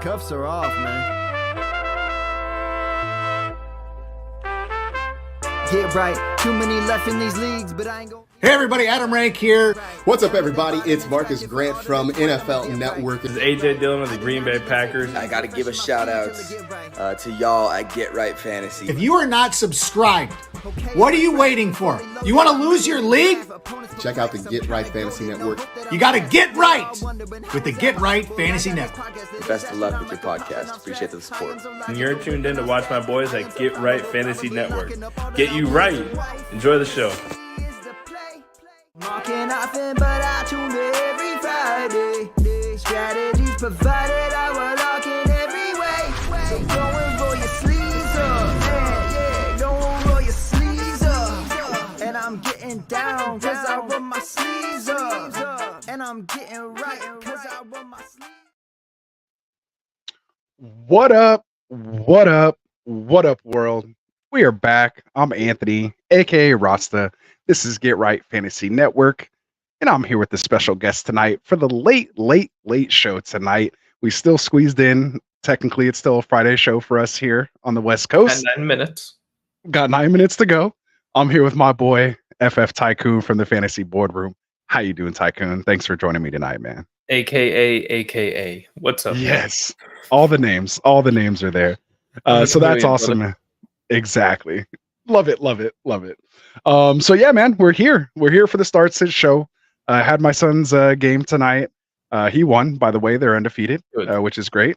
Cuffs are off, man. Get right. Too many left in these leagues, but I ain't gonna... Hey everybody, Adam Rank here. What's up everybody? It's Marcus Grant from NFL Network. This is AJ Dillon of the Green Bay Packers. I got to give a shout out to y'all at Get Right Fantasy. If you are not subscribed, what are you waiting for? You want to lose your league? Check out the Get Right Fantasy Network. You got to get right with the Get Right Fantasy Network. Best of luck with your podcast. Appreciate the support. And you're tuned in to watch my boys at Get Right Fantasy Network. Get you right. Enjoy the show. Marking nothing, but I tune every Friday. Strategies provided, I will lock in every way. So go and roll your sleeves up. Yeah, don't roll your sleeves up. And I'm getting down, cause I roll my sleeves up. And I'm getting right, cause I roll my sleeves up. What up? What up? What up, world? We are back. I'm Anthony, aka Rasta. This is Get Right Fantasy Network, and I'm here with a special guest tonight for the late show tonight. We still squeezed in. Technically, it's still a Friday show for us here on the West Coast. And 9 minutes. Got 9 minutes to go. I'm here with my boy, FF Tycoon from the Fantasy Boardroom. How you doing, Tycoon? Thanks for joining me tonight, man. AKA. What's up? Yes. All the names are there. So that's awesome, man. Exactly. Love it. So yeah, man, we're here for the Start Sit show. I had my son's game tonight. He won, by the way. They're undefeated, which is great.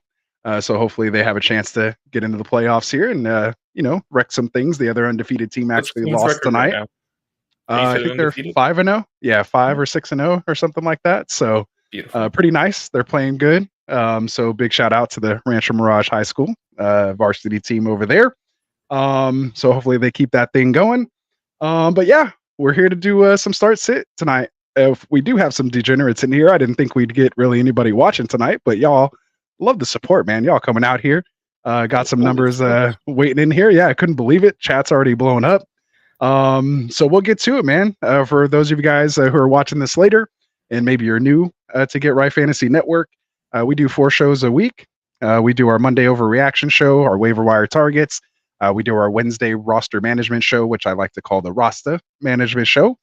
So hopefully they have a chance to get into the playoffs here and wreck some things. The other undefeated team actually lost tonight. I think they're 5-0. Yeah, 5 or 6-0 or something like that. So pretty nice. They're playing good. So big shout out to the Rancho Mirage High School varsity team over there. So hopefully they keep that thing going. But yeah, we're here to do some Start Sit tonight. If we do have some degenerates in here, I didn't think we'd get really anybody watching tonight, but y'all love the support, man. Y'all coming out here. Got some numbers waiting in here. Yeah, I couldn't believe it. Chat's already blown up. So we'll get to it, man. For those of you guys who are watching this later, and maybe you're new to Get Right Fantasy Network, we do 4 shows a week. We do our Monday overreaction show, our waiver wire targets. We do our Wednesday roster management show, which I like to call the Rasta management show.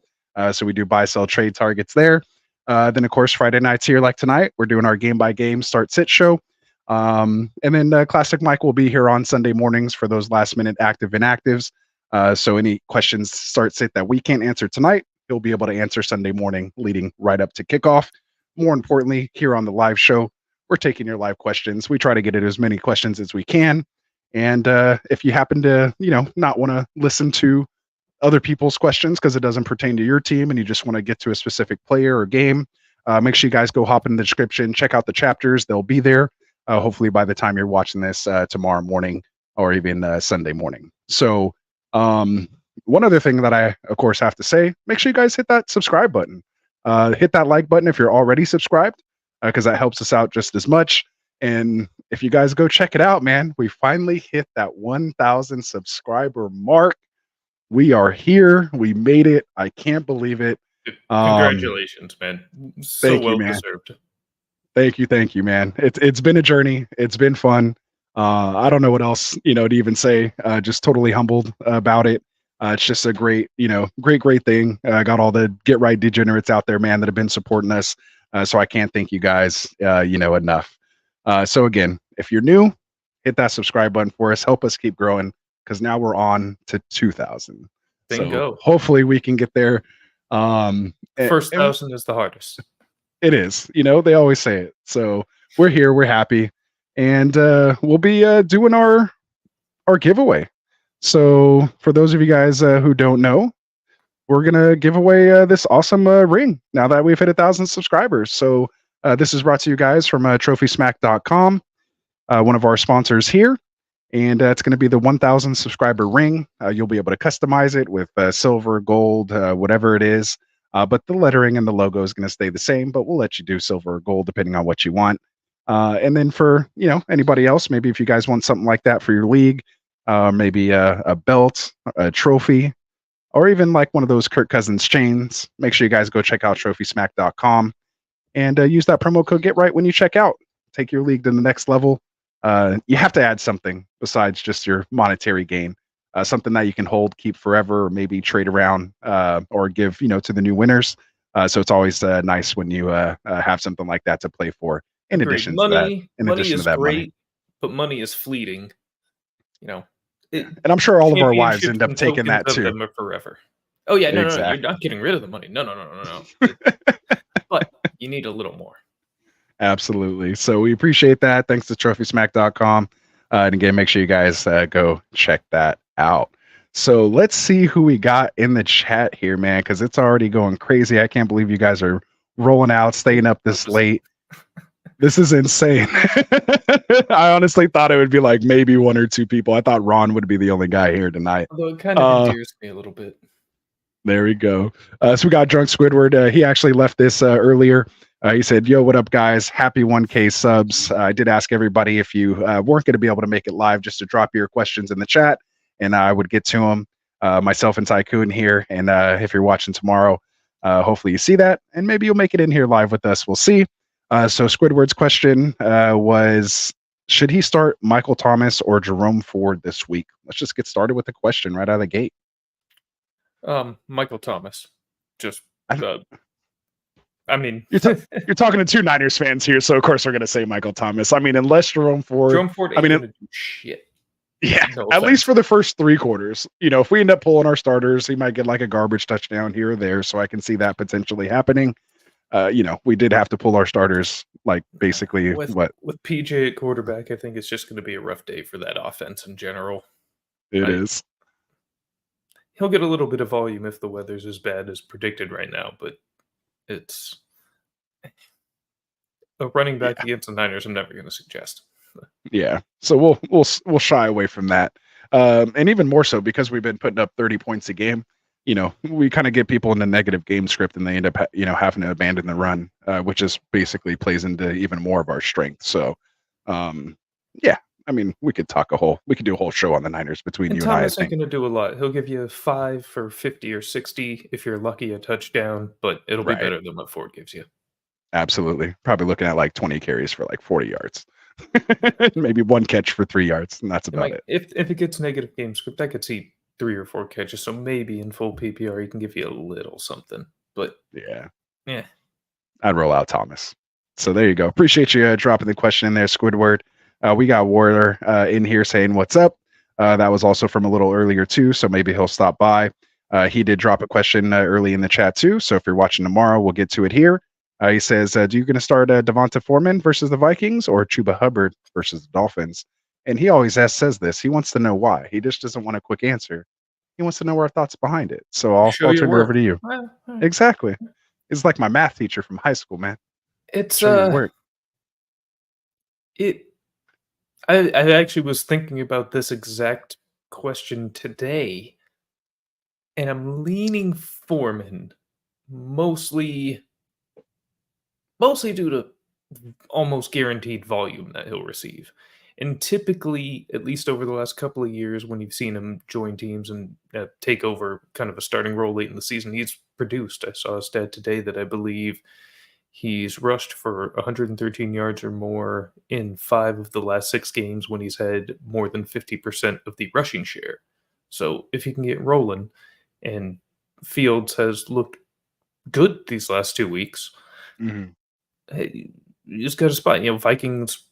So we do buy, sell, trade targets there. Then, of course, Friday nights here like tonight, we're doing our game-by-game start-sit show. And then Classic Mike will be here on Sunday mornings for those last-minute active inactives. So any questions start-sit that we can't answer tonight, he'll be able to answer Sunday morning leading right up to kickoff. More importantly, here on the live show, we're taking your live questions. We try to get at as many questions as we can. And if you happen to, not want to listen to other people's questions because it doesn't pertain to your team and you just want to get to a specific player or game, make sure you guys go hop in the description, check out the chapters. They'll be there, hopefully by the time you're watching this tomorrow morning or even Sunday morning. So one other thing that I, of course, have to say, make sure you guys hit that subscribe button. Hit that like button if you're already subscribed because that helps us out just as much. And if you guys go check it out, man, we finally hit that 1,000 subscriber mark. We are here. We made it. I can't believe it. Congratulations, man. So well deserved. Thank you, man. It's been a journey. It's been fun. I don't know what else, to even say. Just totally humbled about it. It's just a great thing. Got all the Get Right degenerates out there, man, that have been supporting us. So I can't thank you guys, enough. So again, if you're new, hit that subscribe button for us. Help us keep growing because now we're on to 2,000. Bingo. So hopefully we can get there. First 1,000 is the hardest. It is. They always say it. So we're here. We're happy. And we'll be doing our giveaway. So for those of you guys who don't know, we're going to give away this awesome ring now that we've hit 1,000 subscribers. So this is brought to you guys from TrophySmack.com, one of our sponsors here. And it's going to be the 1,000 subscriber ring. You'll be able to customize it with silver, gold, whatever it is. But the lettering and the logo is going to stay the same, but we'll let you do silver or gold depending on what you want. And then for, anybody else, maybe if you guys want something like that for your league, maybe a belt, a trophy, or even like one of those Kirk Cousins chains, make sure you guys go check out TrophySmack.com and use that promo code GetRight when you check out. Take your league to the next level. you have to add something besides just your monetary gain. Something that you can hold, keep forever, or maybe trade around or give, to the new winners. So it's always nice when you have something like that to play for. In addition to that, money is great, but money is fleeting. And I'm sure all of our wives end up taking that too. Them are forever. Oh yeah, no, Exactly. you're not getting rid of the money. No. But you need a little more. Absolutely. So we appreciate that. Thanks to TrophySmack.com. And again, make sure you guys go check that out. So let's see who we got in the chat here, man, because it's already going crazy. I can't believe you guys are rolling out, staying up this late. This is insane. I honestly thought it would be like maybe one or two people. I thought Ron would be the only guy here tonight. Although it kind of endears me a little bit. There we go. So we got Drunk Squidward. He actually left this earlier. He said, yo, what up, guys? Happy 1K subs. I did ask everybody if you weren't going to be able to make it live just to drop your questions in the chat, and I would get to them, myself and Tycoon here. And if you're watching tomorrow, hopefully you see that, and maybe you'll make it in here live with us. We'll see. So Squidward's question was, should he start Michael Thomas or Jerome Ford this week? Let's just get started with the question right out of the gate. Michael Thomas. Just... you're talking to two Niners fans here, so of course we're going to say Michael Thomas. I mean, unless Jerome Ford ain't going to do shit. Yeah, at least for the first 3 quarters. If we end up pulling our starters, he might get like a garbage touchdown here or there, so I can see that potentially happening. We did have to pull our starters, like basically with PJ at quarterback. I think it's just going to be a rough day for that offense in general. It is. He'll get a little bit of volume if the weather's as bad as predicted right now, but it's a running back against the Niners. I'm never going to suggest. Yeah, so we'll shy away from that, and even more so because we've been putting up 30 points a game. We kind of get people in the negative game script, and they end up having to abandon the run, which is basically plays into even more of our strength. So, yeah. I mean, we could do a whole show on the Niners between you and I. Thomas ain't going to do a lot. He'll give you 5 for 50 or 60 if you're lucky, a touchdown, but it'll be better than what Ford gives you. Absolutely. Probably looking at like 20 carries for like 40 yards. Maybe 1 catch for 3 yards, and that's about it. If it gets negative game script, I could see 3 or 4 catches, so maybe in full PPR he can give you a little something. But yeah, I'd roll out Thomas. So there you go. Appreciate you dropping the question in there, Squidward. We got Warner in here saying what's up. That was also from a little earlier too, so maybe he'll stop by. He did drop a question early in the chat too, so if you're watching tomorrow, we'll get to it here. He says, do you going to start Devonta Foreman versus the Vikings or Chuba Hubbard versus the Dolphins? And he always says this. He wants to know why. He just doesn't want a quick answer. He wants to know our thoughts behind it. So I'll turn it over to you. Exactly. It's like my math teacher from high school, man. It's I actually was thinking about this exact question today, and I'm leaning Foreman mostly due to almost guaranteed volume that he'll receive. And typically, at least over the last couple of years, when you've seen him join teams and take over kind of a starting role late in the season, he's produced. I saw a stat today that I believe he's rushed for 113 yards or more in 5 of the last 6 games when he's had more than 50% of the rushing share. So if he can get rolling, and Fields has looked good these last 2 weeks, you just got a spot. Vikings,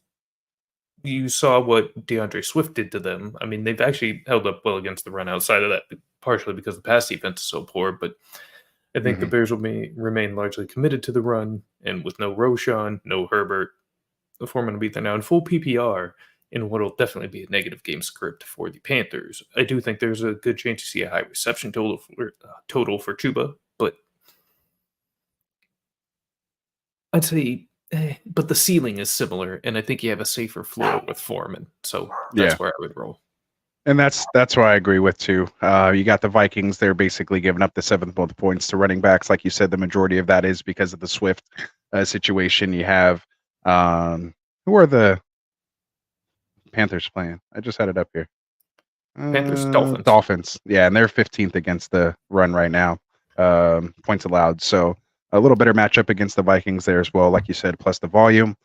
you saw what DeAndre Swift did to them. I mean, they've actually held up well against the run outside of that, partially because the pass defense is so poor, but I think the Bears will remain largely committed to the run, and with no Roschon, no Herbert, the Foreman will be there now in full PPR in what will definitely be a negative game script for the Panthers. I do think there's a good chance to see a high reception total for Chuba, but I'd say, but the ceiling is similar, and I think you have a safer floor with Foreman, so that's where I would roll. And that's where I agree with too. You got the Vikings; they're basically giving up the 7th most points to running backs, like you said. The majority of that is because of the Swift situation. You have who are the Panthers playing? I just had it up here. Panthers, Dolphins. Yeah, and they're 15th against the run right now. Points allowed. So a little better matchup against the Vikings there as well, like you said, plus the volume.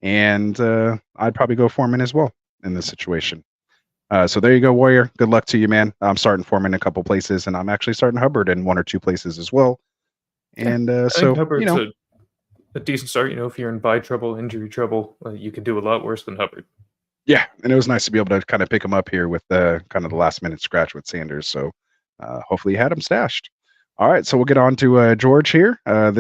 and I'd probably go Foreman as well in this situation. So there you go, Warrior. Good luck to you, man. I'm starting Foreman in a couple places, and I'm actually starting Hubbard in 1 or 2 places as well. And I so, think Hubbard's you know, a decent start. If you're in bye trouble, injury trouble, you can do a lot worse than Hubbard. yeah, and it was nice to be able to kind of pick him up here with the kind of the last minute scratch with Sanders. So hopefully you had him stashed. All right, so we'll get on to George here. We're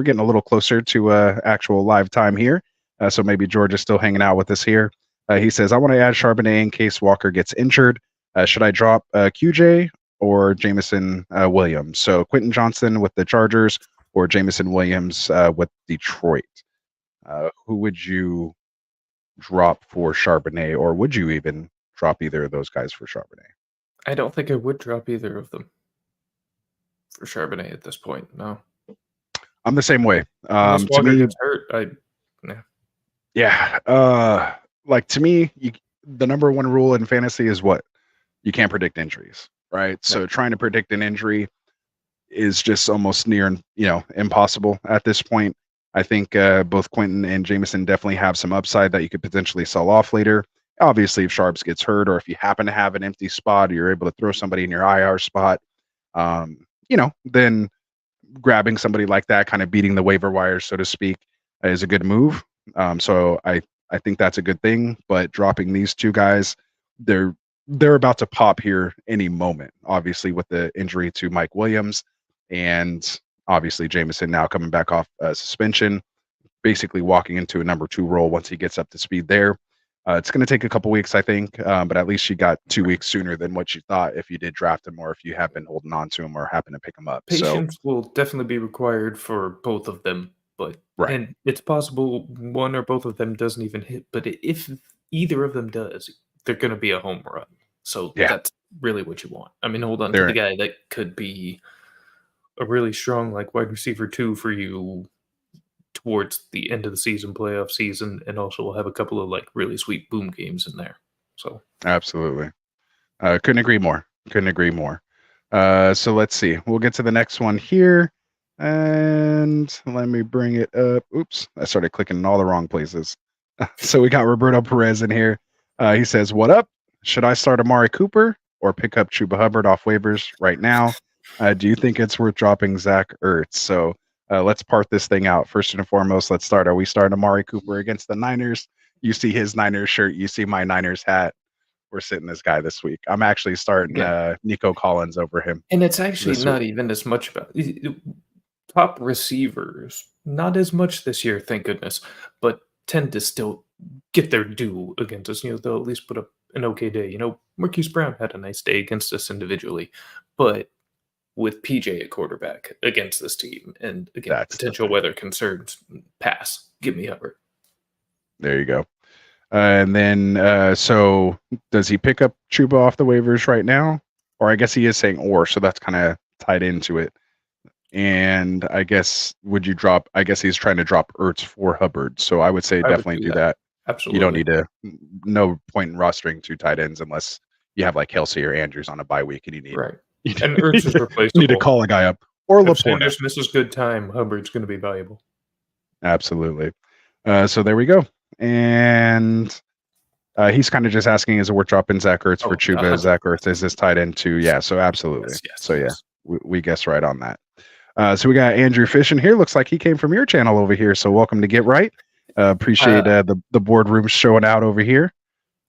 getting a little closer to actual live time here. So maybe George is still hanging out with us here. He says, I want to add Charbonnet in case Walker gets injured. Should I drop QJ or Jameson Williams? So Quentin Johnson with the Chargers or Jameson Williams with Detroit. Who would you drop for Charbonnet, or would you even drop either of those guys for Charbonnet? I don't think I would drop either of them for Charbonnet at this point. No. I'm the same way. Unless To Walker me, gets hurt, yeah. Like to me, the number one rule in fantasy is what? You can't predict injuries, right? So trying to predict an injury is just almost near, impossible at this point. I think both Quentin and Jameson definitely have some upside that you could potentially sell off later. Obviously, if Sharps gets hurt or if you happen to have an empty spot, or you're able to throw somebody in your IR spot, then grabbing somebody like that, kind of beating the waiver wire, so to speak, is a good move. So I think that's a good thing. But dropping these two guys, they're about to pop here any moment. Obviously, with the injury to Mike Williams, and obviously Jameson now coming back off suspension, basically walking into a number 2 role once he gets up to speed there. It's going to take a couple weeks, I think, but at least you got 2 weeks sooner than what you thought if you did draft him or if you have been holding on to him or happen to pick him up. patience will definitely be required for both of them. But and it's possible one or both of them doesn't even hit. But if either of them does, they're going to be a home run. So that's really what you want. I mean, hold on to the guy that could be a really strong wide receiver 2 for you towards the end of the season, playoff season, and also we'll have a couple of really sweet boom games in there. So absolutely, couldn't agree more. So let's see. We'll get to the next one here, and let me bring it up. Oops, I started clicking in all the wrong places. So we got Roberto Perez in here. He says, "What up? Should I start Amari Cooper or pick up Chuba Hubbard off waivers right now? Do you think it's worth dropping Zach Ertz?" So let's part this thing out. First and foremost, let's start. Are we starting Amari Cooper against the Niners? You see his Niners shirt. You see my Niners hat. We're sitting this guy this week. I'm actually starting Nico Collins over him. And it's actually not even as much about top receivers. Not as much this year, thank goodness, but tend to still get their due against us. They'll at least put up an okay day. Marquise Brown had a nice day against us individually, but with PJ at quarterback against this team, and again, potential weather concerns, pass. Give me Hubbard. There you go. And then, so does he pick up Chuba off the waivers right now? Or I guess he is saying or, so that's kind of tied into it. And I guess, would you drop, I guess he's trying to drop Ertz for Hubbard. So I would say definitely do that. Absolutely. You don't need to, no point in rostering 2 tight ends unless you have Kelsey or Andrews on a bye week and you need and Ertz is replaceable. You need to call a guy up. Or if Laporta. Sanders misses good time, Hubbard's going to be valuable. Absolutely. So there we go. And he's kind of just asking, is it worth dropping Zach Ertz for Chuba? Zach Ertz is this tight end too? Yeah, so absolutely. Yes. We guess right on that. So we got Andrew Fish in here. Looks like he came from your channel over here. So welcome to Get Right. Appreciate the boardroom showing out over here.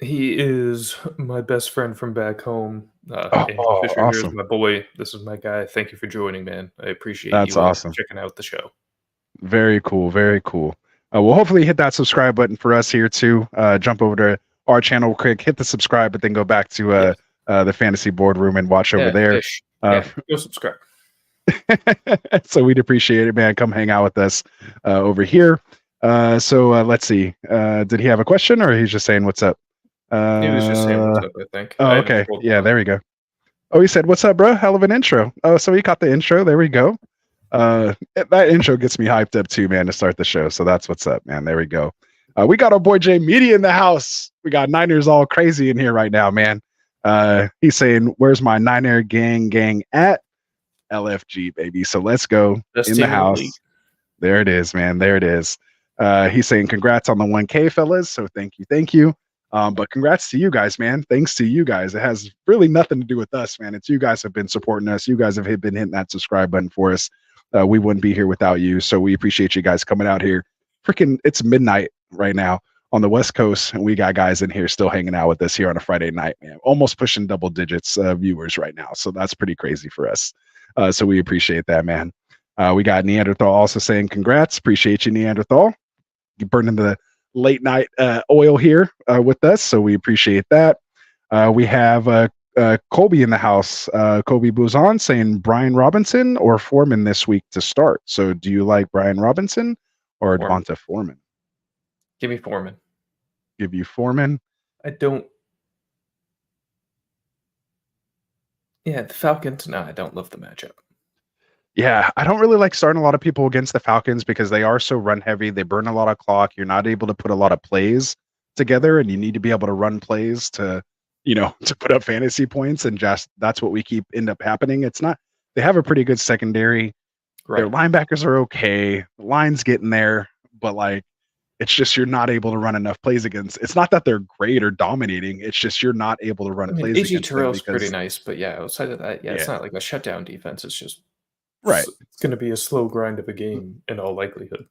He is my best friend from back home. Andrew Fisher awesome. Here is my boy. This is my guy. Thank you for joining, man. I appreciate That's you awesome. checking out the show. Very cool. Very cool. We'll hopefully hit that subscribe button for us here too. Jump over to our channel quick, hit the subscribe, but then go back to the fantasy boardroom and watch over there. Go subscribe. So we'd appreciate it, man. Come hang out with us over here. So let's see. Did he have a question or he's just saying what's up? He was just saying what's up, I think. Oh, okay. Yeah, there we go. Oh, he said, "What's up, bro? Hell of an intro." Oh, so he caught the intro. There we go. That intro gets me hyped up too, man, to start the show. So that's what's up, man. There we go. We got our boy Jay Media in the house. We got Niners all crazy in here right now, man. He's saying, "Where's my Niner gang at?" LFG, baby. So let's go. Best in the house. There it is, man. There it is. He's saying congrats on the 1K, fellas. So thank you. But congrats to you guys, man. Thanks to you guys. It has really nothing to do with us, man. It's you guys have been supporting us. You guys have been hitting that subscribe button for us. We wouldn't be here without you. So we appreciate you guys coming out here. Freaking, it's midnight right now on the West Coast, and we got guys in here still hanging out with us here on a Friday night, man. Almost pushing double digits viewers right now. So that's pretty crazy for us. So we appreciate that, man. We got Neanderthal also saying congrats. Appreciate you, Neanderthal. You burning the late night oil here with us, so we appreciate that. We have Colby in the house. Colby Bouzon saying Brian Robinson or Foreman this week to start. So do you like Brian Robinson or Devonta Foreman? Give me Foreman. Give you Foreman. I don't. Yeah, the Falcons. No, I don't love the matchup. Yeah, I don't really like starting a lot of people against the Falcons because they are so run heavy. They burn a lot of clock. You're not able to put a lot of plays together, and you need to be able to run plays to, to put up fantasy points. And just that's what we keep end up happening. It's not. They have a pretty good secondary. Right. Their linebackers are okay. The line's getting there, but it's just you're not able to run enough plays against. It's not that they're great or dominating. It's just you're not able to run plays. AJ Terrell's pretty nice, but outside of that, it's not like a shutdown defense. It's just. Right. It's going to be a slow grind of a game in all likelihood.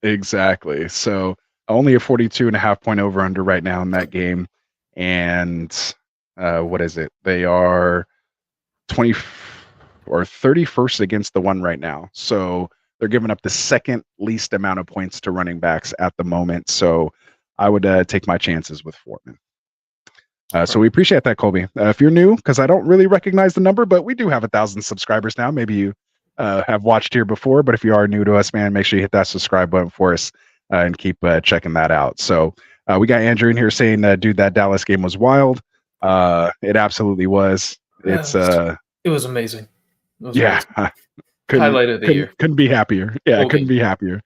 Exactly. So only a 42.5 point over under right now in that game. And what is it? They are 20 or 31st against the one right now. So they're giving up the second least amount of points to running backs at the moment. So I would take my chances with Foreman. So we appreciate that, Colby. If you're new, because I don't really recognize the number, but we do have 1,000 subscribers now. Maybe you have watched here before, but if you are new to us, man, make sure you hit that subscribe button for us and keep checking that out. So we got Andrew in here saying, dude, that Dallas game was wild. It absolutely was. It was amazing. Amazing. Highlight of the year. Couldn't be happier. Yeah, couldn't be happier.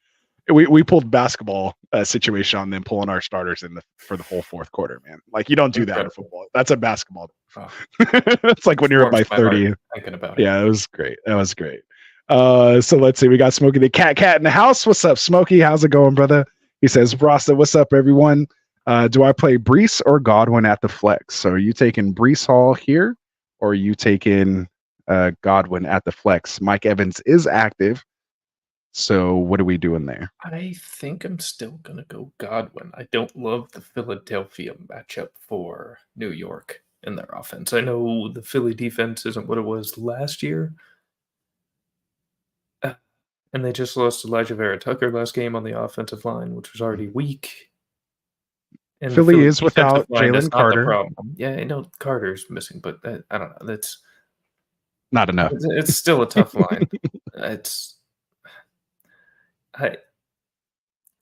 We pulled basketball situation on them pulling our starters for the whole fourth quarter, man. You don't do that in football. That's a basketball. Oh. It's like when you're at my 30. Thinking about it. Yeah, it was great. That was great. So let's see. We got Smokey the cat in the house. What's up, Smokey? How's it going, brother? He says, Rasta, what's up, everyone? Do I play Breece or Godwin at the flex? So are you taking Breece Hall here, or are you taking Godwin at the flex? Mike Evans is active. So what are we doing there? I think I'm still going to go Godwin. I don't love the Philadelphia matchup for New York in their offense. I know the Philly defense isn't what it was last year. And they just lost Elijah Vera Tucker last game on the offensive line, which was already weak. And Philly is without Jalen Carter. Yeah, I know Carter's missing, but I don't know. That's not enough. It's still a tough line.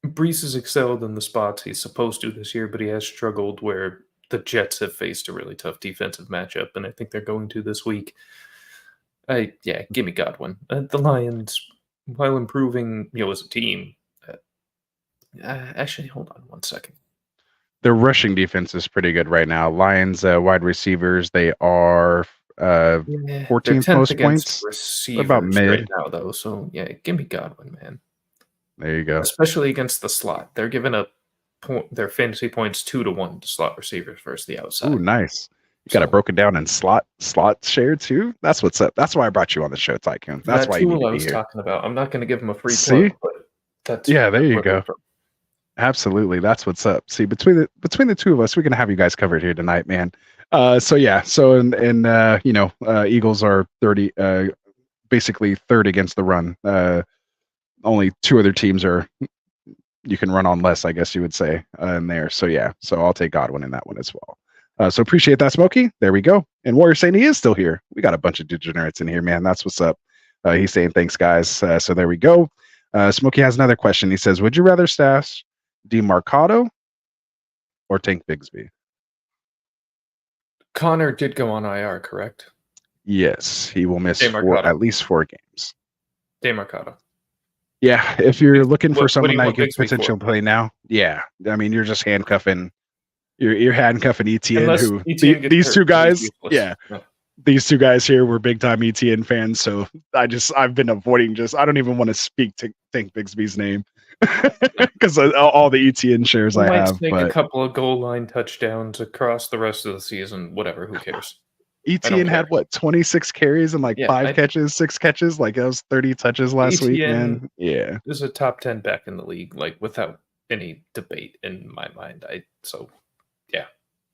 Breece has excelled in the spots he's supposed to this year, but he has struggled where the Jets have faced a really tough defensive matchup, and I think they're going to this week. Give me Godwin. The Lions, while improving, as a team. Actually, hold on one second. Their rushing defense is pretty good right now. Lions wide receivers, they are 14th most points. About mid right now, though. So give me Godwin, man. There you go. Especially against the slot, they're giving up their fantasy points 2-1 to slot receivers versus the outside. Ooh, nice. You got it broken down in slot share too. That's what's up. That's why I brought you on the show, Tycoon. That's why you need to be here. I was talking about. I'm not going to give him a free plug, but that's there you go. Absolutely, that's what's up. See, between the two of us, we're gonna have you guys covered here tonight, man. So Eagles are 30, basically third against the run. Only two other teams you can run on less, I guess you would say, in there. So I'll take Godwin in that one as well. So appreciate that, Smokey. There we go. And Warrior saying he is still here. We got a bunch of degenerates in here, man. That's what's up. He's saying thanks, guys. So there we go. Smokey has another question. He says, would you rather stash DeMarcado or Tank Bigsby? Connor did go on IR, correct? Yes, he will miss at least 4 games. DeMarcado. Yeah, if you're looking for someone that you can potentially play now, I mean, you're just handcuffing. You're handcuffing ETN. These two guys, these two guys here were big time ETN fans, so I've been avoiding. I don't even want to speak to Tank Bigsby's name because all the ETN shares I Might have. make But a couple of goal line touchdowns across the rest of the season. Whatever, who cares? ETN had what 26 carries and like 6 catches. Like that was 30 touches last week, man. Yeah, is a top 10 back in the league, like without any debate in my mind.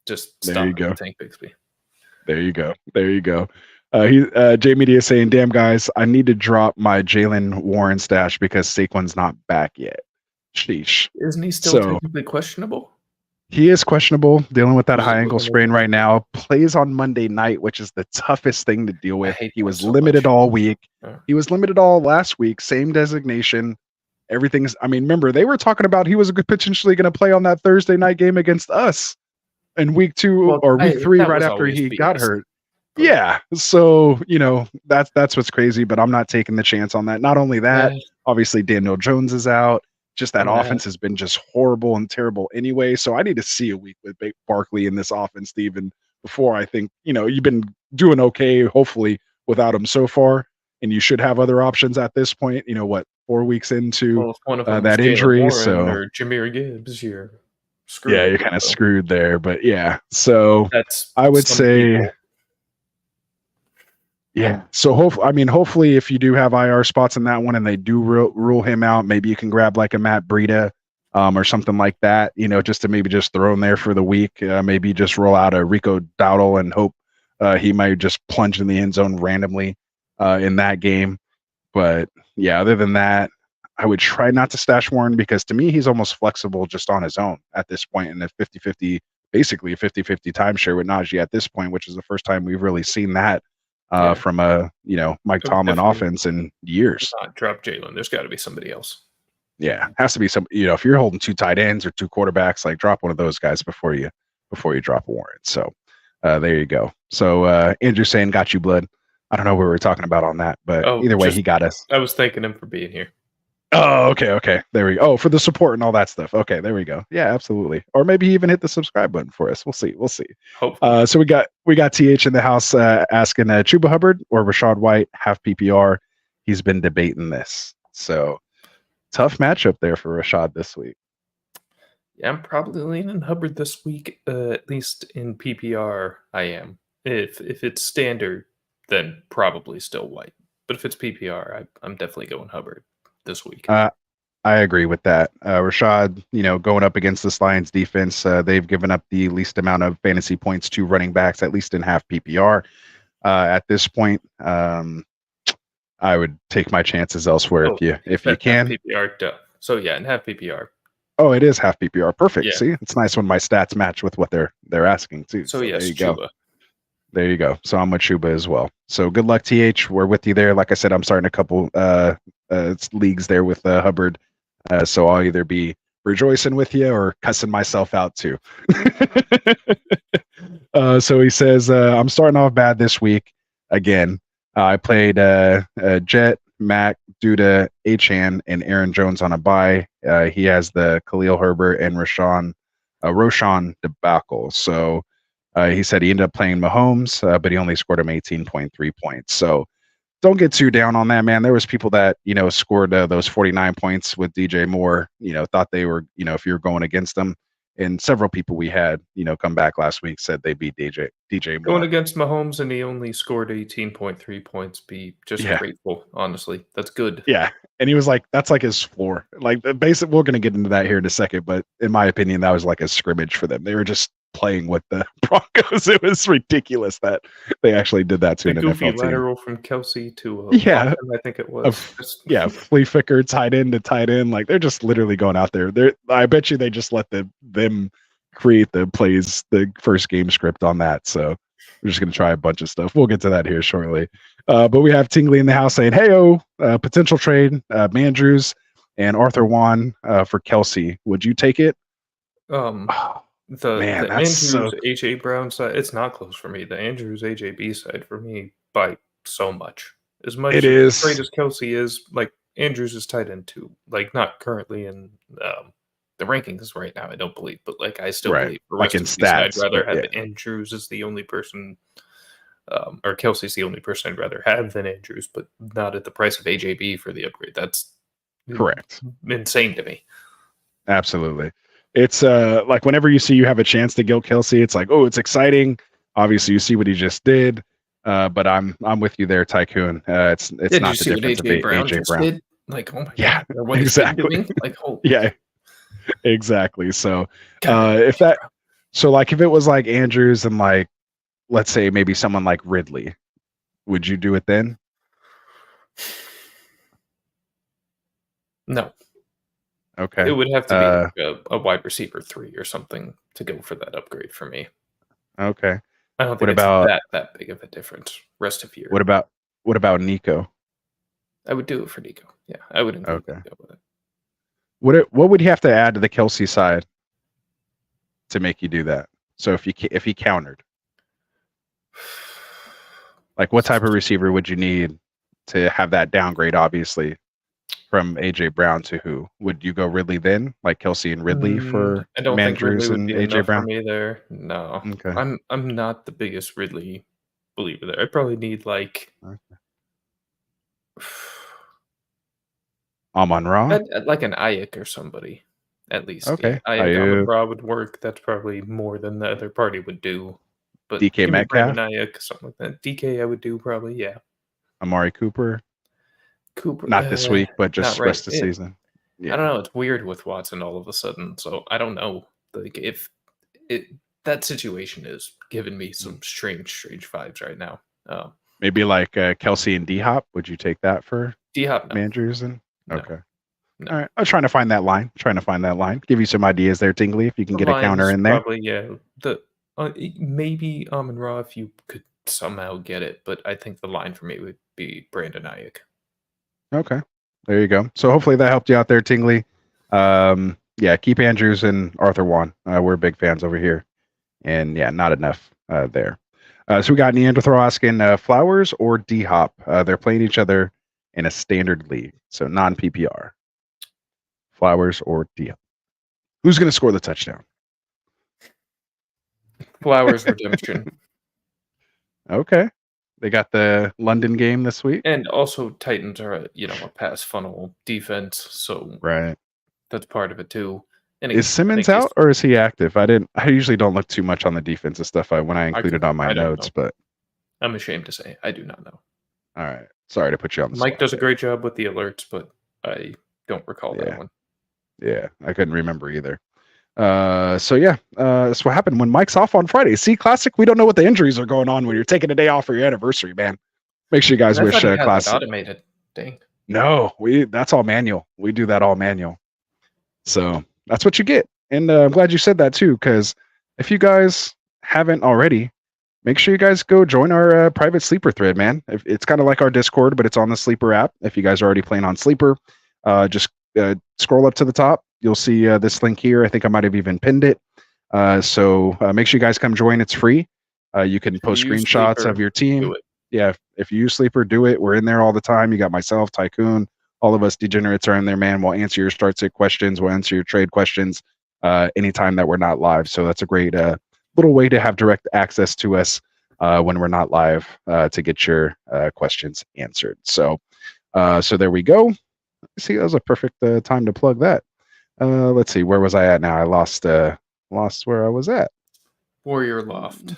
Just there stop you go. Tank Bixby. There you go. Jay Media saying, "Damn guys, I need to drop my Jalen Warren stash because Saquon's not back yet." Sheesh. Isn't he still technically questionable? He is questionable, dealing with that high ankle sprain right now. Plays on Monday night, which is the toughest thing to deal with. He was limited all week. He was limited all last week. Same designation. Everything's. I mean, remember they were talking about he was potentially going to play on that Thursday night game against us in week 2 or week 3, right after he got hurt. Yeah. So that's what's crazy. But I'm not taking the chance on that. Not only that, obviously Daniel Jones is out. Just that offense has been just horrible and terrible anyway. So I need to see a week with Barkley in this offense, Steven, before I think, you've been doing okay, hopefully, without him so far. And you should have other options at this point, 4 weeks into that injury. Warren so or Jahmyr Gibbs, you're screwed. Yeah, you're kind of screwed there. But yeah, so that's I would say people. Yeah. So hopefully if you do have IR spots in that one and they do rule him out, maybe you can grab like a Matt Breida or something like that, just to maybe just throw him there for the week. Maybe just roll out a Rico Dowdle and hope he might just plunge in the end zone randomly in that game. But yeah, other than that, I would try not to stash Warren because to me, he's almost flexible just on his own at this point in the 50-50, basically a 50-50 timeshare with Najee at this point, which is the first time we've really seen that. From a Mike Tomlin offense in years. Not drop Jalen. There's got to be somebody else. Yeah, has to be some. If you're holding 2 tight ends or 2 quarterbacks, like drop one of those guys before you drop a Warren. So there you go. So Andrew saying got you blood. I don't know what we were talking about on that, but either way, he got us. I was thanking him for being here. Oh, okay. There we go. Oh, for the support and all that stuff. Okay, there we go. Yeah, absolutely. Or maybe even hit the subscribe button for us. We'll see. Hopefully. So we got TH in the house asking Chuba Hubbard or Rachaad White half PPR. He's been debating this. So tough matchup there for Rachaad this week. Yeah, I'm probably leaning Hubbard this week. At least in PPR, I am. If it's standard, then probably still White. But if it's PPR, I'm definitely going Hubbard this week. I agree with that. Rachaad, going up against this Lions defense, they've given up the least amount of fantasy points to running backs, at least in half PPR. At this point, I would take my chances elsewhere if you can. PPR, so yeah, in half PPR. Oh, it is half PPR. Perfect. Yeah. See, it's nice when my stats match with what they're asking too. So yes, there you Chuba. go. There you go. So I'm with Chuba as well. So good luck, TH. We're with you there. Like I said, I'm starting a couple leagues there with Hubbard. So I'll either be rejoicing with you or cussing myself out too. So he says, I'm starting off bad this week. Again, I played Jet, Mac, Duda, Achan, and Aaron Jones on a bye. He has the Khalil Herbert and Roshan debacle. So he said he ended up playing Mahomes, but he only scored him 18.3 points. So don't get too down on that, man. There was people that, scored those 49 points with DJ Moore, thought they were, if you're going against them. And several people we had, come back last week said they beat DJ Moore. Going against Mahomes and he only scored 18.3 points. Be just grateful, honestly. That's good. Yeah. And he was like, that's like his floor. Like, we're going to get into that here in a second. But in my opinion, that was like a scrimmage for them. They were just playing with the Broncos. It was ridiculous that they actually did that to an goofy NFL lateral team. from Kelsey to Watson, I think it was. Flea Flicker tight end to tight end. Like they're just literally going out there. I bet you they just let them create the plays, the first game script on that. So we're just going to try a bunch of stuff. We'll get to that here shortly. But we have Tingley in the house saying, "Hey, potential trade, Mandrews and Arthur Juan for Kelsey. Would you take it?" The Andrews AJ Brown side, it's not close for me. The Andrews AJB side for me by so much. As much it is great as Kelsey is, like Andrews is tight end too. Like not currently in the rankings right now, I don't believe, but like I still believe the like rest in of stats, I'd rather have Andrews as the only person, or Kelsey's the only person I'd rather have than Andrews, but not at the price of AJB for the upgrade. That's Correct. insane to me. Absolutely. It's like whenever you have a chance to guilt Kelsey, it's like, oh, it's exciting. Obviously, you see what he just did. But I'm with you there, Tycoon. It's not the difference of AJ Brown. Did? Like, oh my God, what exactly. Like, holy yeah, exactly. So God, if it was like Andrews and like, let's say maybe someone like Ridley, would you do it then? No. Okay. It would have to be a wide receiver 3 or something to go for that upgrade for me. Okay. I don't think that big of a difference rest of year. What about Nico? I would do it for Nico. Yeah, I would include Nico with it. What would he have to add to the Kelsey side to make you do that? So if he countered, like what type of receiver would you need to have that downgrade? Obviously, from AJ Brown to who? Would you go Ridley then, like Kelsey and Ridley for I don't think Mandrews Ridley would and be AJ enough Brown? for me there. No, Okay. I'm not the biggest Ridley believer there. I probably need like Amon-Ra? like an Ayuk or somebody at least. Okay, Yeah, Amon-Ra would work. That's probably more than the other party would do. But DK give me Metcalf? Brandon Ayuk, something like that. DK I would do probably. Yeah. Amari Cooper? Cooper. Not this week, but just not rest of the right. season. Yeah. I don't know. It's weird with Watson all of a sudden. So I don't know. Like if that situation is giving me some strange vibes right now. Maybe like Kelsey and D-Hop. Would you take that for D-Hop? No. Andrews? And okay. No. All right. I'm trying to find that line. Give you some ideas there, Tingley, if you can get a counter in there. Probably, yeah. Maybe Amon-Ra if you could somehow get it, but I think the line for me would be Brandon Ayuk. Okay. There you go. So hopefully that helped you out there, Tingley. Yeah, keep Andrews and Arthur Juan. We're big fans over here. And yeah, not enough there. So we got Neanderthal asking Flowers or D-Hop. They're playing each other in a standard league, so non-PPR. Flowers or D-Hop. Who's going to score the touchdown? Flowers redemption. Okay. They got the London game this week. And also Titans are a pass funnel defense, so right. That's part of it too. And is Simmons out or is he active? I usually don't look too much on the defensive stuff when I include it on my notes, but I'm ashamed to say I do not know. All right. Sorry to put you on the Mike spot does a great job with the alerts, but I don't recall that one. Yeah, I couldn't remember either. So that's what happened when Mike's off on Friday. See, classic. We don't know what the injuries are going on when you're taking a day off for your anniversary, man. Make sure you guys wish classic. Automated. Dang. No, that's all manual. We do that all manual. So that's what you get. And I'm glad you said that too, because if you guys haven't already, make sure you guys go join our private Sleeper thread, man. It's kind of like our Discord, but it's on the Sleeper app. If you guys are already playing on Sleeper, just scroll up to the top. You'll see this link here. I think I might have even pinned it. So make sure you guys come join. It's free. You can post screenshots of your team. Yeah, if you use Sleeper, do it. We're in there all the time. You got myself, Tycoon. All of us degenerates are in there, man. We'll answer your start sit questions. We'll answer your trade questions anytime that we're not live. So that's a great little way to have direct access to us when we're not live to get your questions answered. So there we go. See, that was a perfect time to plug that. Let's see, where was I at now? I lost where I was at. Warrior Loft.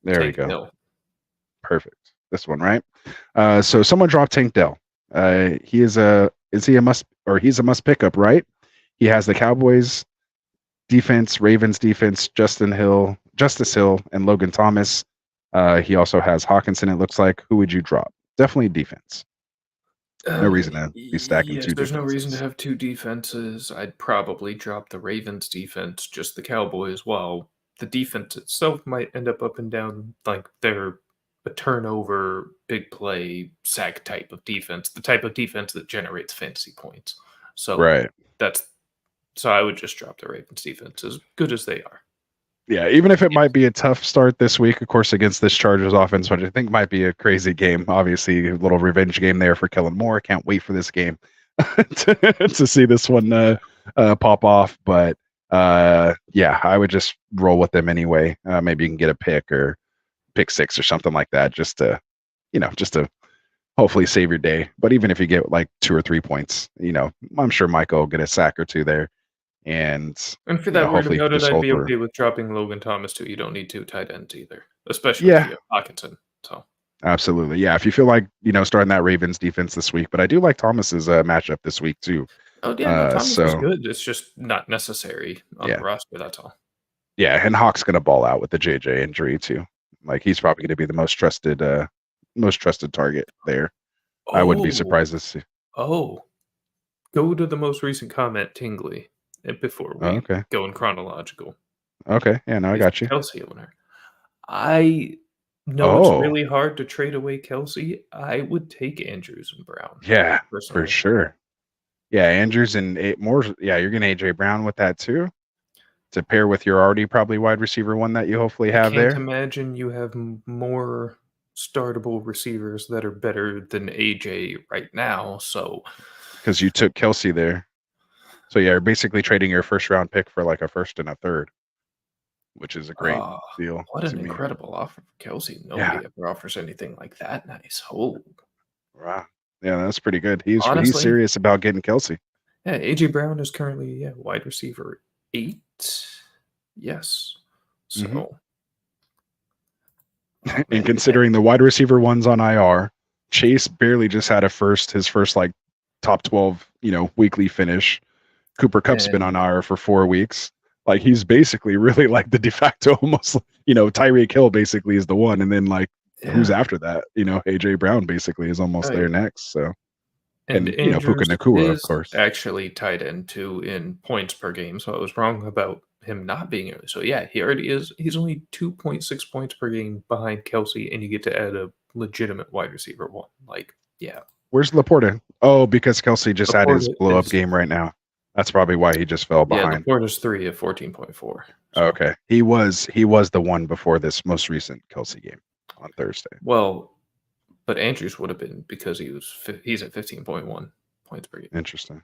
There we go. Dell. Perfect. This one, right? So someone dropped Tank Dell. He's a must pickup, right? He has the Cowboys defense, Ravens defense, Justice Hill, and Logan Thomas. He also has Hawkinson, it looks like. Who would you drop? Definitely defense. No reason to be stacking two defenses. There's no reason to have two defenses. I'd probably drop the Ravens defense, just the Cowboys. Well, the defense itself might end up and down, like they're a turnover, big play, sack type of defense, the type of defense that generates fantasy points. So right. So I would just drop the Ravens defense, as good as they are. Yeah, even if it might be a tough start this week, of course, against this Chargers offense, which I think might be a crazy game. Obviously, a little revenge game there for Kellen Moore. Can't wait for this game to see this one pop off. But yeah, I would just roll with them anyway. Maybe you can get a pick or pick 6 or something like that, just to hopefully save your day. But even if you get like 2 or 3 points, I'm sure Michael will get a sack or two there. And for that word hopefully about it, just I'd hold be through. okay with dropping Logan Thomas too. You don't need 2 tight ends either, especially if you have Hawkinson. So Absolutely. Yeah. If you feel like, starting that Ravens defense this week, but I do like Thomas's matchup this week too. Oh yeah, no, Thomas is good. It's just not necessary on the roster. That's all. Yeah, and Hawk's gonna ball out with the JJ injury too. Like he's probably gonna be the most trusted target there. I wouldn't be surprised to see. Oh, go to the most recent comment, Tingley, before we go in chronological. Okay, yeah, no, I got you. Kelsey owner. I know it's really hard to trade away Kelsey. I would take Andrews and Brown. Yeah, personally. for sure. Yeah, Andrews and more. Yeah, you're gonna AJ Brown with that too, to pair with your already probably wide receiver one that you hopefully have there. I can't imagine you have more startable receivers that are better than AJ right now. So because you took Kelsey there, so yeah, you're basically trading your first round pick for like a first and a third, which is a great deal. What an incredible offer for Kelsey. Nobody ever offers anything like that. Nice. Oh, wow. Yeah, that's pretty good. He's serious about getting Kelsey. Yeah, AJ Brown is currently wide receiver 8. Yes. So and considering the wide receiver ones on IR, Chase barely just had his first like top 12, weekly finish. Cooper Kupp's been on IR for 4 weeks. Like he's basically really like the de facto almost, Tyreek Hill basically is the one, and then like who's after that? AJ Brown basically is almost there next. So and Puka Nacua, of course, actually tied into in points per game. So I was wrong about him not being early. So yeah, he already is. He's only 2.6 points per game behind Kelsey, and you get to add a legitimate wide receiver one. Like, yeah. Where's Laporta? Oh, because Kelsey just had his blow up game right now. That's probably why he just fell behind. Yeah, Laporta's 3 at 14.4. So. Okay, he was the one before this most recent Kelsey game on Thursday. Well, but Andrews would have been because he's at 15.1 points per game. Interesting.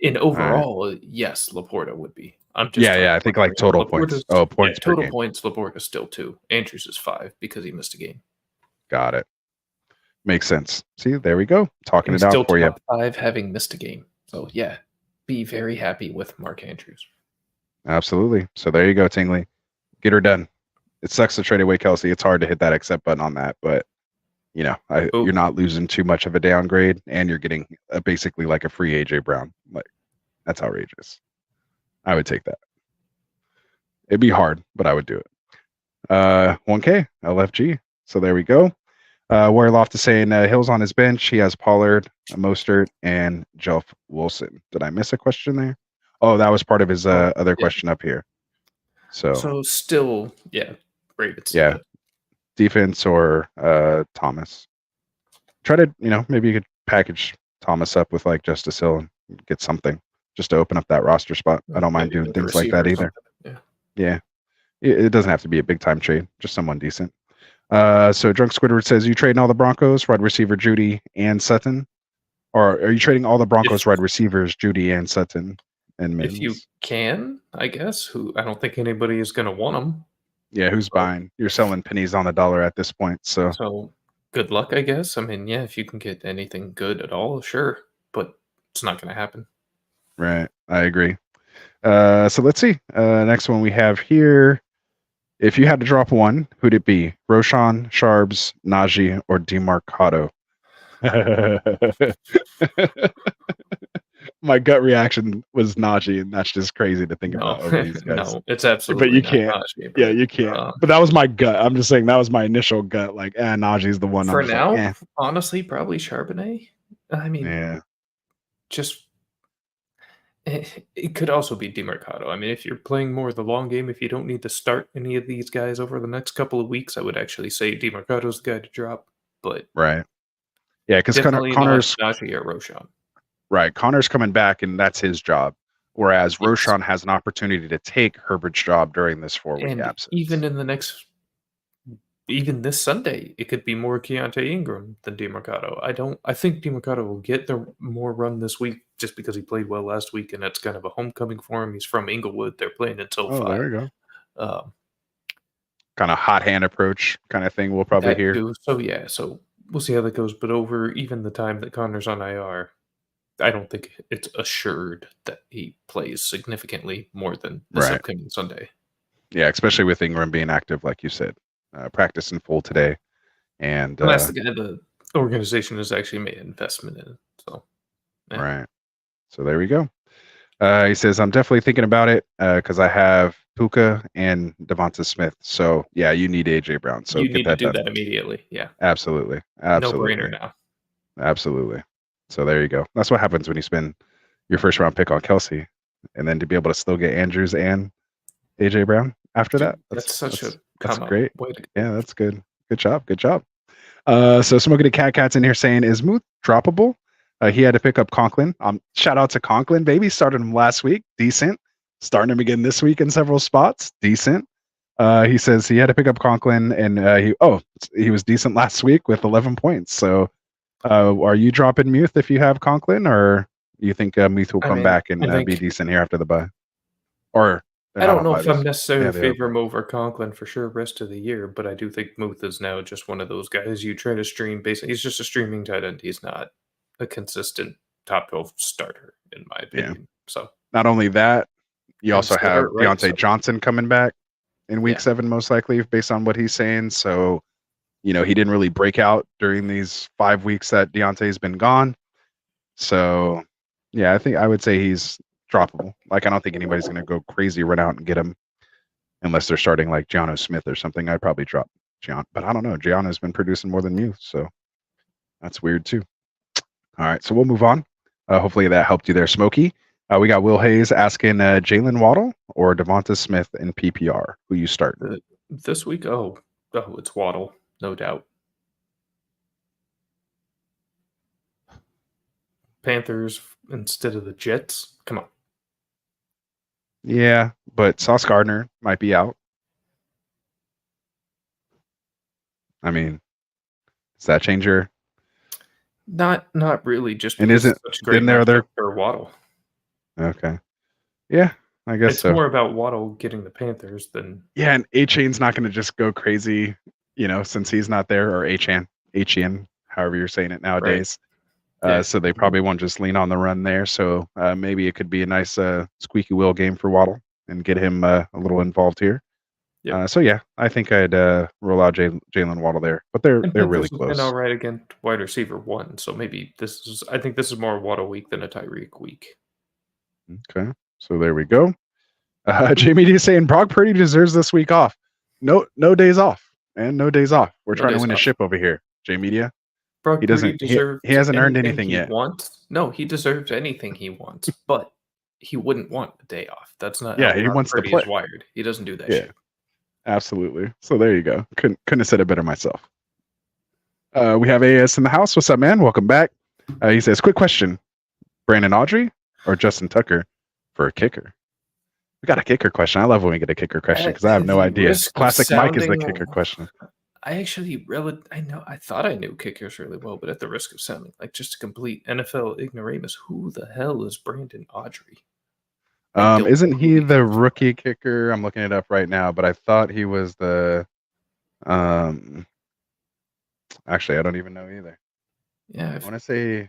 In overall, yes, Laporta would be. I'm just I think like total points. Oh, points per total game. Points. Laporta's still 2. Andrews is 5 because he missed a game. Got it. Makes sense. See, there we go. Talking it out for you. 5 having missed a game. So yeah, be very happy with Mark Andrews. Absolutely. So there you go, Tingley. Get her done. It sucks to trade away Kelsey. It's hard to hit that accept button on that, but you're not losing too much of a downgrade, and you're getting basically like a free AJ Brown. Like that's outrageous. I would take that. It'd be hard, but I would do it. 1K LFG. So there we go. Warloft is saying Hill's on his bench. He has Pollard, Mostert, and Jeff Wilson. Did I miss a question there? Oh, that was part of his other question up here. So still, Ravens. Yeah. Defense or Thomas. Try to, maybe you could package Thomas up with like Justice Hill and get something just to open up that roster spot. I don't mind doing things like that either. Yeah. It doesn't have to be a big time trade, just someone decent. So Drunk Squidward says, you trading all the Broncos, wide receiver Judy and Sutton? Or are you trading all the Broncos wide receivers, Judy and Sutton and Mims? If you can, I guess. I don't think anybody is going to want them. Yeah, who's buying? You're selling pennies on the dollar at this point. So good luck, I guess. I mean, yeah, if you can get anything good at all, sure. But it's not going to happen. Right. I agree. So let's see. Next one we have here. If you had to drop one, who'd it be? Roshan, Sharbs, Najee, or DeMarcado? My gut reaction was Najee, and that's just crazy to think about over these guys. No, it's absolutely but you can't. Najee, yeah, you can't. But that was my gut. I'm just saying that was my initial gut. Like, Najee's the one. For now, honestly, probably Charbonnet. I mean, just it could also be DeMarcado. I mean, if you're playing more of the long game, if you don't need to start any of these guys over the next couple of weeks, I would actually say DeMarcado's the guy to drop. But right, yeah, because Connor's Najee or Roshan. Right, Connor's coming back, and that's his job. Whereas Roshan has an opportunity to take Herbert's job during this 4-week absence. Even this Sunday, it could be more Keontae Ingram than DeMarcado. I think DeMarcado will get the more run this week just because he played well last week, and that's kind of a homecoming for him. He's from Inglewood. They're playing until 5. There you go. Kind of hot hand approach kind of thing we'll probably hear. So we'll see how that goes. But over even the time that Connor's on IR, I don't think it's assured that he plays significantly more than this upcoming Sunday. Yeah, especially with Ingram being active, like you said, practice in full today, and that's the guy the organization has actually made an investment in. So, right. So there we go. He says, I'm definitely thinking about it because I have Puka and Devonta Smith. So yeah, you need AJ Brown. So you get need that to do done. that immediately. Yeah, Absolutely. no brainer now. Absolutely. So there you go. That's what happens when you spend your first round pick on Kelsey, and then to be able to still get Andrews and AJ Brown after that. That's great. Way to go. Yeah, that's good. Good job. Good job. So Smoking the Cat's in here saying, is Muth droppable? He had to pick up Conklin. Shout out to Conklin, baby. Started him last week. Decent. Starting him again this week in several spots. Decent. He says he had to pick up Conklin, and he was decent last week with 11 points. So are you dropping Muth if you have Conklin, or you think Muth will come back and be decent here after the bye? Or I don't know if I'm necessarily favor him over Conklin for sure rest of the year, but I do think Muth is now just one of those guys you try to stream. Basically, he's just a streaming tight end. He's not a consistent top 12 starter, in my opinion. Yeah. So not only that, you also have Deontay Johnson coming back in week 7, most likely, based on what he's saying. So, he didn't really break out during these 5 weeks that Deontay's been gone. So, yeah, I would say he's droppable. Like, I don't think anybody's going to go crazy, run out and get him unless they're starting like Gianno Smith or something. I'd probably drop Gian, but I don't know. Gianno's been producing more than you, so that's weird too. All right, so we'll move on. Hopefully that helped you there, Smokey. We got Will Hayes asking Jalen Waddle or Devonta Smith in PPR. Who you start this week? Oh, it's Waddle, no doubt. Panthers instead of the Jets. Come on. Yeah, but Sauce Gardner might be out. I mean, does that change your? Not really. Just and isn't in there for Waddle? Okay. Yeah, I guess it's more about Waddle getting the Panthers than. Yeah, and A-Chain's not going to just go crazy, since he's not there, or H-N, however you're saying it nowadays. Right. So they probably won't just lean on the run there. So maybe it could be a nice squeaky wheel game for Waddle and get him a little involved here. Yeah. So yeah, I think I'd roll out Jalen Waddle there, but they're really close. And all right against wide receiver 1, so maybe I think this is more Waddle week than a Tyreek week. Okay, so there we go. Jamie D is saying Brock Purdy deserves this week off. No days off, and no days off. We're trying to win a ship over here, Jamie D. Brock Purdy he hasn't earned anything yet. No, he deserves anything he wants, but he wouldn't want a day off. That's not. Yeah, he wants to play. Is wired. He doesn't do that shit. Absolutely. So there you go. Couldn't have said it better myself. We have AS in the house. What's up, man? Welcome back. He says, quick question. Brandon Audrey or Justin Tucker for a kicker? We got a kicker question. I love when we get a kicker question because I have no idea. Classic Mike is the kicker question. I thought I knew kickers really well, but at the risk of sounding like just a complete NFL ignoramus, who the hell is Brandon Audrey? Isn't he the rookie kicker? I'm looking it up right now, but I thought he was the actually I don't even know either. Yeah. I want to say, do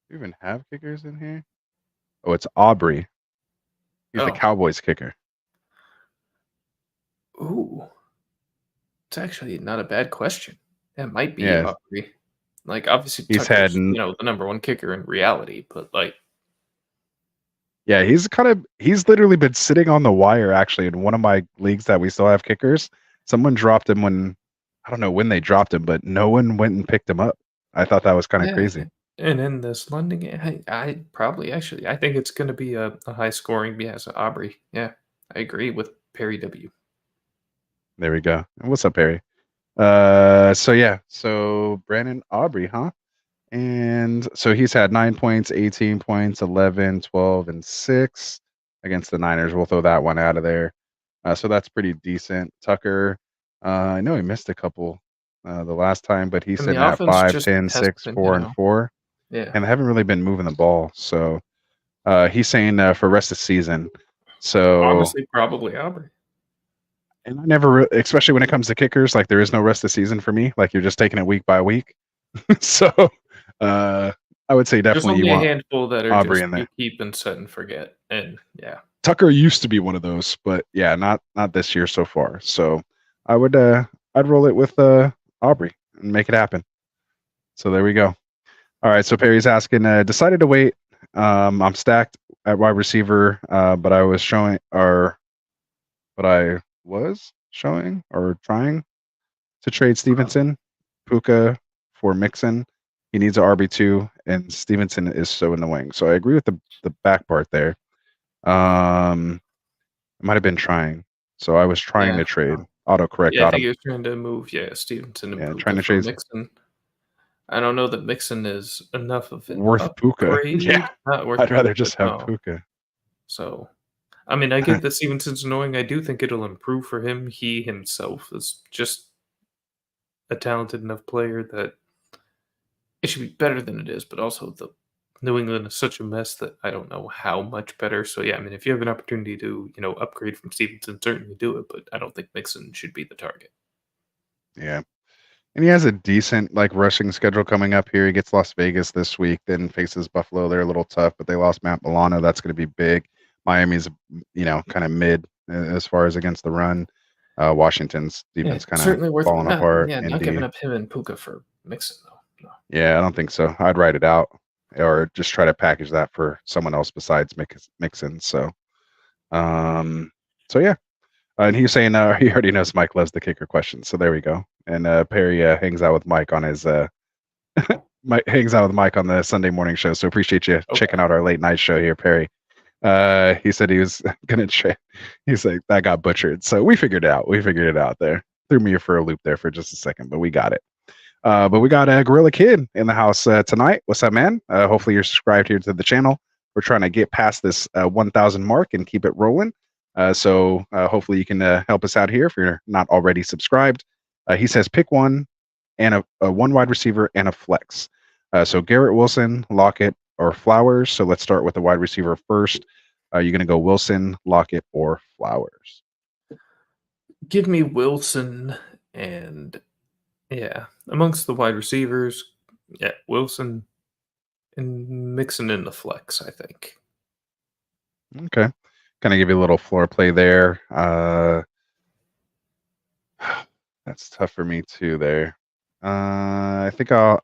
you even have kickers in here? Oh, it's Aubrey. He's the Cowboys kicker. Ooh. It's actually not a bad question. It might be Aubrey. Like, obviously, he's Tucker's, the number one kicker in reality, but like. Yeah, he's literally been sitting on the wire actually in one of my leagues that we still have kickers. Someone dropped him I don't know when they dropped him, but no one went and picked him up. I thought that was kind of crazy. And in this London game, I think it's going to be a high scoring. Yeah, so Aubrey. Yeah, I agree with Perry W. There we go. And what's up, Perry? So Brandon Aubrey, huh? And so he's had 9 points, 18 points, 11, 12, and 6 against the Niners. We'll throw that one out of there. So that's pretty decent. Tucker, I know he missed a couple the last time, but he's sitting at 5, 10, 6, 4, and 4. Yeah. And they haven't really been moving the ball. So he's saying for rest of the season. So honestly, probably Aubrey. And I never, especially when it comes to kickers, like there is no rest of season for me. Like you're just taking it week by week. So I would say There's definitely only you a want handful that are Aubrey just in there. you keep and set and forget. And yeah. Tucker used to be one of those, but yeah, not this year so far. So I would I'd roll it with Aubrey and make it happen. So there we go. All right, so Perry's asking, decided to wait. I'm stacked at wide receiver, but I was showing or trying to trade Stevenson, Puka for Mixon. He needs an RB2, and Stevenson is so in the wing. So I agree with the back part there. I might have been trying. So I was trying to trade autocorrect. Yeah, I think he was trying to move. Stevenson and Puka trying to trade Mixon. I don't know that Mixon is enough of it. Worth Puka. Yeah, not worth I'd rather just have no. Puka. So, I mean, I get that Stevenson's annoying. I do think it'll improve for him. He himself is just a talented enough player that it should be better than it is, but also the New England is such a mess that I don't know how much better. So yeah, I mean, if you have an opportunity to, upgrade from Stevenson, certainly do it, but I don't think Mixon should be the target. Yeah. And he has a decent rushing schedule coming up here. He gets Las Vegas this week, then faces Buffalo. They're a little tough, but they lost Matt Milano. That's going to be big. Miami's, kind of mid as far as against the run. Washington's defense kind of falling apart. Yeah, not giving up him and Puka for Mixon though. No. Yeah, I don't think so. I'd write it out or just try to package that for someone else besides Mixon. So yeah. And he was saying he already knows Mike loves the kicker question. So there we go. And Perry hangs out with Mike on his hangs out with Mike on the Sunday morning show. So appreciate you checking out our late night show here, Perry. He said he was gonna he's like, that got butchered. So we figured it out. We figured it out there. Threw me for a loop there for just a second, but we got it. But we got a Gorilla Kid in the house tonight. What's up, man? Hopefully you're subscribed here to the channel. We're trying to get past this 1,000 mark and keep it rolling. So hopefully you can help us out here if you're not already subscribed. He says pick one and a one wide receiver and a flex. So Garrett Wilson, Lockett, or Flowers. So let's start with the wide receiver first. Are you going to go Wilson, Lockett, or Flowers? Give me Wilson and amongst the wide receivers, Wilson and Mixon in the flex, I think. Okay. Kind of give you a little floor play there. That's tough for me too there. I think I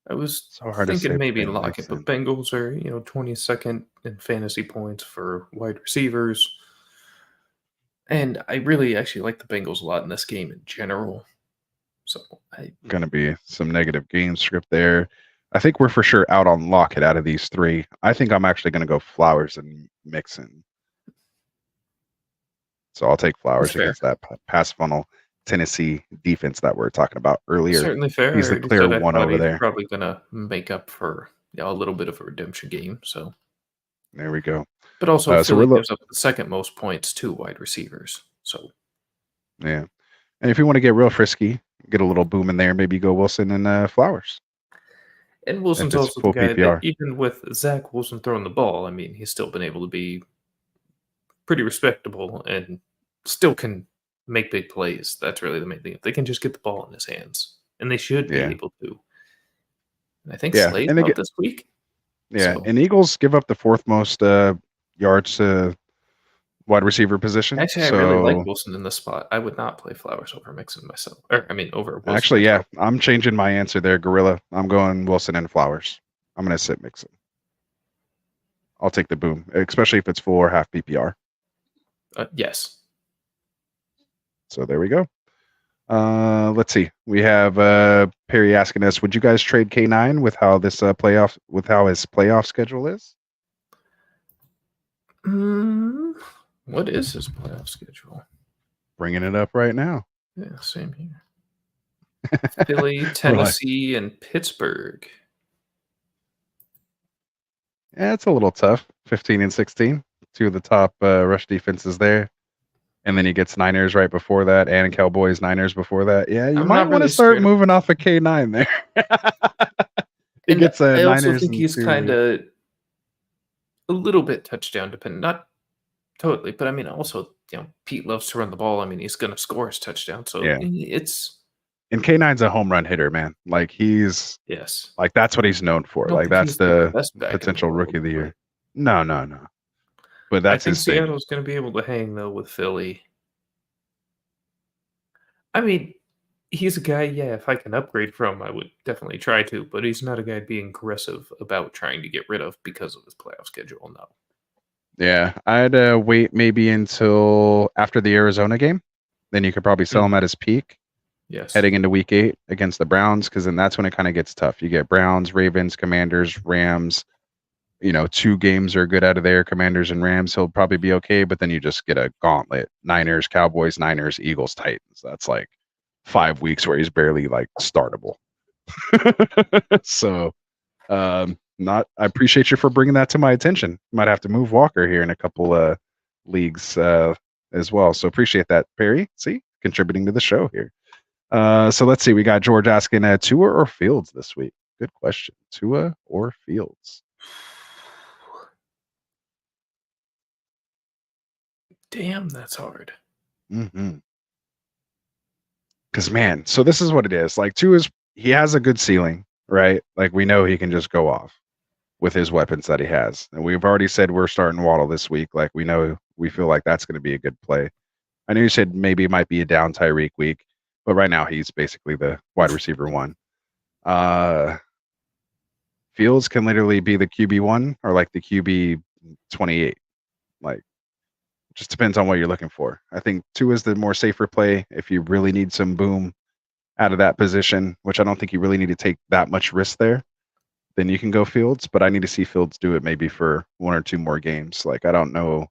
was thinking maybe Lockett, but Bengals are, 22nd in fantasy points for wide receivers. And I really actually like the Bengals a lot in this game in general. So going to be some negative game script there. I think we're for sure out on Lockett out of these three. I think I'm actually going to go Flowers and Mixon. So I'll take Flowers against that pass funnel Tennessee defense that we were talking about earlier. Certainly fair. He's the clear one over there. Probably going to make up for a little bit of a redemption game. So there we go. But also, Philly gives up the second most points to wide receivers. So yeah, and if you want to get real frisky, get a little boom in there, maybe go Wilson and Flowers. And Wilson's also the guy that, even with Zach Wilson throwing the ball, I mean, he's still been able to be pretty respectable and still can make big plays. That's really the main thing. If they can just get the ball in his hands, and they should be able to. And I think Slade's out this week. Yeah, and Eagles give up the fourth most yards to wide receiver position. Actually, I really like Wilson in this spot. I would not play Flowers over Mixon myself. Over Wilson. Actually, yeah, I'm changing my answer there, Gorilla. I'm going Wilson and Flowers. I'm going to sit Mixon. I'll take the boom, especially if it's full or half PPR. Yes. So there we go. Let's see. We have Perry asking us, would you guys trade K9 with how this how his playoff schedule is? What is his playoff schedule? Bringing it up right now. Yeah, same here. Philly, Tennessee, and Pittsburgh. Yeah, it's a little tough. 15 and 16. Two of the top rush defenses there. And then he gets Niners right before that, and Cowboys Niners before that. Yeah, you might want to start moving off of K9 there. He gets I Niners. Also think he's kind of a little bit touchdown dependent, not totally, but I mean, also Pete loves to run the ball. I mean, he's going to score his touchdown. So it's. And K9's a home run hitter, man. Like he's like that's what he's known for. Like that's the potential rookie of the year. No. But that's his thing. Seattle's going to be able to hang though with Philly. I mean, he's a guy. Yeah, if I can upgrade from, I would definitely try to. But he's not a guy being aggressive about trying to get rid of because of his playoff schedule. No. Yeah, I'd wait maybe until after the Arizona game. Then you could probably sell him at his peak. Yes. Heading into week 8 against the Browns, because then that's when it kind of gets tough. You get Browns, Ravens, Commanders, Rams. 2 games are good out of there, Commanders and Rams. He'll probably be okay, but then you just get a gauntlet. Niners, Cowboys, Niners, Eagles, Titans. That's like 5 weeks where he's barely like startable. So I appreciate you for bringing that to my attention. Might have to move Walker here in a couple leagues as well. So appreciate that, Perry. See, contributing to the show here. So let's see. We got George asking Tua or Fields this week. Good question. Tua or Fields? Damn, that's hard. Because man, so this is what it is. Like he has a good ceiling, right? Like we know he can just go off with his weapons that he has. And we've already said we're starting Waddle this week. Like we feel like that's going to be a good play. I know you said maybe it might be a down Tyreek week. But right now, he's basically the wide receiver 1. Fields can literally be the QB1 or like the QB 28. Like, just depends on what you're looking for. I think 2 is the more safer play if you really need some boom out of that position, which I don't think you really need to take that much risk there. Then you can go Fields, but I need to see Fields do it maybe for 1 or 2 more games. Like, I don't know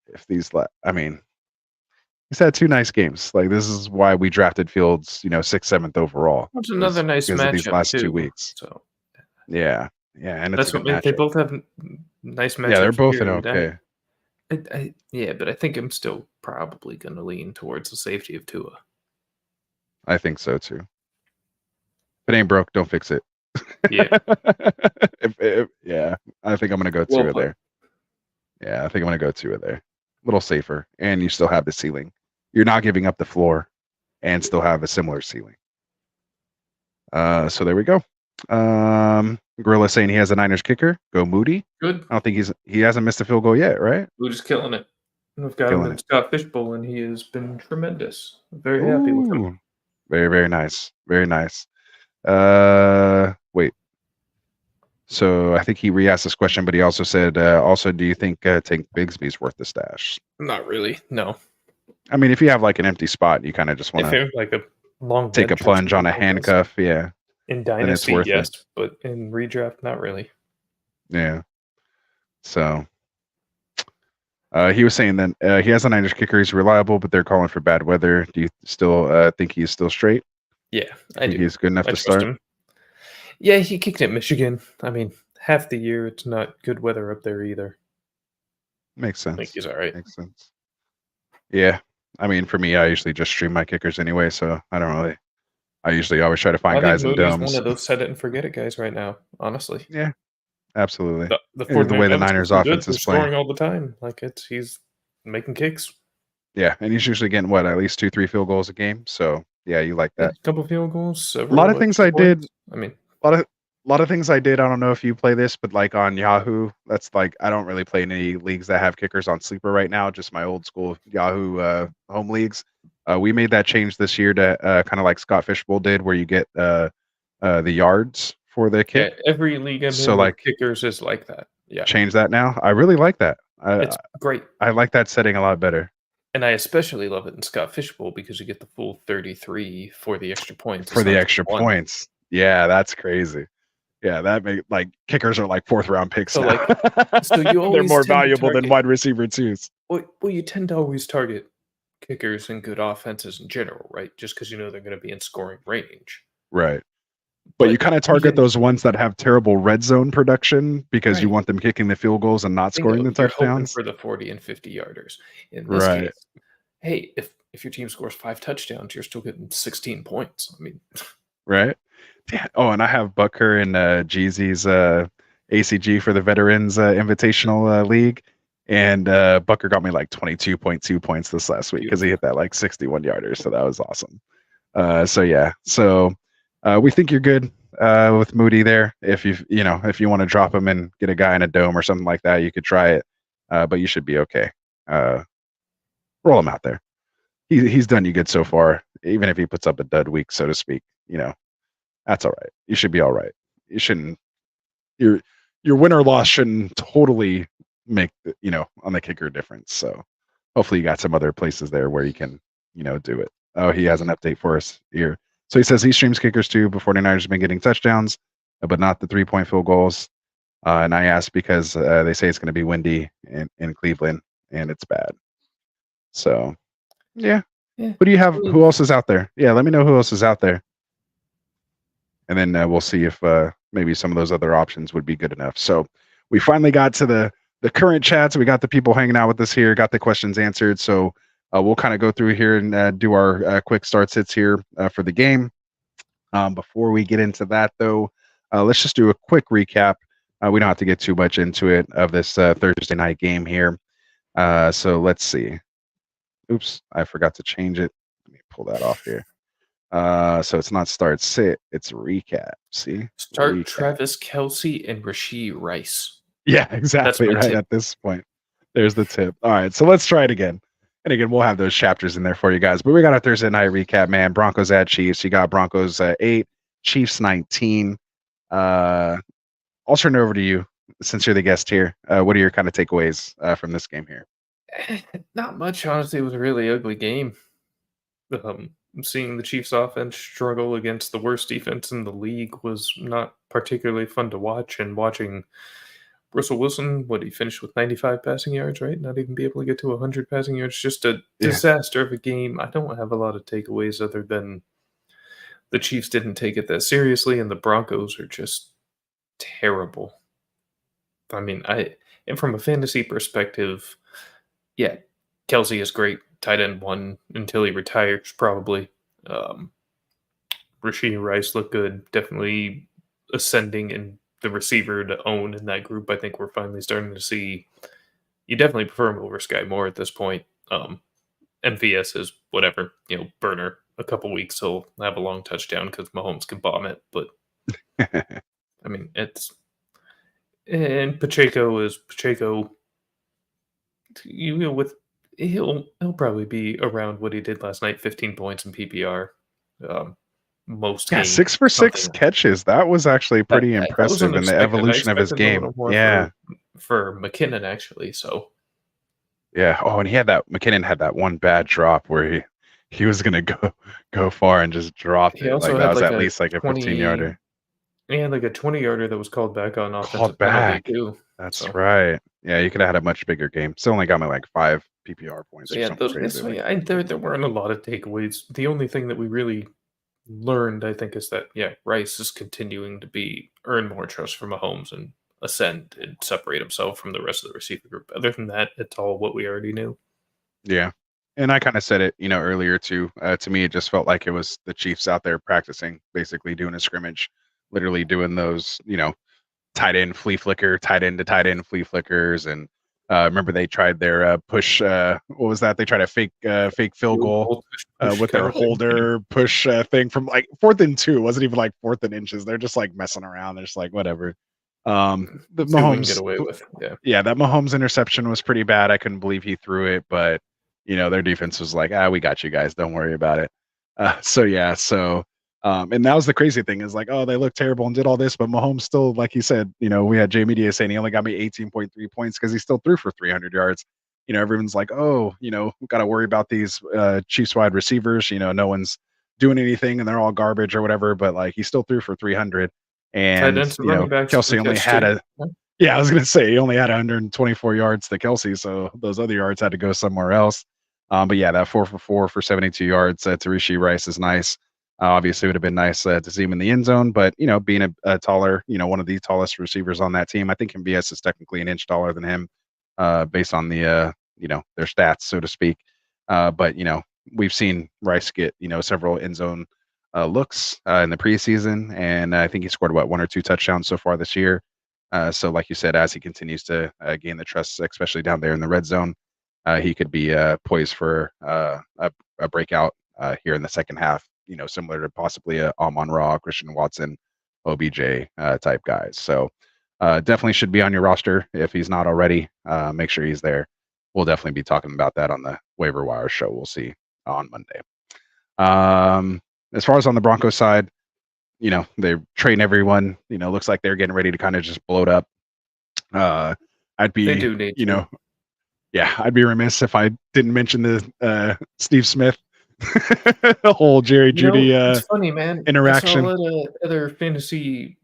if he's had 2 nice games. Like this is why we drafted Fields, 6th, 7th overall. It's another nice matchup these last too, 2 weeks. So and that's what they both have nice matchups. Yeah, they're both in okay. But I think I'm still probably going to lean towards the safety of Tua. I think so too. If it ain't broke, don't fix it. Yeah. I think I'm going to go Tua there. Yeah, I think I'm going to go Tua there. A little safer, and you still have the ceiling. You're not giving up the floor and still have a similar ceiling. So there we go. Gorilla saying he has a Niners kicker. Go Moody. Good. I don't think he hasn't missed a field goal yet, right? Moody's killing it. We've got him in Scott Fishbowl, and he has been tremendous. I'm very happy with him. Very, very nice. Very nice. Wait. So I think he re-asked this question, but he also said, do you think Tank Bigsby's worth the stash? Not really, no. I mean, if you have like an empty spot, you kind of just want to like a long take a plunge on a handcuff, yeah. In Dynasty, yes, but in Redraft, not really. Yeah. So he was saying that he has a Niners kicker. He's reliable, but they're calling for bad weather. Do you still think he's still straight? Yeah, I do. He's good enough to start? Him. Yeah, he kicked at Michigan. I mean, half the year it's not good weather up there either. Makes sense. I think he's all right. Makes sense. Yeah. I mean, for me, I usually just stream my kickers anyway, so I don't really. I usually always try to find guys in domes. One of those set it and forget it guys right now, honestly. Yeah, absolutely. The way the Niners offense is playing, scoring all the time. Like he's making kicks. Yeah, and he's usually getting at least 2-3 field goals a game. So yeah, you like that. A couple field goals. A lot of things I did. I mean, a lot of things I did. I don't know if you play this, but like on Yahoo, that's like I don't really play in any leagues that have kickers on sleeper right now. Just my old school Yahoo home leagues. We made that change this year to kind of like Scott Fishbowl did, where you get the yards for the kick. Yeah, every league I'm in with kickers is like that. Yeah, change that now. I really like that. It's great. I like that setting a lot better. And I especially love it in Scott Fishbowl because you get the full 33 for the extra points. For the extra points. Yeah, that's crazy. Yeah, that make like kickers are like 4th round picks. So now. So you always they're more valuable than wide receiver 2s. Well, you tend to always target kickers and good offenses in general, right? Just because you know they're going to be in scoring range. Right. But you kind of target those ones that have terrible red zone production because you want them kicking the field goals and not scoring the touchdowns. For the 40 and 50 yarders. In this case, hey, if your team scores 5 touchdowns, you're still getting 16 points. I mean, right. Yeah. Oh, and I have Bucker and Jeezy's ACG for the Veterans Invitational League. And Bucker got me like 22.2 points this last week because he hit that like 61 yarder. So that was awesome. So we think you're good with Moody there. If if you want to drop him and get a guy in a dome or something like that, you could try it. But you should be okay. Roll him out there. He's done you good so far. Even if he puts up a dud week, so to speak, that's all right. You should be all right. You shouldn't. Your win or loss shouldn't totally make on the kicker difference. So hopefully you got some other places there where you can do it. Oh, he has an update for us here. So he says he streams kickers too, but 49ers have been getting touchdowns, but not the 3-point field goals. And I asked because they say it's going to be windy in Cleveland and it's bad. So yeah. Who do you have? Who else is out there? Yeah, let me know who else is out there. And then we'll see if maybe some of those other options would be good enough. So we finally got to the current chats. We got the people hanging out with us here, got the questions answered. So we'll kind of go through here and do our quick start sits here for the game. Before we get into that, though, let's just do a quick recap. We don't have to get too much into it of this Thursday night game here. So let's see. Oops, I forgot to change it. Let me pull that off here. So it's not start sit, it's recap. See? Start recap. Travis Kelce and Rashee Rice. Yeah, exactly. Right tip. At this point. There's the tip. All right, so let's try it again. And again, we'll have those chapters in there for you guys. But we got a Thursday night recap, man. Broncos at Chiefs. You got Broncos 8, Chiefs 19. I'll turn it over to you since you're the guest here. What are your kind of takeaways from this game here? Not much, honestly. It was a really ugly game. Seeing the Chiefs offense struggle against the worst defense in the league was not particularly fun to watch, and watching Russell Wilson, he finished with 95 passing yards, right? Not even be able to get to 100 passing yards. Just a disaster of a game. I don't have a lot of takeaways other than the Chiefs didn't take it that seriously, and the Broncos are just terrible. I mean, and from a fantasy perspective, yeah, Kelce is great. Tight end 1 until he retires, probably. Rashee Rice looked good. Definitely ascending in the receiver to own in that group. I think we're finally starting to see. You definitely prefer him over Sky Moore at this point. MVS is whatever, burner. A couple weeks he'll have a long touchdown because Mahomes can bomb it. But I mean, and Pacheco is Pacheco. With he'll probably be around what he did last night, 15 points in PPR. Most games, 6 for 6 catches. That was actually pretty impressive in the evolution of his game. Yeah, for McKinnon actually. So yeah. Oh, and McKinnon had that one bad drop where he was gonna go far and just dropped it. Like that was at least like a 15-yarder. And like a 20-yarder that was called back on offensive called back. Too. That's right. Yeah, you could have had a much bigger game. Still only got me like 5 PPR points. So yeah, there weren't a lot of takeaways. The only thing that we really learned, I think, is that Rice is continuing to earn more trust from Mahomes and ascend and separate himself from the rest of the receiver group. Other than that, it's all what we already knew. Yeah, and I kind of said it, earlier too. To me, it just felt like it was the Chiefs out there practicing, basically doing a scrimmage, literally doing those, tight end flea flicker, tight end to tight end flea flickers, and remember they tried their push. What was that? They tried a fake field goal with their holder push thing from like 4th and 2. It wasn't even like 4th and inches. They're just like messing around. They're just like whatever. The Mahomes get away with. Yeah, that Mahomes interception was pretty bad. I couldn't believe he threw it, but their defense was like, we got you guys. Don't worry about it. And that was the crazy thing is like, they look terrible and did all this, but Mahomes still, like he said, we had Jay Media saying he only got me 18.3 points because he still threw for 300 yards. Everyone's like, we got to worry about these Chiefs wide receivers. No one's doing anything and they're all garbage or whatever, but like he still threw for 300. And Kelce only had I was going to say he only had 124 yards to Kelce, so those other yards had to go somewhere else. But yeah, that 4 for 4 for 72 yards to Rashee Rice is nice. Obviously, it would have been nice to see him in the end zone, but being a taller, one of the tallest receivers on that team, I think MVS is technically an inch taller than him, based on the their stats, so to speak. But we've seen Rice get several end zone looks in the preseason, and I think he scored 1 or 2 touchdowns so far this year. So like you said, as he continues to gain the trust, especially down there in the red zone, he could be poised for a breakout here in the second half, similar to possibly a Amon-Ra, Christian Watson, OBJ type guys. So definitely should be on your roster if he's not already. Make sure he's there. We'll definitely be talking about that on the waiver wire show. We'll see on Monday. As far as on the Broncos side, they're trading everyone. Looks like they're getting ready to kind of just blow it up. I'd be, They do need to. Yeah, I'd be remiss if I didn't mention the Steve Smith, the whole Jerry Jeudy it's funny, man. interaction. I saw a lot of other fantasy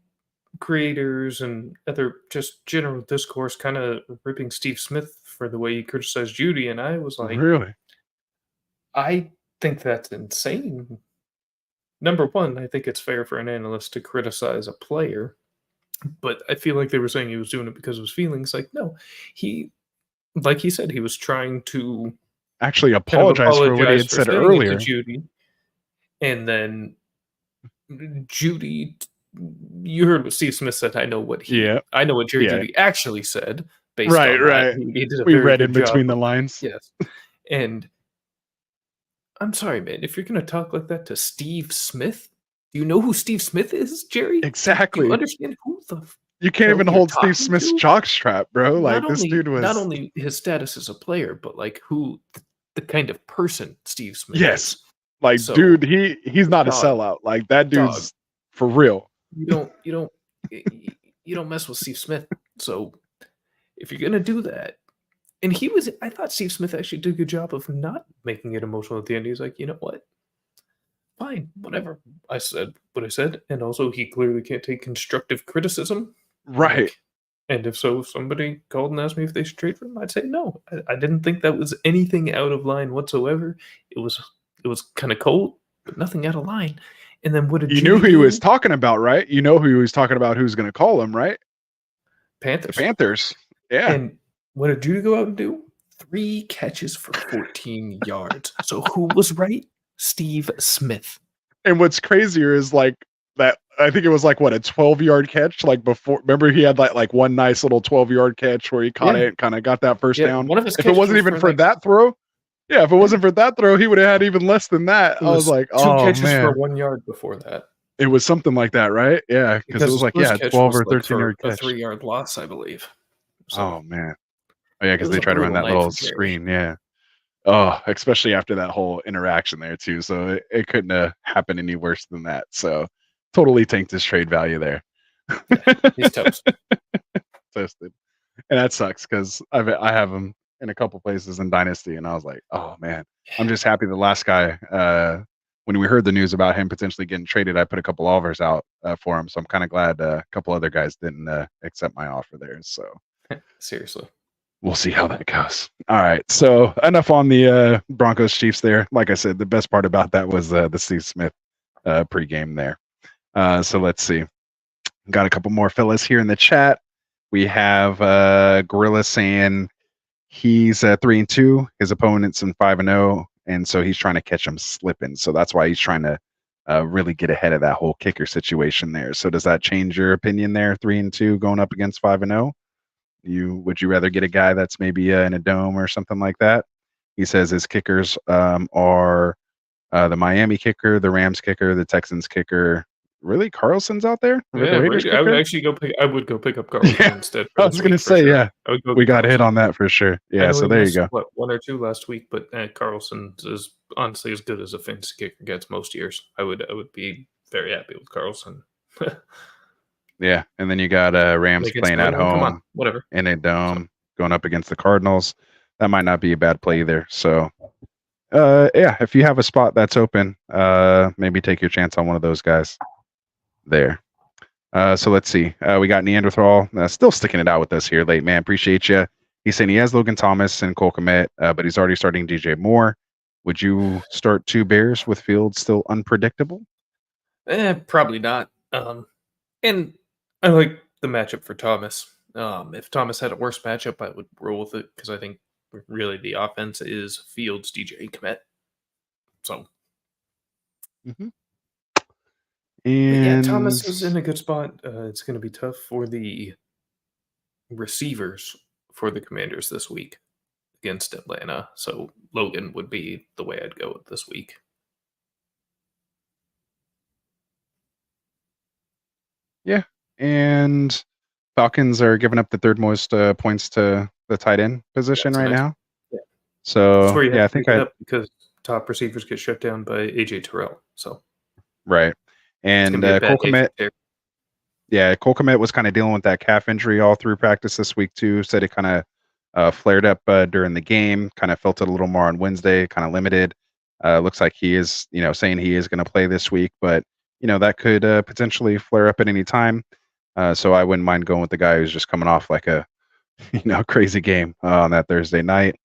creators and other just general discourse kind of ripping Steve Smith for the way he criticized Jeudy, and I was like, Really? I think that's insane. Number one, I think it's fair for an analyst to criticize a player, but I feel like they were saying he was doing it because of his feelings. Like, no, like he said, he was trying to Actually apologize for what he had said earlier. Jeudy, and then Jeudy, you heard what Steve Smith said. I know what Jerry Jeudy actually said. Based on that. He did We read in between the lines. Yes, and I'm sorry, man. If you're going to talk like that to Steve Smith, do you know who Steve Smith is, Jerry? Exactly. Do you understand who the You can't even hold Steve Smith's jockstrap, bro. Like, this dude was not only his status as a player, but like who the kind of person Steve Smith Yes. is. Like, So, dude, he's not a sellout. Like, that dude's for real. You don't mess with Steve Smith. So if you're gonna do that, and I thought Steve Smith actually did a good job of not making it emotional at the end. He's like, you know what? Fine, whatever. I said what I said, and also he clearly can't take constructive criticism. Right. Like, and if somebody called and asked me if they should trade for him, I'd say no. I didn't think that was anything out of line whatsoever. It was kind of cold, but nothing out of line. And then what did you knew who he was talking about, right? You know who he was talking about who's going to call him, right? Panthers. Panthers. Yeah. And what did Jeudy go out and do? 3 catches for 14 yards. So who was right? Steve Smith. And what's crazier is like that. I think it was like what, a 12-yard catch. Like before, remember he had like one nice little 12-yard catch where he caught it, kind of got that first down. One of his if it wasn't even for that throw, if it wasn't for that throw, he would have had even less than that. I was like, 2 catches for 1 yard before that. It was something like that, right? Yeah, because it was like 12 or 13-yard catch, a 3-yard loss, I believe. So, oh man, oh yeah, because they tried to run that little screen, yeah. Oh, especially after that whole interaction there too. So it couldn't have happened any worse than that. So totally tanked his trade value there. He's toast. Toasted. And that sucks because I have him in a couple places in Dynasty, and I was like, oh man, I'm just happy the last guy. When we heard the news about him potentially getting traded, I put a couple offers out for him. So I'm kind of glad a couple other guys didn't accept my offer there. So seriously. We'll see how that goes. All right. So enough on the Broncos Chiefs there. Like I said, the best part about that was the Steve Smith pregame there. So let's see. Got a couple more fellas here in the chat. We have Gorilla saying he's 3-2. His opponent's in 5-0. And so he's trying to catch him slipping. So that's why he's trying to really get ahead of that whole kicker situation there. So does that change your opinion there? 3-2 going up against 5-0? Would you rather get a guy that's maybe in a dome or something like that? He says his kickers are the Miami kicker, the Rams kicker, the Texans kicker. Really, Carlson's out there? Yeah, I would actually go pick up Carlson instead. I was going to say, sure. We got hit on that for sure. Yeah, so there you go. 1 or 2 last week, but Carlson is honestly as good as a fantasy kicker gets most years. I would be very happy with Carlson. Yeah, and then you got Rams playing at home. Come on, whatever. In a dome, going up against the Cardinals. That might not be a bad play either. So, if you have a spot that's open, maybe take your chance on one of those guys there. So let's see. We got Neanderthal still sticking it out with us here late, man. Appreciate you. He's saying he has Logan Thomas and Cole Kmet, but he's already starting DJ Moore. Would you start 2 Bears with Fields still unpredictable? Probably not. And I like the matchup for Thomas. If Thomas had a worse matchup, I would roll with it because I think really the offense is Fields, DJ, Kmet. So, and Thomas is in a good spot. It's going to be tough for the receivers for the Commanders this week against Atlanta. So Logan would be the way I'd go with this week. Yeah. And Falcons are giving up the third most points to the tight end position right now. Yeah. So, That's where you have to I think up because top receivers get shut down by AJ Terrell. So, right. And Cole Kmet, Cole Kmet was kind of dealing with that calf injury all through practice this week too. Said it kind of flared up during the game. Kind of felt it a little more on Wednesday. Kind of limited. Looks like he is, saying he is going to play this week, but that could potentially flare up at any time. So I wouldn't mind going with the guy who's just coming off like a, crazy game on that Thursday night,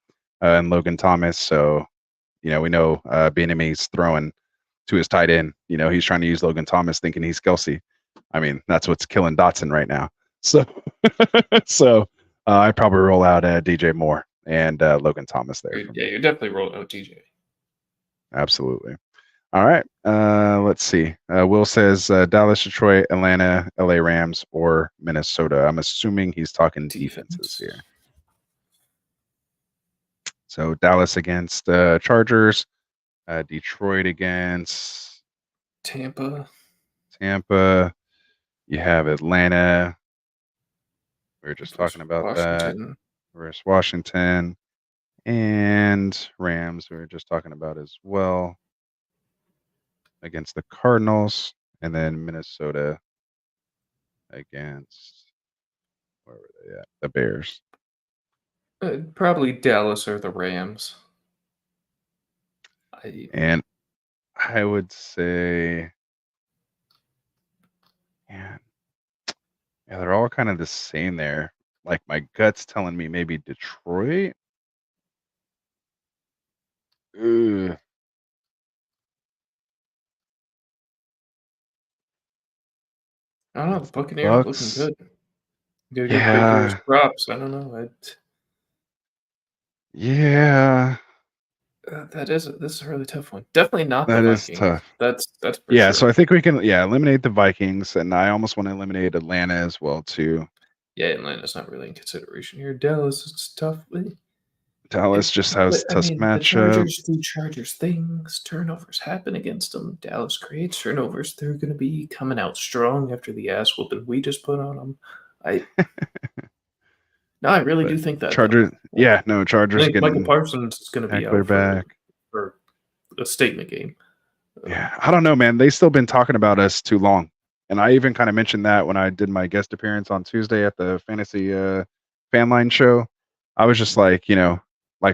and Logan Thomas. So, we know Bieniemy's throwing to his tight end. He's trying to use Logan Thomas, thinking he's Kelsey. I mean, that's what's killing Dotson right now. So, I'd probably roll out DJ Moore and Logan Thomas there. Yeah, you're definitely rolling out DJ. Absolutely. All right. Let's see. Will says Dallas, Detroit, Atlanta, LA Rams, or Minnesota. I'm assuming he's talking defenses here. So Dallas against Chargers, Detroit against Tampa. You have Atlanta. We were just talking about Washington. that. Versus Washington. And Rams, we were just talking about as well. Against the Cardinals, and then Minnesota against, where were they at? The Bears. Probably Dallas or the Rams. And I would say, yeah, they're all kind of the same there. Like my gut's telling me maybe Detroit. Ugh. I don't know. The Buccaneers looking good. You gotta give Big Bears props. I don't know. Yeah. This is a really tough one. Definitely not that the is Vikings. Tough. That's for yeah. sure. So I think we can eliminate the Vikings, and I almost want to eliminate Atlanta as well too. Yeah, Atlanta's not really in consideration here. Dallas, it's tough. Dallas just has tough matchup. The Chargers things. Turnovers happen against them. Dallas creates turnovers. They're going to be coming out strong after the ass whooping we just put on them. I really do think that. Chargers. Yeah, no, Chargers. I think Michael Parsons is going to be out for a statement game. Yeah, I don't know, man. They've still been talking about us too long. And I even kind of mentioned that when I did my guest appearance on Tuesday at the Fantasy Fanline show. I was just like,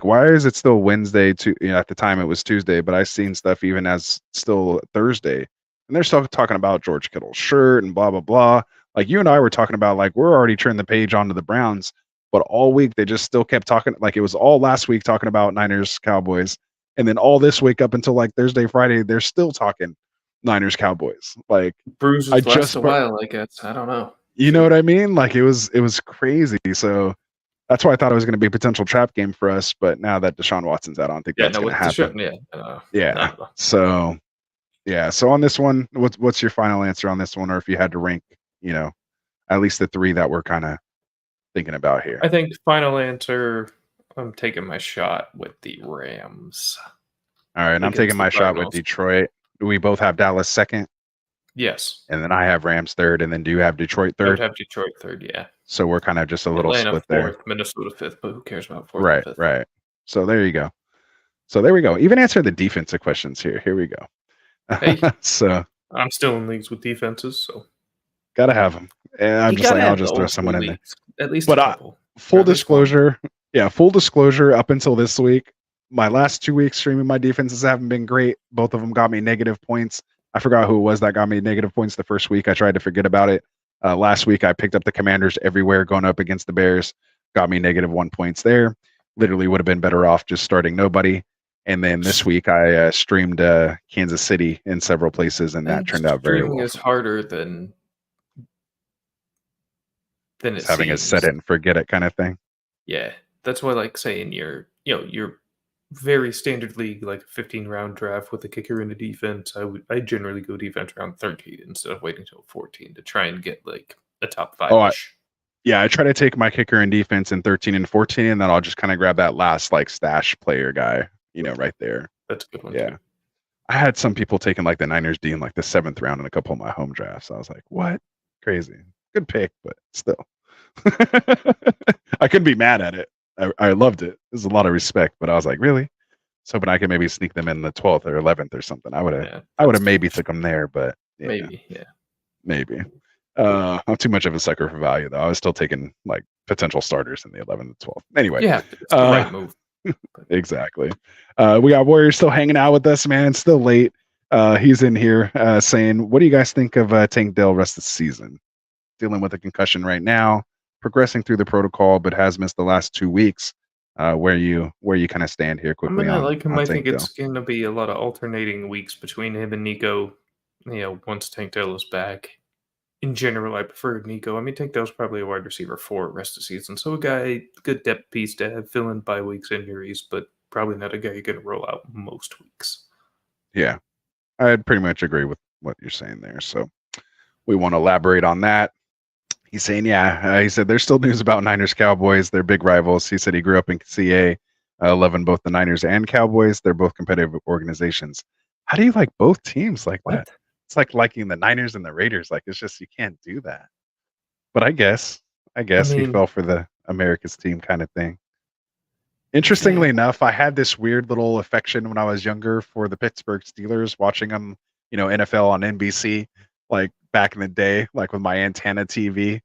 why is it still Wednesday? At the time it was Tuesday, but I've seen stuff even as still Thursday, and they're still talking about George Kittle's shirt and blah blah blah. Like you and I were talking about, like we're already turning the page onto the Browns, but all week they just still kept talking. Like it was all last week talking about Niners Cowboys, and then all this week up until like Thursday Friday they're still talking Niners Cowboys. Like Bruce was last a while, I guess. I don't know. You know what I mean? Like it was crazy. So. That's why I thought it was going to be a potential trap game for us, but now that Deshaun Watson's out, I don't think that's going to happen. So on this one, what's your final answer on this one, or if you had to rank, at least the three that we're kind of thinking about here? I think final answer, I'm taking my shot with the Rams. All right, and I'm taking my shot with Detroit. Do we both have Dallas second? Yes. And then I have Rams third, and then do you have Detroit third? I would have Detroit third, yeah. So we're kind of just a little Atlanta split fourth, there. Minnesota fifth, but who cares about fourth and fifth? Right. So there you go. So there we go. Even answer the defensive questions here. Here we go. Hey, so I'm still in leagues with defenses, so gotta have them. And I'm just like, I'll just throw someone in there. At least, but full disclosure, up until this week, my last 2 weeks streaming my defenses haven't been great. Both of them got me negative points. I forgot who it was that got me negative points the first week. I tried to forget about it. Last week, I picked up the Commanders everywhere going up against the Bears. Got me -1 points there. Literally would have been better off just starting nobody. And then this week, I streamed Kansas City in several places, and that turned out very well. Streaming is harder than it's having a set it and forget it kind of thing. Yeah, that's why, like, saying your very standard league, like a 15-round draft with a kicker and a defense, I generally go defense around 13 instead of waiting until 14 to try and get like a top 5-ish. yeah, I try to take my kicker and defense in 13 and 14, and then I'll just kind of grab that last like stash player guy, right there. That's a good one. Yeah. Too. I had some people taking like the Niners D in like the 7th round in a couple of my home drafts. I was like, what? Crazy. Good pick, but still. I couldn't be mad at it. I loved it. There's a lot of respect, but I was like, really? So, but I could maybe sneak them in the 12th or 11th or something. I would have maybe took them there, but yeah, maybe. I'm too much of a sucker for value though. I was still taking like potential starters in the 11th and 12th. Anyway, yeah, it's the right move. Exactly. We got Warriors still hanging out with us, man. Still late. He's in here saying, what do you guys think of Tank Dell rest of the season? Dealing with a concussion right now, progressing through the protocol, but has missed the last 2 weeks. Where you kind of stand here quickly? I like him. I think it's going to be a lot of alternating weeks between him and Nico. Once Tank Dell is back. In general, I prefer Nico. I mean, Tank Dell's probably a wide receiver for rest of the season. So a guy, good depth piece to have, fill in bye weeks injuries, but probably not a guy you're going to roll out most weeks. Yeah, I'd pretty much agree with what you're saying there. So we want to elaborate on that. He's saying, he said there's still news about Niners Cowboys. They're big rivals. He said he grew up in CA, loving both the Niners and Cowboys. They're both competitive organizations. How do you like both teams like that? It's like liking the Niners and the Raiders. Like, it's just, you can't do that. But I guess he fell for the America's team kind of thing. Interestingly enough, I had this weird little affection when I was younger for the Pittsburgh Steelers, watching them, NFL on NBC, like back in the day, like with my antenna TV,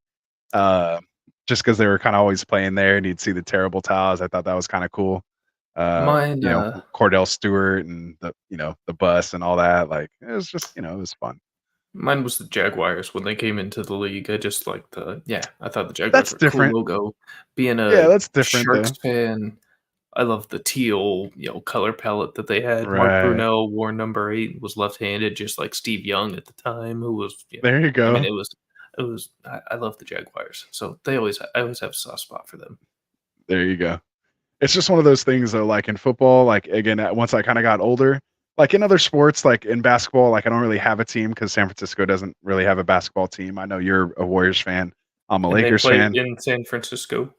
just because they were kind of always playing there and you'd see the terrible towels. I thought that was kind of cool. Cordell Stewart and the bus and all that. Like, it was just, it was fun. Mine was the Jaguars when they came into the league. I just like I thought the Jaguars were a cool logo. Being a that's different, Sharks fan, I love the teal, color palette that they had. Right. Mark Brunell wore number 8, was left-handed, just like Steve Young at the time, who was. There you go. I mean, it was. I love the Jaguars, so I always have a soft spot for them. There you go. It's just one of those things though, like in football, like again, once I kind of got older, like in other sports, like in basketball, like I don't really have a team because San Francisco doesn't really have a basketball team. I know you're a Warriors fan. I'm a Lakers fan. In San Francisco.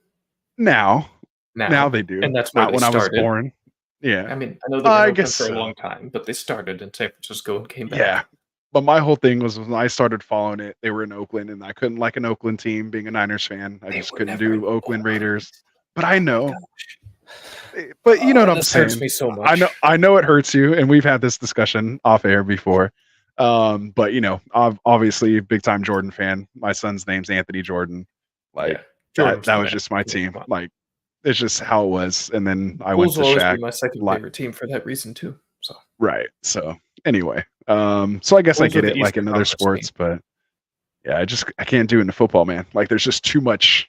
Now they do. And that's where not when started. I was born. Yeah. I mean, I know they've been open for a long time, but they started in San Francisco and came back. Yeah. But my whole thing was when I started following it, they were in Oakland, and I couldn't like an Oakland team being a Niners fan. I just couldn't do Oakland Raiders. But I know. But you know what I'm saying. Hurts me so much. I know it hurts you, and we've had this discussion off air before. But I'm obviously big time Jordan fan. My son's name's Anthony Jordan. Like that was just my team. Like it's just how it was. And then I went to Shaq. My second favorite team for that reason too. So right. So anyway, so I guess I get it like in other sports, but yeah, I can't do it in football, man. Like there's just too much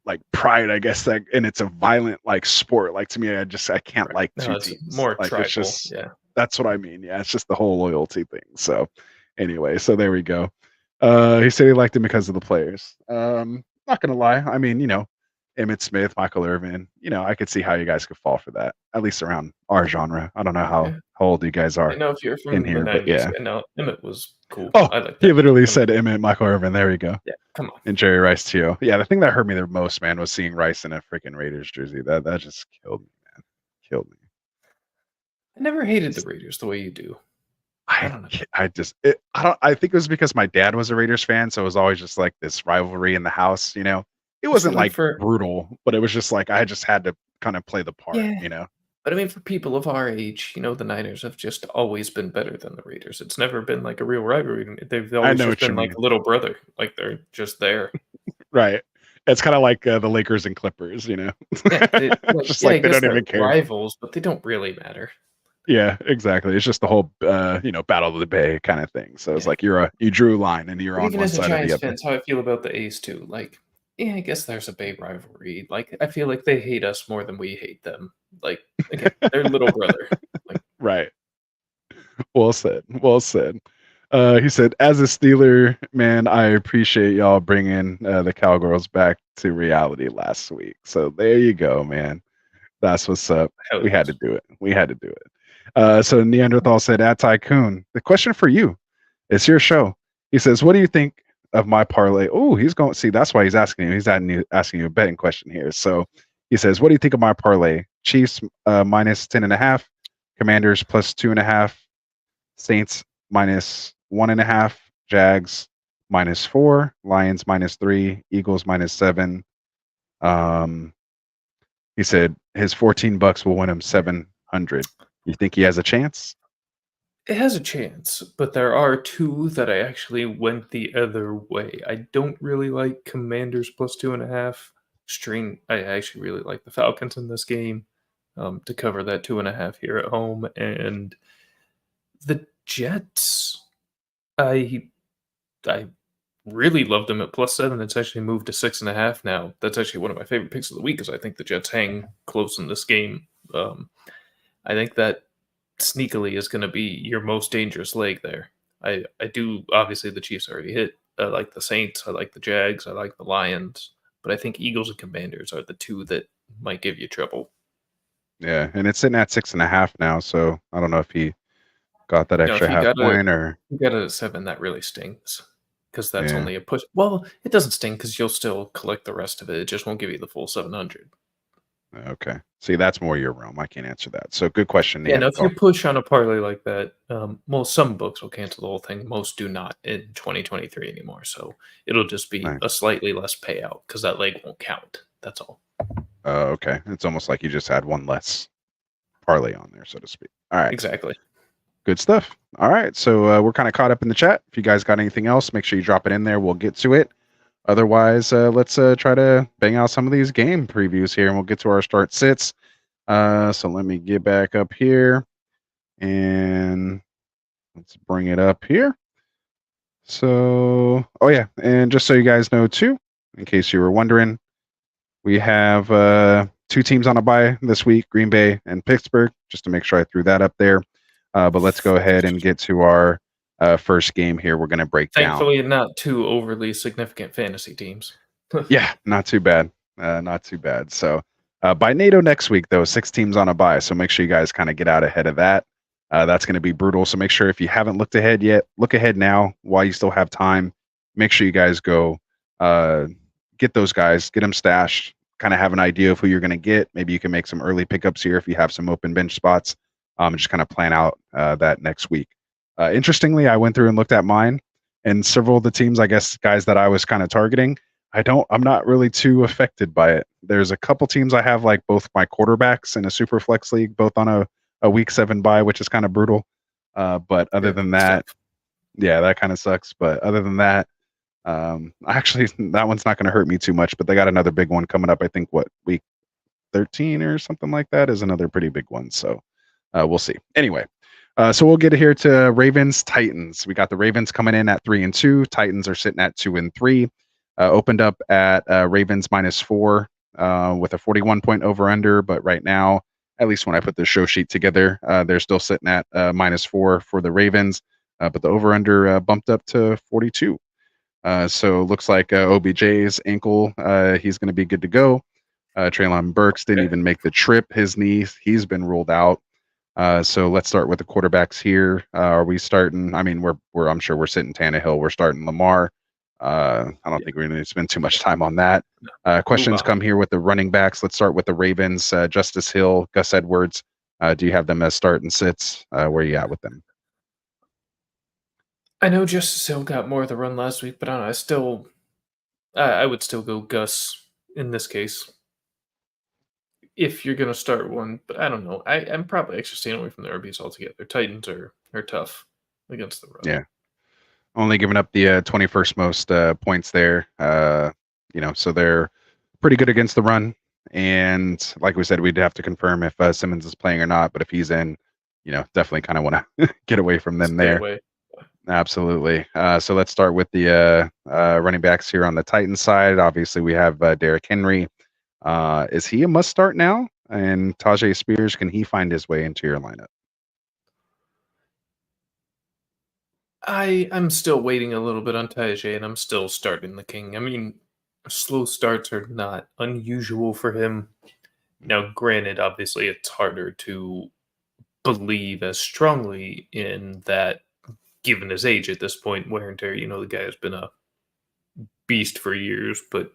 like pride, I guess, that, and it's a violent like sport. Like to me, I can't like two teams. More like tribal. it's just that's what I mean. Yeah, it's just the whole loyalty thing. So anyway, so there we go. He said he liked him because of the players. Not gonna lie. I mean, Emmitt Smith, Michael Irvin, I could see how you guys could fall for that, at least around our genre. I don't know how old you guys are I know if you're from in here, but yeah. No, Emmitt was cool. Oh, I like that. he literally said Emmitt, Michael Irvin. There we go. Yeah, come on. And Jerry Rice too. Yeah, the thing that hurt me the most, man, was seeing Rice in a freaking Raiders jersey. That just killed me, man. Killed me. I never hated the Raiders the way you do. I don't know. I think it was because my dad was a Raiders fan, so it was always just like this rivalry in the house, It wasn't like brutal, but it was just like I just had to kind of play the part, But I mean, for people of our age, the Niners have just always been better than the Raiders. It's never been like a real rivalry. They've always just been like a little brother. Like they're just there. Right. It's kind of like the Lakers and Clippers, Yeah, just like they don't even care. Rivals, but they don't really matter. Yeah, exactly. It's just the whole, battle of the Bay kind of thing. So it's like you drew a line and you're on one side or the other. Even as a Giants fan, that's how I feel about the A's too. Like, I guess there's a Bay rivalry. Like, I feel like they hate us more than we hate them. Like, again, they're little brother. Like, right. Well said. Well said. He said, as a Steeler, man, I appreciate y'all bringing the Cowgirls back to reality last week. So there you go, man. That's what's up. We had to do it. So Neanderthal said, at Tycoon, the question for you, it's your show. He says, what do you think of my parlay. Oh, he's going. See, that's why he's asking you. He's asking you a betting question here. So he says, "What do you think of my parlay? Chiefs minus 10.5, Commanders plus 2.5, Saints minus 1.5, Jags minus 4, Lions minus 3, Eagles minus 7." He said his $14 will win him 700. You think he has a chance? It has a chance, but there are two that I actually went the other way. I don't really like Commanders plus 2.5. I actually really like the Falcons in this game to cover that 2.5 here at home. And the Jets, I really love them at plus 7. It's actually moved to 6.5 now. That's actually one of my favorite picks of the week because I think the Jets hang close in this game. I think that sneakily is going to be your most dangerous leg there. I do, obviously the Chiefs already hit. I like the Saints, I like the Jags, I like the Lions, but I think Eagles and Commanders are the two that might give you trouble. Yeah, and it's sitting at 6.5 now, so I don't know if he got that extra half point or you got it at 7. That really stings because that's only a push. Well, it doesn't sting because you'll still collect the rest of it. It just won't give you the full 700. Okay. See, that's more your realm. I can't answer that. So good question. Yeah, no, if you push on a parlay like that, well, some books will cancel the whole thing. Most do not in 2023 anymore. So it'll just be a slightly less payout because that leg won't count. That's all. Okay. It's almost like you just had one less parlay on there, so to speak. All right. Exactly. Good stuff. All right. So we're kind of caught up in the chat. If you guys got anything else, make sure you drop it in there. We'll get to it. Otherwise, let's try to bang out some of these game previews here, and we'll get to our start sits. So let me get back up here, and let's bring it up here. So, oh yeah, and just so you guys know too, in case you were wondering, we have 2 teams on a bye this week, Green Bay and Pittsburgh, just to make sure I threw that up there. But let's go ahead and get to our first game here. We're going to break down. Thankfully, not 2 overly significant fantasy teams. Yeah, not too bad. Not too bad. So by NATO next week, though, 6 teams on a bye. So make sure you guys kind of get out ahead of that. That's going to be brutal. So make sure if you haven't looked ahead yet, look ahead now while you still have time. Make sure you guys go get those guys, get them stashed, kind of have an idea of who you're going to get. Maybe you can make some early pickups here if you have some open bench spots. And just kind of plan out that next week. Interestingly, I went through and looked at mine, and several of the teams, I guess, guys that I was kind of targeting, I'm not really too affected by it. There's a couple teams I have, like both my quarterbacks in a super flex league, both on a week 7 bye, which is kind of brutal. But other than that, yeah, that kind of sucks. But other than that, actually, that one's not going to hurt me too much. But they got another big one coming up. I think week 13 or something like that is another pretty big one. So we'll see. Anyway. So we'll get here to Ravens Titans. We got the Ravens coming in at 3-2. Titans are sitting at 2-3. Opened up at Ravens -4 with a 41-point over/under, but right now, at least when I put the show sheet together, they're still sitting at -4 for the Ravens, but the over/under bumped up to 42. So it looks like OBJ's ankle, he's going to be good to go. Treylon Burks didn't even make the trip. His knee, he's been ruled out. So let's start with the quarterbacks here. Are we starting? I mean, I'm sure we're sitting Tannehill. We're starting Lamar. I don't think we're going to spend too much time on that. Questions come here with the running backs. Let's start with the Ravens. Justice Hill, Gus Edwards. Do you have them as start and sits? Where are you at with them? I know Justice Hill got more of the run last week, but I don't know. I would still go Gus in this case. If you're going to start one, but I don't know. I'm probably actually staying away from the RBs altogether. Titans are tough against the run. Yeah. Only giving up the 21st most points there. So they're pretty good against the run. And like we said, we'd have to confirm if Simmons is playing or not. But if he's in, definitely kind of want to get away from them there. Away. Absolutely. So let's start with the running backs here on the Titans side. Obviously, we have Derrick Henry. Is he a must start now? And Tajay Spears, can he find his way into your lineup? I'm still waiting a little bit on Tajay, and I'm still starting the King. I mean, slow starts are not unusual for him. Now, granted, obviously, it's harder to believe as strongly in that, given his age at this point, wear and tear. The guy has been a beast for years, but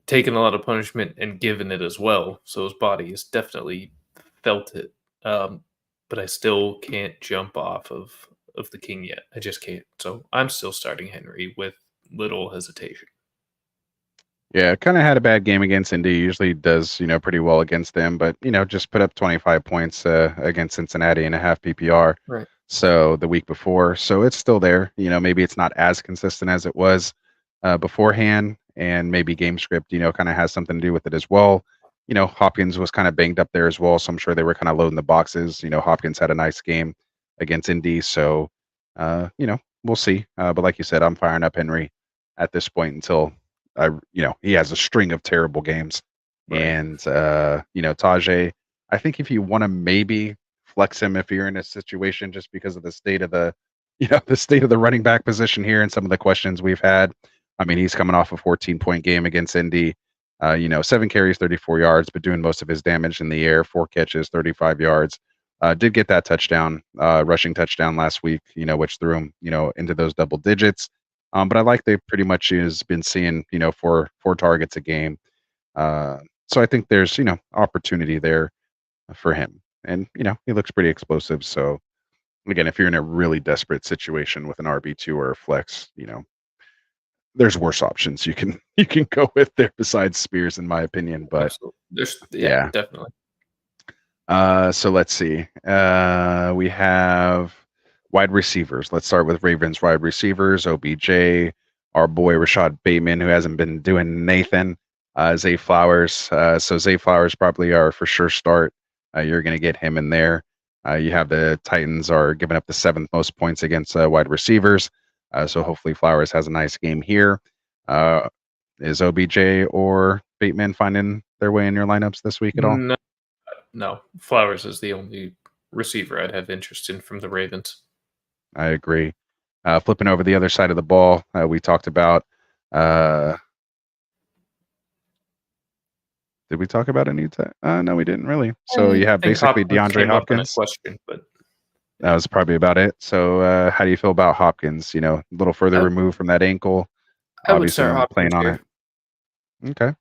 taken a lot of punishment and given it as well. So his body has definitely felt it. But I still can't jump off of the king yet. I just can't. So I'm still starting Henry with little hesitation. Yeah, kind of had a bad game against Indy. Usually does, pretty well against them, but just put up 25 points against Cincinnati and a half PPR. Right. So the week before, so it's still there. Maybe it's not as consistent as it was beforehand, and maybe game script, kind of has something to do with it as well. Hopkins was kind of banged up there as well, so I'm sure they were kind of loading the boxes. Hopkins had a nice game against Indy, so we'll see. But like you said, I'm firing up Henry at this point until he has a string of terrible games. Right. And Tajay, I think if you want to maybe flex him if you're in a situation just because of the state of the running back position here and some of the questions we've had. I mean, he's coming off a 14-point game against Indy. 7 carries, 34 yards, but doing most of his damage in the air. 4 catches, 35 yards. Did get that touchdown, rushing touchdown last week, which threw him, into those double digits. But I like they pretty much has been seeing, 4 targets a game. So I think there's, opportunity there for him. And, he looks pretty explosive. So again, if you're in a really desperate situation with an RB2 or a flex, there's worse options you can go with there besides Spears, in my opinion. But yeah, definitely. So let's see. We have wide receivers. Let's start with Ravens wide receivers. OBJ, our boy Rashad Bateman, who hasn't been doing Nathan. Zay Flowers. So Zay Flowers probably are for sure start. You're going to get him in there. You have the Titans are giving up the 7th most points against wide receivers. So hopefully Flowers has a nice game here. Is OBJ or Bateman finding their way in your lineups this week at all? No. Flowers is the only receiver I'd have interest in from the Ravens. I agree. Flipping over the other side of the ball, we talked about. Did we talk about any? No, we didn't really. So you have basically DeAndre Hopkins. Question, but that was probably about it. So how do you feel about Hopkins? A little further removed from that ankle. Obviously, I'm playing on it. Okay.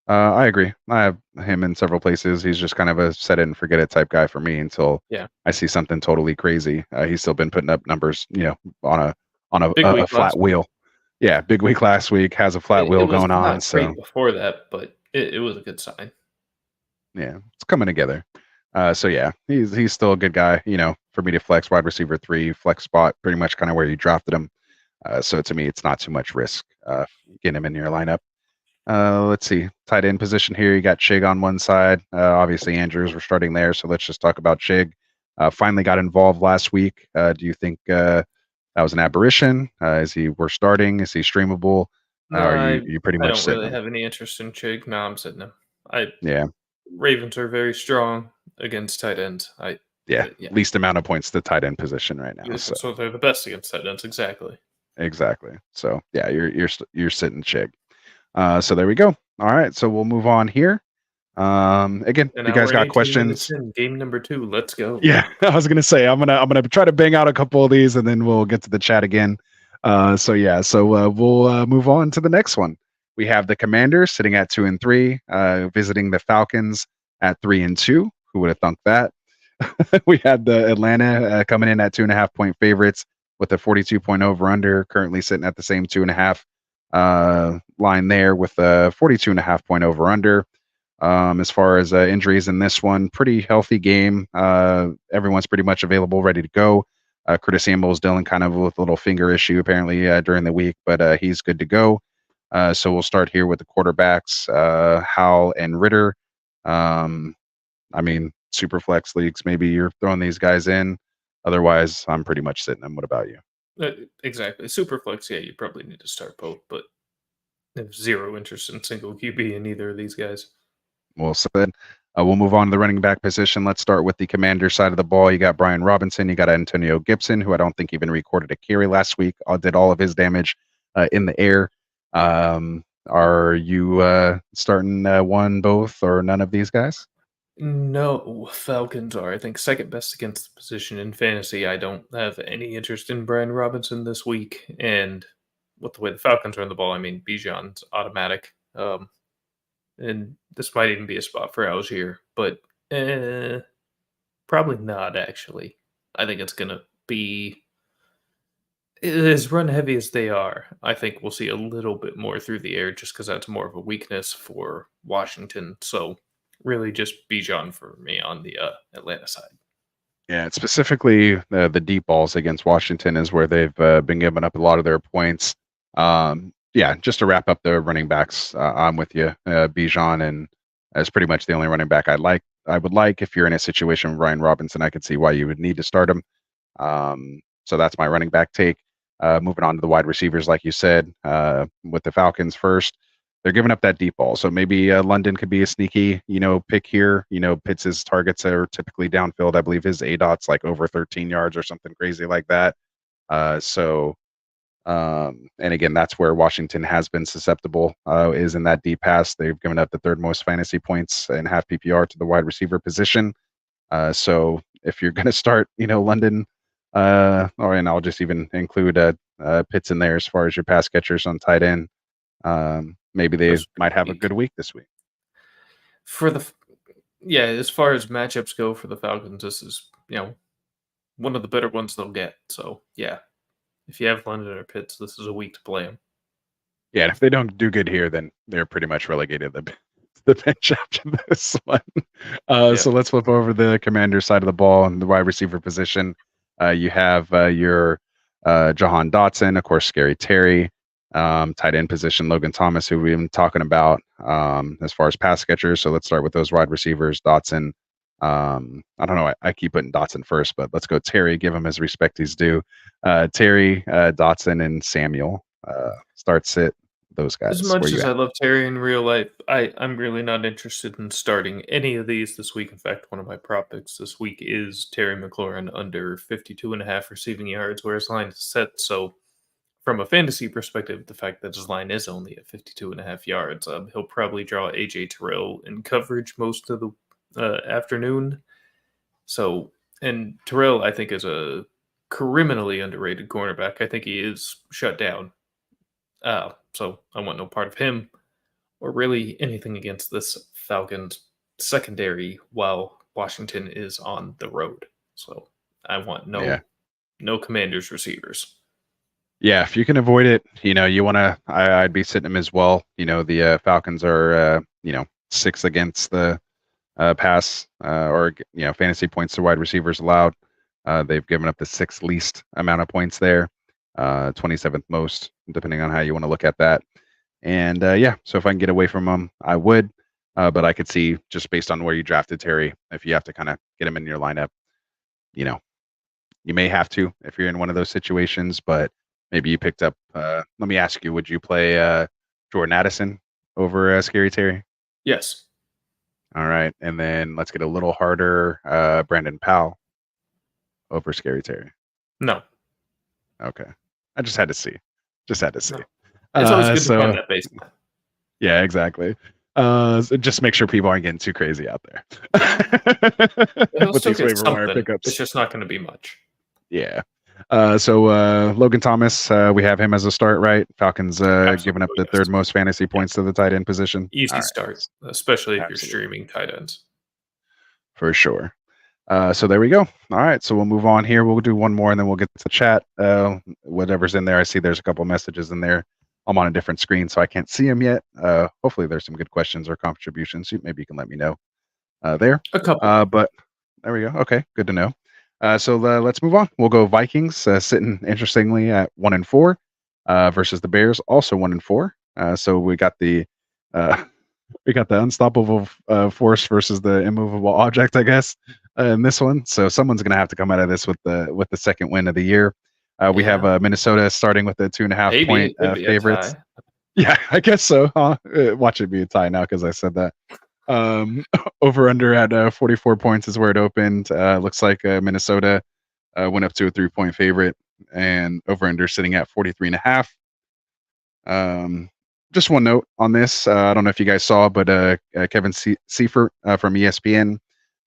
I agree. I have him in several places. He's just kind of a set it and forget it type guy for me until I see something totally crazy. He's still been putting up numbers, on a flat wheel. Yeah, big week last week, has a flat wheel going on. So before that, but it was a good sign. Yeah, it's coming together. So yeah, he's still a good guy. For me to flex wide receiver 3 flex spot, pretty much kind of where you drafted him. So to me, it's not too much risk getting him in your lineup. Let's see, tight end position here. You got Chig on one side. Obviously, Andrews were starting there. So let's just talk about Chig. Finally got involved last week. Do you think that was an aberration? Is he worth starting? Is he streamable? No, you pretty much I don't really have any interest in Chig. No, I'm sitting him. Yeah. Ravens are very strong against tight ends. Least amount of points to tight end position right now. Yeah, so they're the best against tight ends. Exactly. So yeah, you're sitting Chig. So there we go. All right, so we'll move on here. Again, if you guys got questions, game number 2, let's go. Yeah, I was gonna say I'm gonna try to bang out a couple of these, and then we'll get to the chat again. So we'll move on to the next one. We have the Commanders sitting at 2-3, visiting the Falcons at 3-2. Who would have thunk that? We had the Atlanta coming in at 2.5-point favorites with a 42-point over/under, currently sitting at the same 2.5 line there with a 42.5-point over/under. As far as injuries in this one, pretty healthy game. Everyone's pretty much available, ready to go. Curtis Samuel's dealing kind of with a little finger issue apparently during the week, but he's good to go. So we'll start here with the quarterbacks, Howell and Ritter. I mean, super flex leagues, maybe you're throwing these guys in. Otherwise, I'm pretty much sitting them. What about you? Exactly. Super flex, yeah, you probably need to start both, but I have zero interest in single QB in either of these guys. Well said. We'll move on to the running back position. Let's start with the Commander side of the ball. You got Brian Robinson. You got Antonio Gibson, who I don't think even recorded a carry last week. Did all of his damage in the air. Are you starting one, both, or none of these guys? No, Falcons are, I think, second best against the position in fantasy. I don't have any interest in Brian Robinson this week, and with the way the Falcons run the ball, I mean, Bijan's automatic. And this might even be a spot for Algier, but probably not, actually. I think it's going to be as run heavy as they are. I think we'll see a little bit more through the air just because that's more of a weakness for Washington. So really just Bijan for me on the Atlanta side. Yeah, specifically the deep balls against Washington is where they've been giving up a lot of their points. Yeah, just to wrap up the running backs, I'm with you. Bijan and is pretty much the only running back I would like. If you're in a situation with Ryan Robinson, I could see why you would need to start him. So that's my running back take. Moving on to the wide receivers, like you said, with the Falcons first, they're giving up that deep ball. So maybe London could be a sneaky, pick here. Pitts' targets are typically downfield. I believe his ADOT's like over 13 yards or something crazy like that. And again, that's where Washington has been susceptible, is in that deep pass. They've given up the third most fantasy points in half PPR to the wide receiver position. So if you're going to start, London, and I'll just even include Pitts in there as far as your pass catchers on tight end. Maybe they might have a good week this week. As far as matchups go for the Falcons, this is, one of the better ones they'll get. So, yeah. If you have London or Pitts, this is a week to play them. Yeah, and if they don't do good here, then they're pretty much relegated the bench after this one. So let's flip over the Commander side of the ball and the wide receiver position. You have your Jahan Dotson, of course, Scary Terry, tight end position, Logan Thomas, who we've been talking about as far as pass catchers. So let's start with those wide receivers. Dotson. I don't know. I keep putting Dotson first, but let's go Terry. Give him his respect he's due. Terry, Dotson, and Samuel. Start sit those guys. As much as I love Terry in real life, I'm really not interested in starting any of these this week. In fact, one of my prop picks this week is Terry McLaurin under 52.5 receiving yards, where his line is set. So from a fantasy perspective, the fact that his line is only at 52.5 yards, he'll probably draw AJ Terrell in coverage most of the afternoon. So, and Terrell, I think, is a criminally underrated cornerback. I think he is shut down. So I want no part of him or really anything against this Falcons secondary while Washington is on the road. So I want no Commanders receivers. Yeah, if you can avoid it, you want to. I'd be sitting him as well. The Falcons are 6th against the pass or fantasy points to wide receivers allowed. They've given up the 6th least amount of points there, 27th most, depending on how you want to look at that. And so if I can get away from them, I would. But I could see, just based on where you drafted Terry, if you have to kind of get him in your lineup, you may have to if you're in one of those situations. But maybe you picked up. Let me ask you: would you play Jordan Addison over Scary Terry? Yes. All right, and then let's get a little harder. Brandon Powell over Scary Terry. No. Okay, I just had to see. No. It's always good to find that baseline. Yeah, exactly. So just make sure people aren't getting too crazy out there. With these waiver wire pickups, it's just not going to be much. Yeah. So Logan Thomas, we have him as a start, right? Falcons giving up the third most fantasy points to the tight end position. Easy start, especially if you're streaming tight ends. For sure. So there we go. All right, so we'll move on here. We'll do one more, and then we'll get to the chat. Whatever's in there, I see there's a couple messages in there. I'm on a different screen, so I can't see them yet. Hopefully there's some good questions or contributions. Maybe you can let me know there. A couple. But there we go. Okay, good to know. So let's move on. We'll go Vikings, sitting interestingly at 1-4 versus the Bears, also 1-4. So we got the unstoppable force versus the immovable object, I guess, in this one. So someone's going to have to come out of this with the second win of the year. We have Minnesota starting with the 2.5 point favorites. Yeah, I guess so. Watch it be a tie now because I said that. Over under at 44 points is where it opened. Looks like Minnesota went up to a 3-point favorite, and over under sitting at 43.5. Just one note on this. I don't know if you guys saw, but Kevin Seifert from ESPN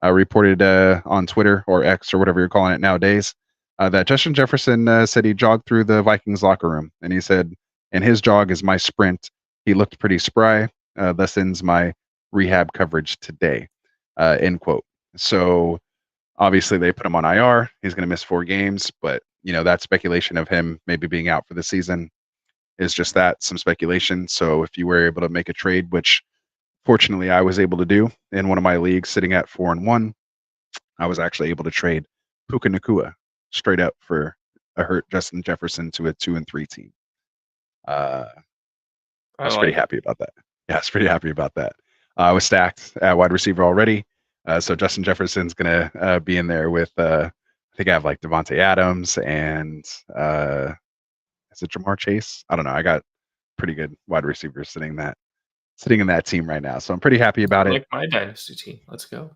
reported on Twitter or X or whatever you're calling it nowadays that Justin Jefferson said he jogged through the Vikings locker room, and he said and his jog is my sprint. He looked pretty spry. Thus ends my rehab coverage today. End quote. So obviously they put him on IR. He's going to miss 4 games, but that speculation of him maybe being out for the season is just that, some speculation. So if you were able to make a trade, which fortunately I was able to do in one of my leagues sitting at 4-1, I was actually able to trade Puka Nacua straight up for a hurt Justin Jefferson to a 2-3 team. I was pretty happy about that. Yeah, I was pretty happy about that. I was stacked at wide receiver already. So Justin Jefferson's going to be in there with, I think I have like Devontae Adams and is it Jamar Chase? I don't know. I got pretty good wide receivers sitting in that team right now. So I'm pretty happy about it. Like my dynasty team. Let's go.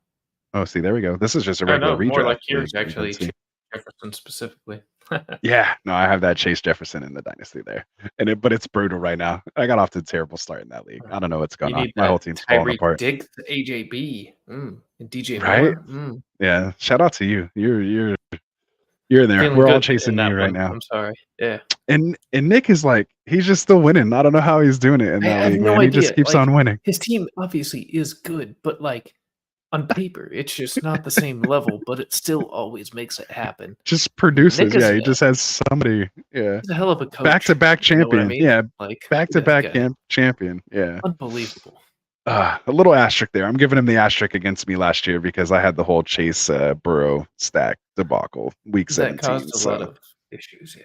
Oh, see, there we go. This is just a regular redraft. More like yours, actually. Jefferson specifically. Yeah, no, I have that Chase Jefferson in the dynasty there, but it's brutal right now. I got off to a terrible start in that league. I don't know what's going on. My whole team's falling apart. Diggs, AJB, and DJ right? Moore. Yeah, shout out to you. You're in there. Feeling We're all chasing you right now. I'm sorry. Yeah. And Nick is like, he's just still winning. I don't know how he's doing it in that league, man. He just keeps on winning. His team obviously is good, but like on paper, it's just not the same level, but it still always makes it happen. Just produces. Yeah, he just has somebody. Yeah. He's a hell of a coach. Back-to-back champion. I mean? Yeah. Like back-to-back champion. Yeah. Unbelievable. A little asterisk there. I'm giving him the asterisk against me last year because I had the whole Chase Burrow stack debacle week 17. That caused a lot of issues,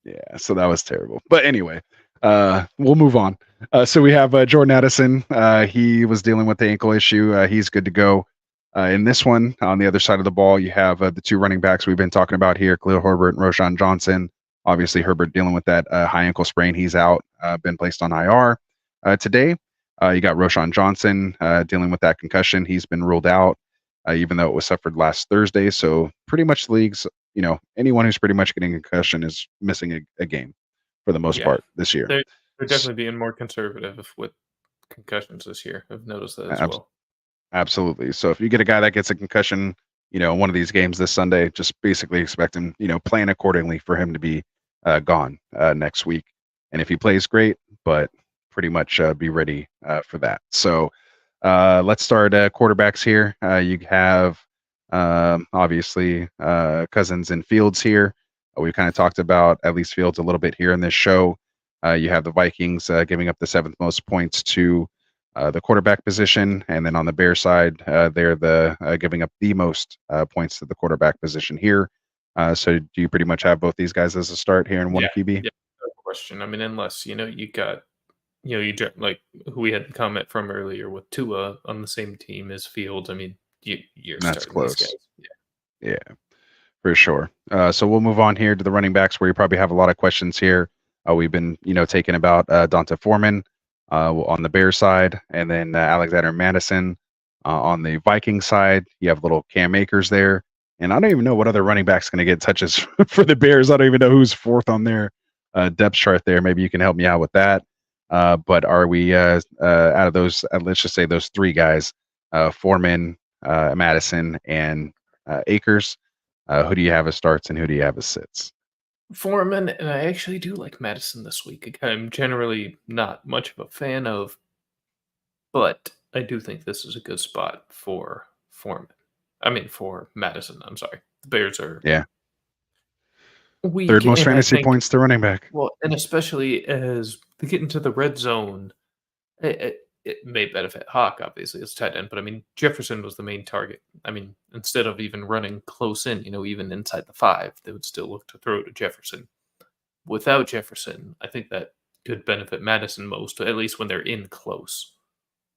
Yeah, so that was terrible. But anyway, we'll move on. So we have Jordan Addison. He was dealing with the ankle issue. He's good to go. In this one, on the other side of the ball, you have the 2 running backs we've been talking about here, Khalil Herbert and Roschon Johnson. Obviously, Herbert dealing with that high ankle sprain. He's out, been placed on IR today. You got Roschon Johnson dealing with that concussion. He's been ruled out, even though it was suffered last Thursday. So pretty much the leagues, anyone who's pretty much getting a concussion is missing a game for the most part this year. They're definitely being more conservative with concussions this year. I've noticed that as well. Absolutely. So if you get a guy that gets a concussion, one of these games this Sunday, just basically expect him, plan accordingly for him to be gone next week. And if he plays, great, but pretty much be ready for that. So let's start quarterbacks here. You have obviously Cousins and Fields here. We've kind of talked about at least Fields a little bit here in this show. You have the Vikings giving up the 7th most points to the quarterback position, and then on the Bears side, they're the giving up the most points to the quarterback position here. So do you pretty much have both these guys as a start here in one QB? Yeah, no question. I mean, unless you got like who we had the comment from earlier with Tua on the same team as Fields. I mean, you're that's close. These guys. Yeah, for sure. So we'll move on here to the running backs, where you probably have a lot of questions here. We've been taking about Donta Foreman on the Bears side, and then Alexander Madison on the Vikings side. You have little Cam Akers there, and I don't even know what other running back's going to get touches for the Bears. I don't even know who's 4th on their depth chart there. Maybe you can help me out with that. But are we out of those? Let's just say those 3 guys: Foreman, Madison, and Akers. Who do you have as starts, and who do you have as sits? Foreman, and I actually do like Madison this week. I'm generally not much of a fan of, but I do think this is a good spot for Foreman. I mean, for Madison. I'm sorry. The Bears are weak, 3rd most fantasy points to running back. Well, and especially as they get into the red zone, it may benefit Hawk, obviously, as tight end, but I mean, Jefferson was the main target. I mean, instead of even running close in, even inside the 5, they would still look to throw to Jefferson. Without Jefferson, I think that could benefit Madison most, at least when they're in close.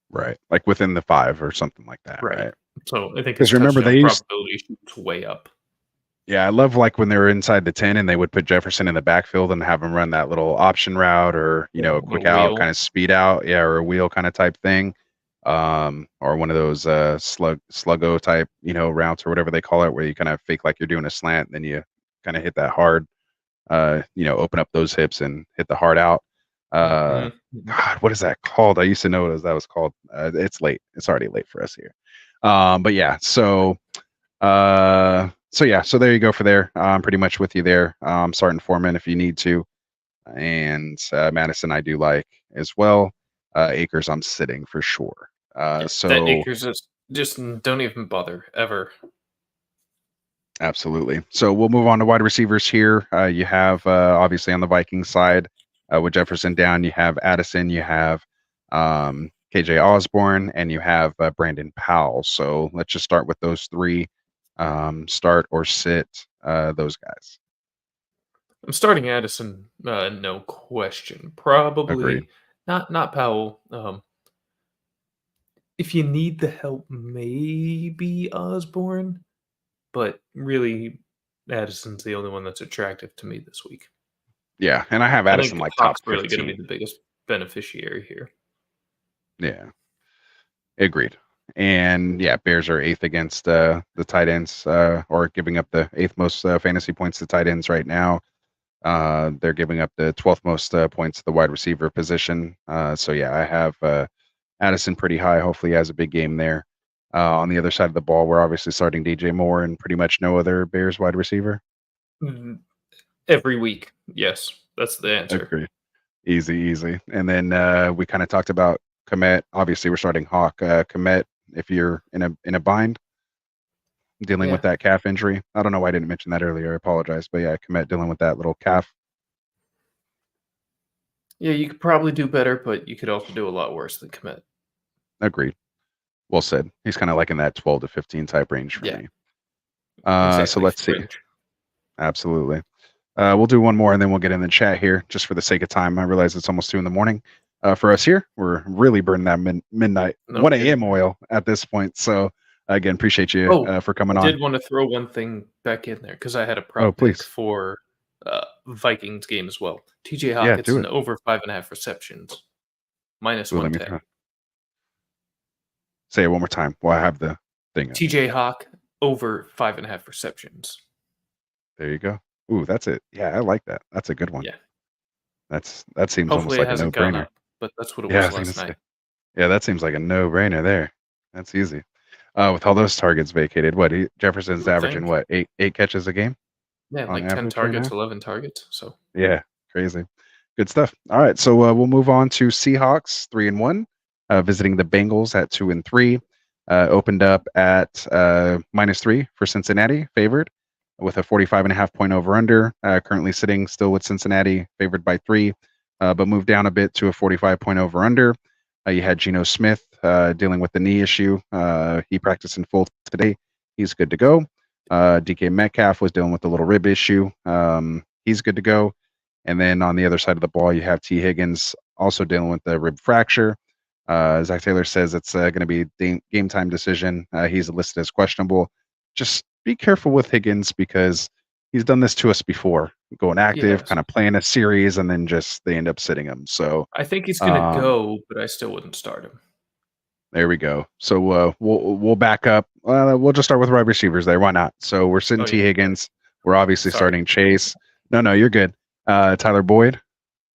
Right. Like within the 5 or something like that. Right. So I think his remember they probability shoots way up. Yeah, I love like when they were inside the 10 and they would put Jefferson in the backfield and have him run that little option route or, a quick out, kind of speed out. Yeah, or a wheel kind of type thing. Or one of those sluggo type, routes or whatever they call it, where you kind of fake like you're doing a slant, and then you kind of hit that hard, open up those hips and hit the hard out. God, what is that called? I used to know what that was called. It's late. It's already late for us here. But yeah, so there you go for there. I'm pretty much with you there. Starting Foreman if you need to. And Madison I do like as well. Akers I'm sitting for sure. So that Akers just don't even bother ever. Absolutely. So we'll move on to wide receivers here. You have obviously on the Vikings side with Jefferson down, you have Addison, you have KJ Osborne, and you have Brandon Powell. So let's just start with those three. Start or sit those guys. I'm starting Addison, no question. Probably Agreed. not Powell. If you need the help, maybe Osborne, but really, Addison's the only one that's attractive to me this week. Yeah, and I have Addison like top 15. Really going to be the biggest beneficiary here. Yeah, agreed. And yeah, Bears are 8th against the tight ends, or giving up the 8th most fantasy points to tight ends right now. They're giving up the 12th most points to the wide receiver position. So yeah, I have Addison pretty high. Hopefully, he has a big game there. On the other side of the ball, we're obviously starting DJ Moore and pretty much no other Bears wide receiver. Every week, yes, that's the answer. Agreed. Easy. And then we kind of talked about Komet. Obviously, we're starting Hawk. Komet, if you're in a bind, dealing with that calf injury. I don't know why I didn't mention that earlier. I apologize, but yeah, Komet dealing with that little calf. Yeah, you could probably do better, but you could also do a lot worse than Komet. Agreed. Well said. He's kind of like in that 12 to 15 type range for me. Exactly. So let's see. Absolutely. We'll do one more and then we'll get in the chat here just for the sake of time. I realize it's almost 2 a.m. For us here. We're really burning that midnight 1 a.m. oil at this point. So again, appreciate you for coming on. I did want to throw one thing back in there because I had a prop pick for Vikings game as well. TJ Hawkinson over 5.5 receptions. Minus 110. Say it one more time. Well, I have the thing. TJ Hawk over 5.5 receptions. There you go. Ooh, that's it. Yeah, I like that. That's a good one. Yeah. That seems Hopefully almost like a no-brainer. Up, but that's what it was last night. Yeah, that seems like a no-brainer there. That's easy. With all those targets vacated, Jefferson's averaging what, eight catches a game? Yeah, like 10 targets, 11 targets. So yeah, crazy. Good stuff. All right, so we'll move on to Seahawks 3-1, visiting the Bengals at 2-3. Opened up at -3 for Cincinnati, favored with a 45.5 point over/under. Currently sitting still with Cincinnati, favored by 3, but moved down a bit to a 45 point over/under. You had Geno Smith dealing with the knee issue. He practiced in full today. He's good to go. DK Metcalf was dealing with a little rib issue. He's good to go. And then on the other side of the ball, you have T. Higgins also dealing with the rib fracture. Zach Taylor says it's going to be a game time decision. He's listed as questionable. Just be careful with Higgins because he's done this to us before, going active, kind of playing a series, and then just they end up sitting him. So I think he's going to go, but I still wouldn't start him. There we go. So we'll back up. We'll just start with wide receivers there. Why not? So we're sitting T. Higgins. We're obviously starting Chase. No, you're good. Tyler Boyd,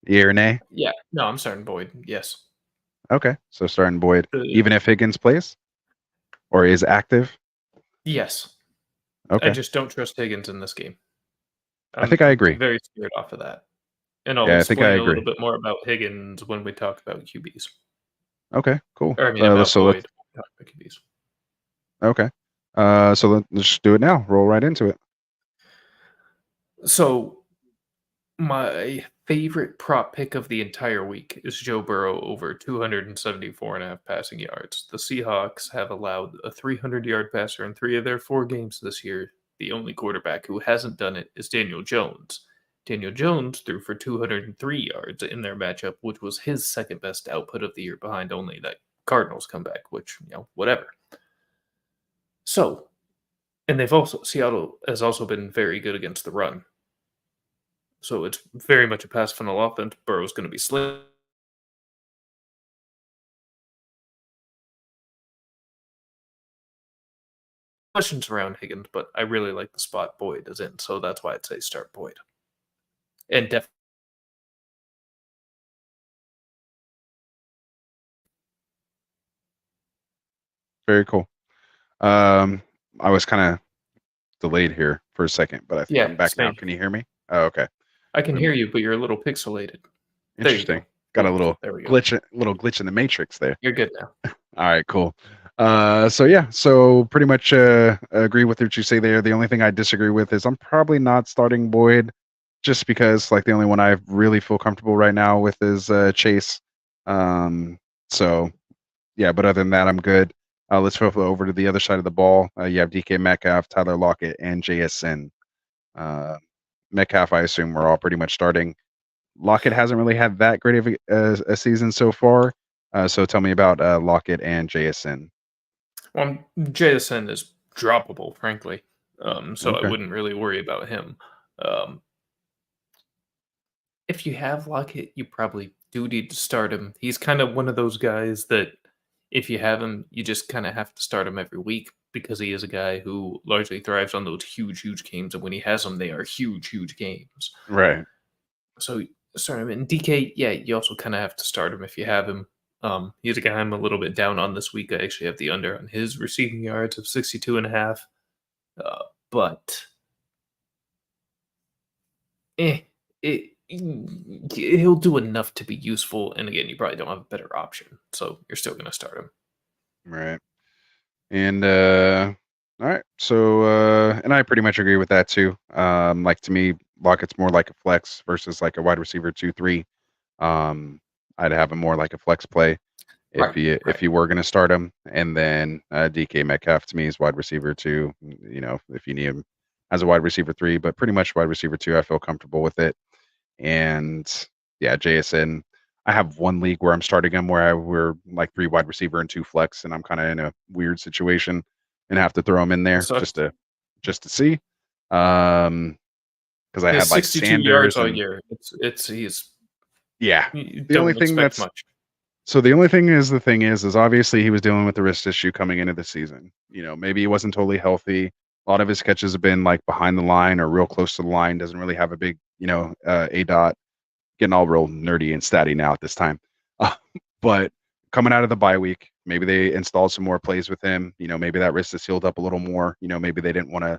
yea or nay? Yeah, no, I'm starting Boyd. Yes. Okay, so starting Boyd, even if Higgins plays or is active. Yes. Okay. I just don't trust Higgins in this game. I think I agree. I'm very scared off of that. And I'll explain a little bit more about Higgins when we talk about QBs. Okay, cool. Or, I mean, about Boyd. Talk about QBs. Okay. So let's just do it now. Roll right into it. So my favorite prop pick of the entire week is Joe Burrow over 274.5 passing yards. The Seahawks have allowed a 300-yard passer in 3 of their 4 games this year. The only quarterback who hasn't done it is Daniel Jones. Daniel Jones threw for 203 yards in their matchup, which was his second best output of the year behind only that Cardinals comeback, which, whatever. So, and Seattle has also been very good against the run. So it's very much a pass funnel offense. Burrow's going to be slim. Questions around Higgins, but I really like the spot Boyd is in, so that's why I'd say start Boyd. And definitely. Very cool. I was kind of delayed here for a second, but I think I'm back now. Can you hear me? Oh, okay. I can hear you, but you're a little pixelated. Interesting. Got a little glitch in the matrix there. You're good now. All right, cool. So pretty much agree with what you say there. The only thing I disagree with is I'm probably not starting Boyd, just because like the only one I really feel comfortable right now with is Chase. So yeah, but other than that, I'm good. Let's flip over to the other side of the ball. You have DK Metcalf, Tyler Lockett, and JSN. Metcalf, I assume we're all pretty much starting. Lockett hasn't really had that great of a season so far. So tell me about Lockett and JSN. Well, JSN is droppable, frankly. So Okay. I wouldn't really worry about him. If you have Lockett, you probably do need to start him. He's kind of one of those guys that if you have him, you just kind of have to start him every week because he is a guy who largely thrives on those huge games. And when he has them, they are huge games. Right. So start him. And DK, yeah, you also kind of have to start him if you have him. He's a guy I'm a little bit down on this week. I actually have the under on his receiving yards of 62.5. But he'll do enough to be useful. And again, you probably don't have a better option. So you're still going to start him. Right. And all right. So and I pretty much agree with that too. Like to me, Lockett's more like a flex versus like a wide receiver 2-3. I'd have him more like a flex play if you were going to start him. And then DK Metcalf to me is wide receiver 2. You know, if you need him as a wide receiver 3, but pretty much wide receiver 2, I feel comfortable with it. And yeah, JSN, I have one league where I'm starting him where we're like 3 wide receiver and 2 flex, and I'm kind of in a weird situation and have to throw him in there just to see. Because I had like 62 Sanders yards all year. He's yeah. The only thing that's much. So the only thing is obviously he was dealing with the wrist issue coming into the season. You know, maybe he wasn't totally healthy. A lot of his catches have been like behind the line or real close to the line. Doesn't really have a big, A dot. Getting all real nerdy and statty now at this time. But coming out of the bye week, maybe they installed some more plays with him. You know, maybe that wrist is healed up a little more. You know, maybe they didn't want to,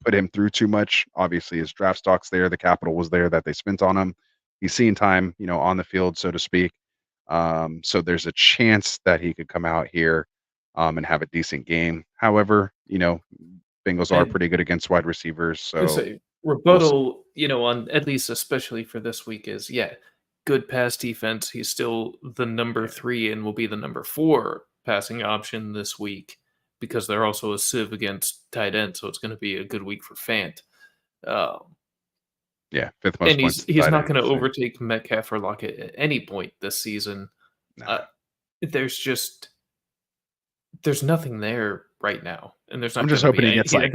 put him through too much. Obviously, his draft stock's there. The capital was there that they spent on him. He's seen time, on the field, so to speak. So there's a chance that he could come out here and have a decent game. However, Bengals are pretty good against wide receivers. So rebuttal, on at least especially for this week is, good pass defense. He's still the number 3 and will be the number 4 passing option this week because they're also a sieve against tight end. So it's going to be a good week for Fant. Yeah, 5th most and points. He's not going to overtake Metcalf or Lockett at any point this season. No. There's nothing there right now, and there's not. I'm just hoping he gets I'm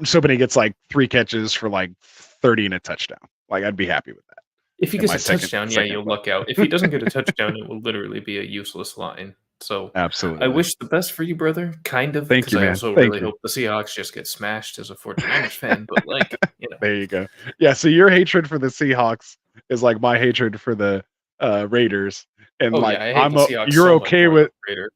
just hoping he gets like 3 catches for like 30 and a touchdown. Like I'd be happy with that. If he gets a touchdown, you'll luck out. If he doesn't get a touchdown, it will literally be a useless line. So absolutely, I wish the best for you, brother. Kind of. Thank you, man. I also really hope the Seahawks just get smashed as a 49ers fan. But there you go. Yeah. So your hatred for the Seahawks is like my hatred for the Raiders, and you're okay with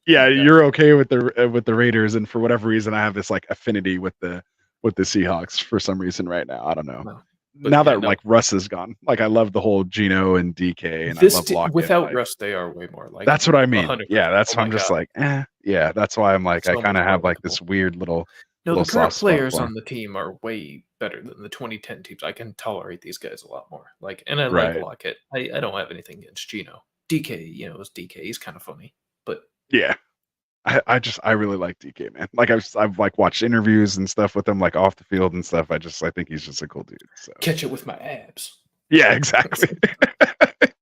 you're okay with the Raiders, and for whatever reason, I have this like affinity with the Seahawks for some reason right now. I don't know. No. Now that like Russ is gone, like I love the whole Geno and DK, and I love Lockett. Without Russ, they are way more like. That's what I mean. 100%. Yeah, that's why I'm just like, yeah. That's why I'm like, I kind of have like this weird little. The current players on the team are way better than the 2010 teams. I can tolerate these guys a lot more. Like Lockett. I don't have anything against Geno. DK, is DK. He's kind of funny, but yeah. I really like DK, man. Like I've like watched interviews and stuff with him, like off the field and stuff. I think he's just a cool dude. So catch it with my abs. Yeah, exactly.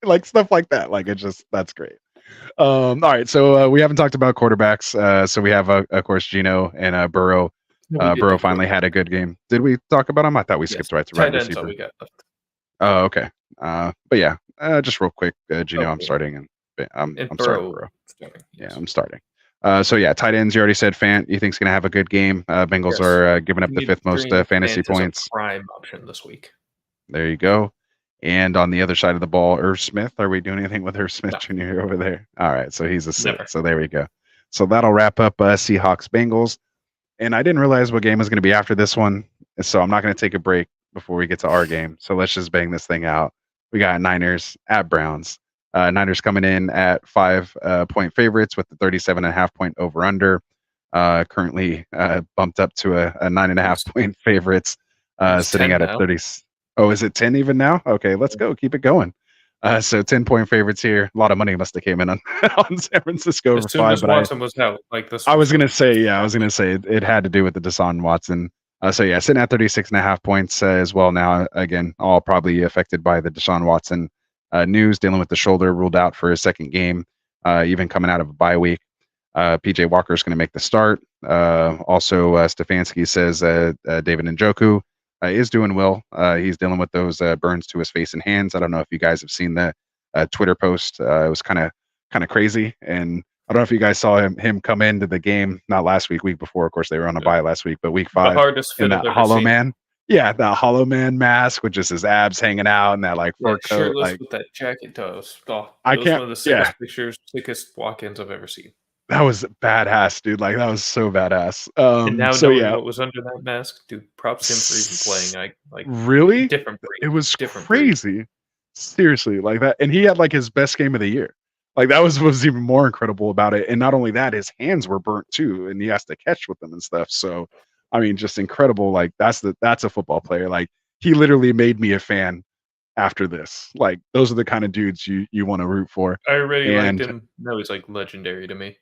Like stuff like that. Like that's great. All right, so we haven't talked about quarterbacks. So we have of course Geno and Burrow. Burrow finally had a good game. Did we talk about him? I thought we skipped right to wide receiver. We got left. Oh, okay. But yeah, just real quick, Geno, I'm starting, and I'm starting Burrow. Yeah, I'm starting. So yeah, tight ends. You already said Fant. You think's gonna have a good game. Bengals are giving up the 5th most fantasy points. Prime option this week. There you go. And on the other side of the ball, Irv Smith. Are we doing anything with Irv Smith Jr. over there? All right, so he's a 6. So there we go. So that'll wrap up Seahawks Bengals. And I didn't realize what game was going to be after this one, so I'm not going to take a break before we get to our game. So let's just bang this thing out. We got Niners at Browns. Niners coming in at 5-point favorites with the 37.5-point over/under. Currently bumped up to a 9.5-point favorites, sitting at a 30. Oh, is it 10 even now? Okay, let's go. Keep it going. So 10-point favorites here. A lot of money must have came in on, on San Francisco for 5. But Watson was out. Like this. I was gonna say it had to do with the Deshaun Watson. So yeah, sitting at 36.5 points as well now. Again, all probably affected by the Deshaun Watson news, dealing with the shoulder, ruled out for his second game, even coming out of a bye week. PJ Walker is going to make the start. Also, Stefanski says David Njoku is doing well. He's dealing with those burns to his face and hands. I don't know if you guys have seen the Twitter post. It was kind of crazy, and I don't know if you guys saw him come into the game, not last week, week before. Of course, they were on a bye last week, but week 5 the hardest fit in that Hollow Man. Yeah, that Hollow Man mask with just his abs hanging out and that like fur coat, shirtless like with that jacket toes. I can't. One of the sickest pictures, sickest walk-ins I've ever seen. That was badass, dude. Like that was so badass. And now knowing what was under that mask, dude, props him for even playing. Like really different breed. It was crazy. Seriously, like that. And he had like his best game of the year. Like that was even more incredible about it. And not only that, his hands were burnt too, and he has to catch with them and stuff. So, I mean, just incredible. Like that's a football player. Like he literally made me a fan after this. Like those are the kind of dudes you want to root for. I already liked him. No, he's like legendary to me.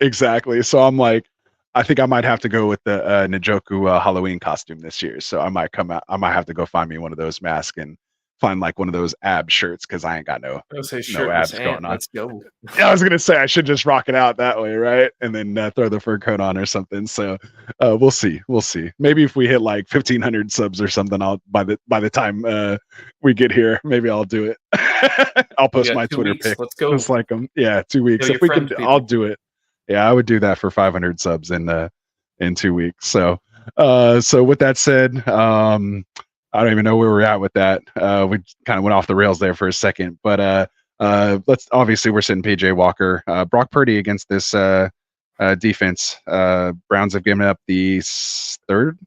Exactly. So I'm like, I think I might have to go with the Njoku Halloween costume this year. So I might have to go find me one of those masks and find like one of those ab shirts because I ain't got no abs going on. Let's go. Yeah, I was gonna say I should just rock it out that way, right? And then throw the fur coat on or something. So we'll see. Maybe if we hit like 1,500 subs or something, I'll by the time we get here, maybe I'll do it. I'll post my Twitter pic. Let's go. Just like 2 weeks. If we can, I'll do it. Yeah, I would do that for 500 subs in 2 weeks. So with that said, I don't even know where we're at with that. We kind of went off the rails there for a second, but we're sitting PJ Walker, Brock Purdy against this defense. Browns have given up the 3rd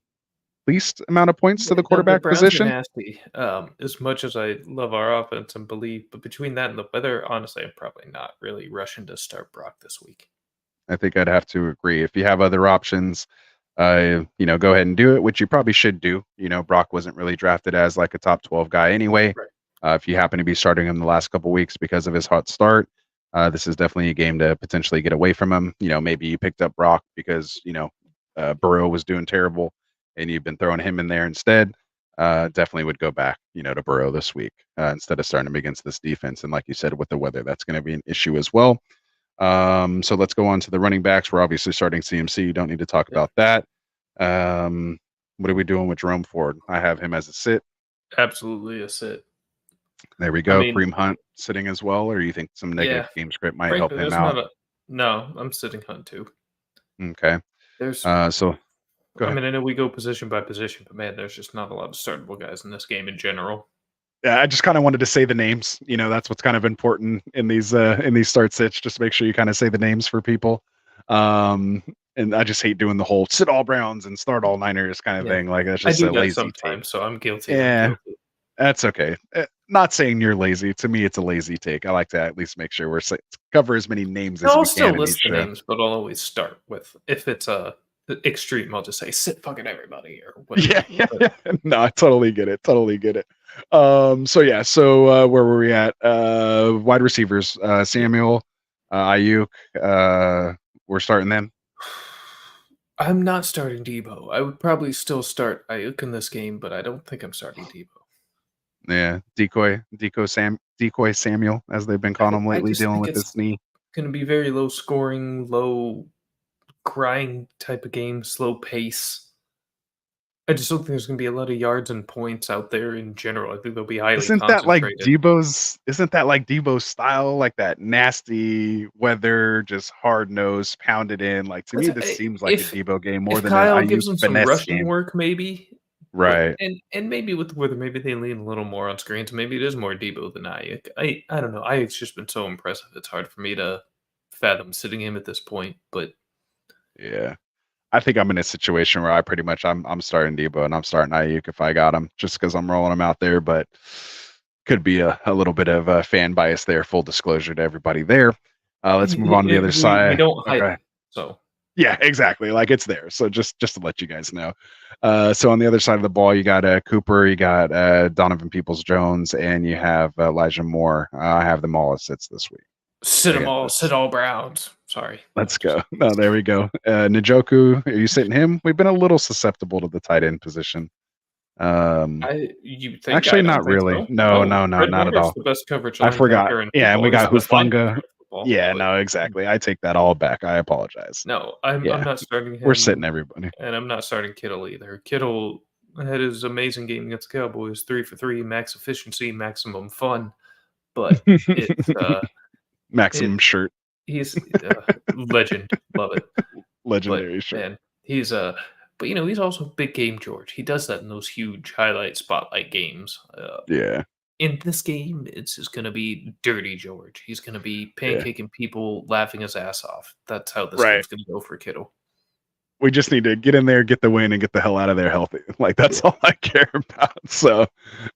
least amount of points to the quarterback position. Nasty. As much as I love our offense and believe, but between that and the weather, honestly, I'm probably not really rushing to start Brock this week. I think I'd have to agree. If you have other options, go ahead and do it, which you probably should do. Brock wasn't really drafted as like a top 12 guy anyway. Right. If you happen to be starting him the last couple weeks because of his hot start, this is definitely a game to potentially get away from him. Maybe you picked up Brock because, Burrow was doing terrible and you've been throwing him in there instead. Definitely would go back, to Burrow this week instead of starting him against this defense. And like you said, with the weather, that's going to be an issue as well. So let's go on to the running backs. We're obviously starting CMC. You don't need to talk about that. What are we doing with Jerome Ford? I have him as a sit. Absolutely a sit. There we go. Kareem Hunt sitting as well, or you think some negative game script might help him out? No, I'm sitting Hunt too. Okay. There's so go ahead. I know we go position by position, but man, there's just not a lot of startable guys in this game in general. Yeah, I just kind of wanted to say the names. That's what's kind of important in these start sits. Just make sure you kind of say the names for people. And I just hate doing the whole sit all Browns and start all Niners kind of thing. Like that's just a lazy sometimes, take. So I'm guilty. Yeah, that's okay. Not saying you're lazy. To me, it's a lazy take. I like to at least make sure we're cover as many names as we can. I'll still list the names, but I'll always start with if it's a extreme, I'll just say sit fucking everybody or whatever. Yeah. No, I totally get it. So where were we at? Wide receivers, Samuel, Ayuk. We're starting them. I'm not starting Debo. I would probably still start Ayuk in this game, but I don't think I'm starting Debo. Yeah, decoy Samuel, as they've been calling him lately, dealing with this knee. Going to be very low scoring, low grind type of game, slow pace. I just don't think there's going to be a lot of yards and points out there in general. I think they'll be highly Isn't that like Debo's style, like that nasty weather, just hard nose, pounded in? Like to me, this seems like a Debo game more than Kyle an gives him some rushing game. work, maybe. Right. And maybe with the weather, maybe they lean a little more on screens. Maybe it is more Debo than Ayuk. I don't know. Ayuk's just been so impressive. It's hard for me to fathom sitting him at this point, but yeah. I think I'm in a situation where I'm starting Debo and I'm starting Ayuk if I got him, just because I'm rolling him out there. But could be a little bit of fan bias there. Full disclosure to everybody there. Let's move on to the other side. We don't hide Okay. it, so. Yeah, exactly. Like it's there. So just to let you guys know. So on the other side of the ball, you got Cooper, you got Donovan Peoples-Jones, and you have Elijah Moore. I have them all as sits this week. Sit them all. Sit all Browns. Sorry. Let's go. No, there we go. Njoku, are you sitting him? We've been a little susceptible to the tight end position. You think actually, not really. So? No, not at all. The best coverage. I forgot. Yeah, and we got Hufanga. Yeah, but no, exactly. I take that all back. I apologize. No, I'm not starting him. We're sitting everybody. And I'm not starting Kittle either. Kittle had his amazing game against the Cowboys, 3 for 3, max efficiency, maximum fun. But it's maximum shirt. He's legend. Love it. Legendary shirt. Man, he's but he's also big game George. He does that in those huge highlight spotlight games. Yeah. In this game, it's just going to be dirty George. He's going to be pancaking people, laughing his ass off. That's how this game's going to go for Kittle. We just need to get in there, get the win, and get the hell out of there healthy. Like, that's all I care about. So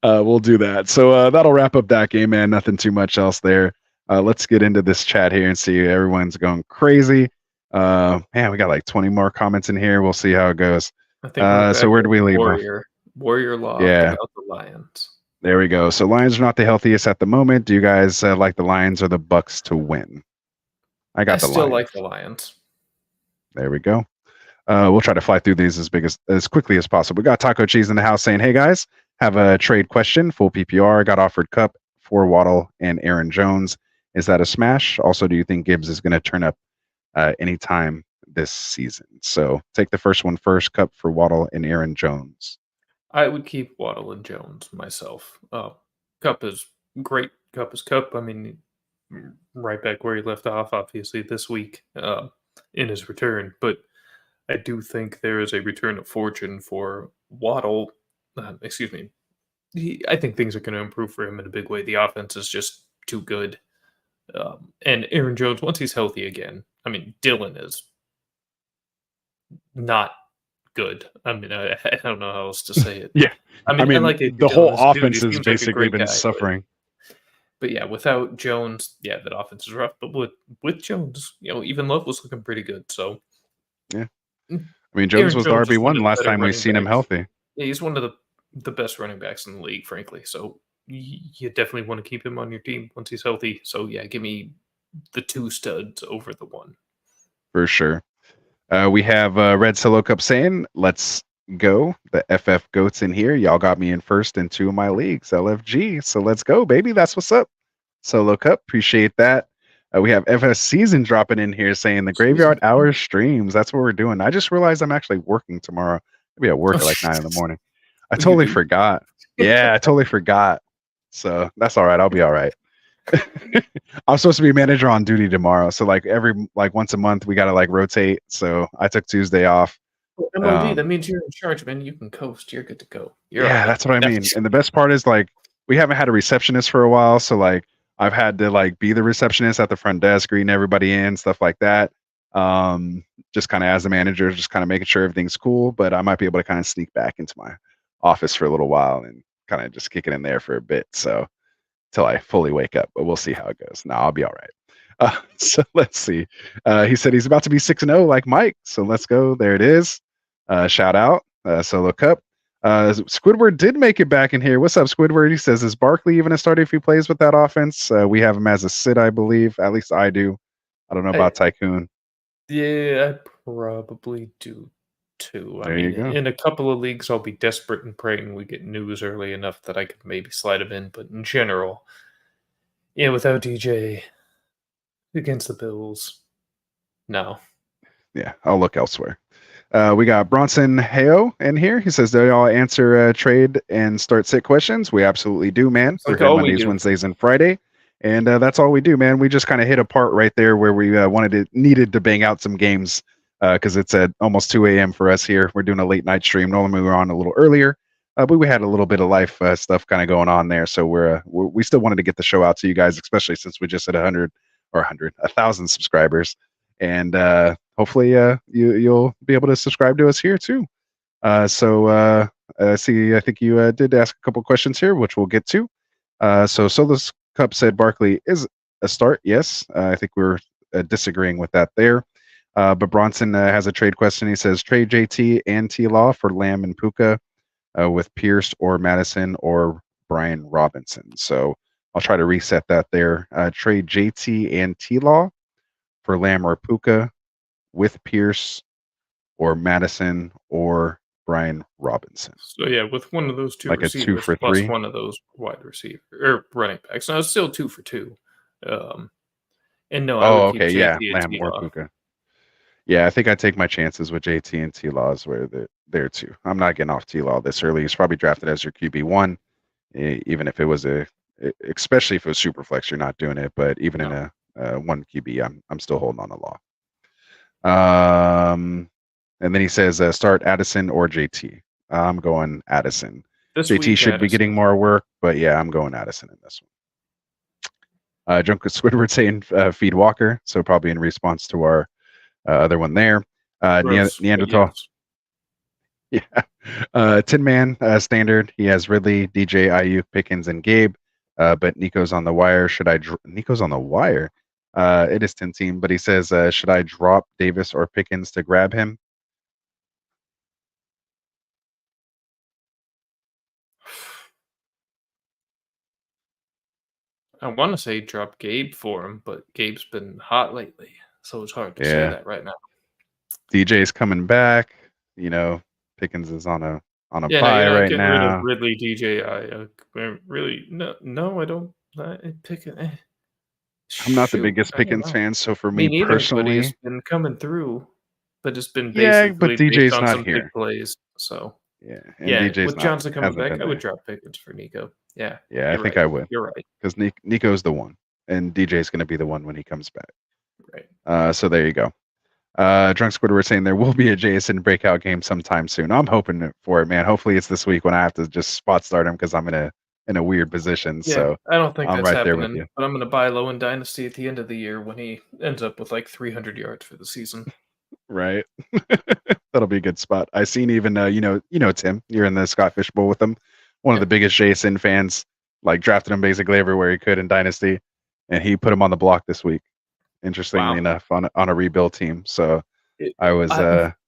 we'll do that. So that'll wrap up that game, man. Nothing too much else there. Let's get into this chat here and see. Everyone's going crazy. Man, we got like 20 more comments in here. We'll see how it goes. So where do we leave off? Warrior Law about the Lions. There we go. So Lions are not the healthiest at the moment. Do you guys like the Lions or the Bucks to win? I still like the Lions. There we go. We'll try to fly through these as quickly as possible. We got Taco Cheese in the house saying, "Hey guys, have a trade question. Full PPR. Got offered Cup for Waddle and Aaron Jones. Is that a smash? Also, do you think Gibbs is going to turn up anytime this season?" So take the first one first. Cup for Waddle and Aaron Jones. I would keep Waddle and Jones myself. Cup is great. Cup is Cup. I mean, right back where he left off, obviously, this week in his return. But I do think there is a return of fortune for Waddle. Excuse me. I think things are going to improve for him in a big way. The offense is just too good. And Aaron Jones, once he's healthy again, I mean, Dylan is not good. I mean, I don't know how else to say it. Yeah. I mean like the whole offense has basically been suffering. But yeah, without Jones, that offense is rough. But with Jones, even Love was looking pretty good. So yeah. I mean, Jones was the RB1 last time we've seen him healthy. Yeah, he's one of the best running backs in the league, frankly. So you definitely want to keep him on your team once he's healthy. So yeah, give me the 2 studs over the 1. For sure. We have Red Solo Cup saying, "Let's go. The FF Goats in here. Y'all got me in first in 2 of my leagues, LFG. So let's go, baby. That's what's up." Solo Cup, appreciate that. We have FS Season dropping in here saying the Graveyard Hour streams. That's what we're doing. I just realized I'm actually working tomorrow. I'll be at work at like 9 in the morning. I totally forgot. Yeah, I totally forgot. So that's all right. I'll be all right. I'm supposed to be manager on duty tomorrow. So like once a month we got to rotate. So I took Tuesday off. MOD, that means you're in charge, man. You can coast. You're good to go. That's what I mean. And the best part is we haven't had a receptionist for a while. So I've had to be the receptionist at the front desk, greeting everybody in, stuff like that. Just kind of as a manager, just kind of making sure everything's cool. But I might be able to kind of sneak back into my office for a little while and kind of just kick it in there for a bit. So till I fully wake up, but we'll see how it goes. No, I'll be all right. So let's see. He said he's about to be 6-0 like Mike. So let's go. There it is. Shout out. Solo Cup. Squidward did make it back in here. What's up, Squidward? He says, is Barkley even a starter if he plays with that offense? We have him as a sit, I believe. At least I do. I don't know about Tycoon. Yeah, I probably do too. There you go. In a couple of leagues, I'll be desperate and praying we get news early enough that I could maybe slide him in. But in general, without DJ against the Bills, no. Yeah, I'll look elsewhere. We got Bronson Heo in here. He says, do y'all answer trade and start sit questions? We absolutely do, man. We're here Mondays, Wednesdays, and Friday. And that's all we do, man. We just kind of hit a part right there where we needed to bang out some games because it's at almost 2 a.m. for us here. We're doing a late night stream. Normally we were on a little earlier, but we had a little bit of life stuff kind of going on there. So we still wanted to get the show out to you guys, especially since we just hit 1,000 subscribers. And hopefully you'll be able to subscribe to us here too. I think you did ask a couple questions here, which we'll get to. So Solus Cup said Barkley is a start. Yes, I think we're disagreeing with that there. But Bronson has a trade question. He says trade JT and T-Law for Lamb and Puka with Pierce or Madison or Brian Robinson. So I'll try to reset that there. Trade JT and T-Law for Lamb or Puka with Pierce or Madison or Brian Robinson. So yeah, with one of those two like receivers a 2 for plus 3. one of those wide receiver or running backs. No, it's still 2 for 2. And no, I would keep JT and Lamb T-Law. or Puka. Yeah, I think I take my chances with JT and T-Laws where they're there too. I'm not getting off T-Law this early. He's probably drafted as your QB1, even if it was especially if it was super flex, you're not doing it. But even in a 1 QB, I'm still holding on to Law. And then he says start Addison or JT. I'm going Addison. JT should be getting more work, but yeah, I'm going Addison in this one. Drunk Squidward saying feed Walker, so probably in response to our other one there. Neanderthal. Yes. Yeah. Tin Man standard. He has Ridley, DJ, Ayuk, Pickens, and Gabe. But Nico's on the wire. Nico's on the wire? It is 10 team, but he says, should I drop Davis or Pickens to grab him? I want to say drop Gabe for him, but Gabe's been hot lately, so it's hard to say that right now. DJ's coming back. Pickens is on a bye right now. Rid of Ridley, DJ. I really no, I don't. I'm not the biggest Pickens fan, so for me neither, personally, but he's been coming through. But it's been basically but DJ's based on not some here. Big plays, so DJ's with Johnson coming back, I would drop Pickens for Nico. Yeah, I think I would. You're right, because Nico's the one, and DJ's going to be the one when he comes back. Right. So there you go. Drunk Squidward was saying there will be a Jason breakout game sometime soon. I'm hoping for it, man. Hopefully it's this week when I have to just spot start him because I'm in a weird position. Yeah, so I don't think I'm that's right happening. there with you. But I'm going to buy low in Dynasty at the end of the year when he ends up with like 300 yards for the season. Right. That'll be a good spot. I seen even Tim, you're in the Scott Fish Bowl with him. One of the biggest Jason fans, like drafted him basically everywhere he could in Dynasty, and he put him on the block this week. Interestingly enough, on a rebuild team. So I was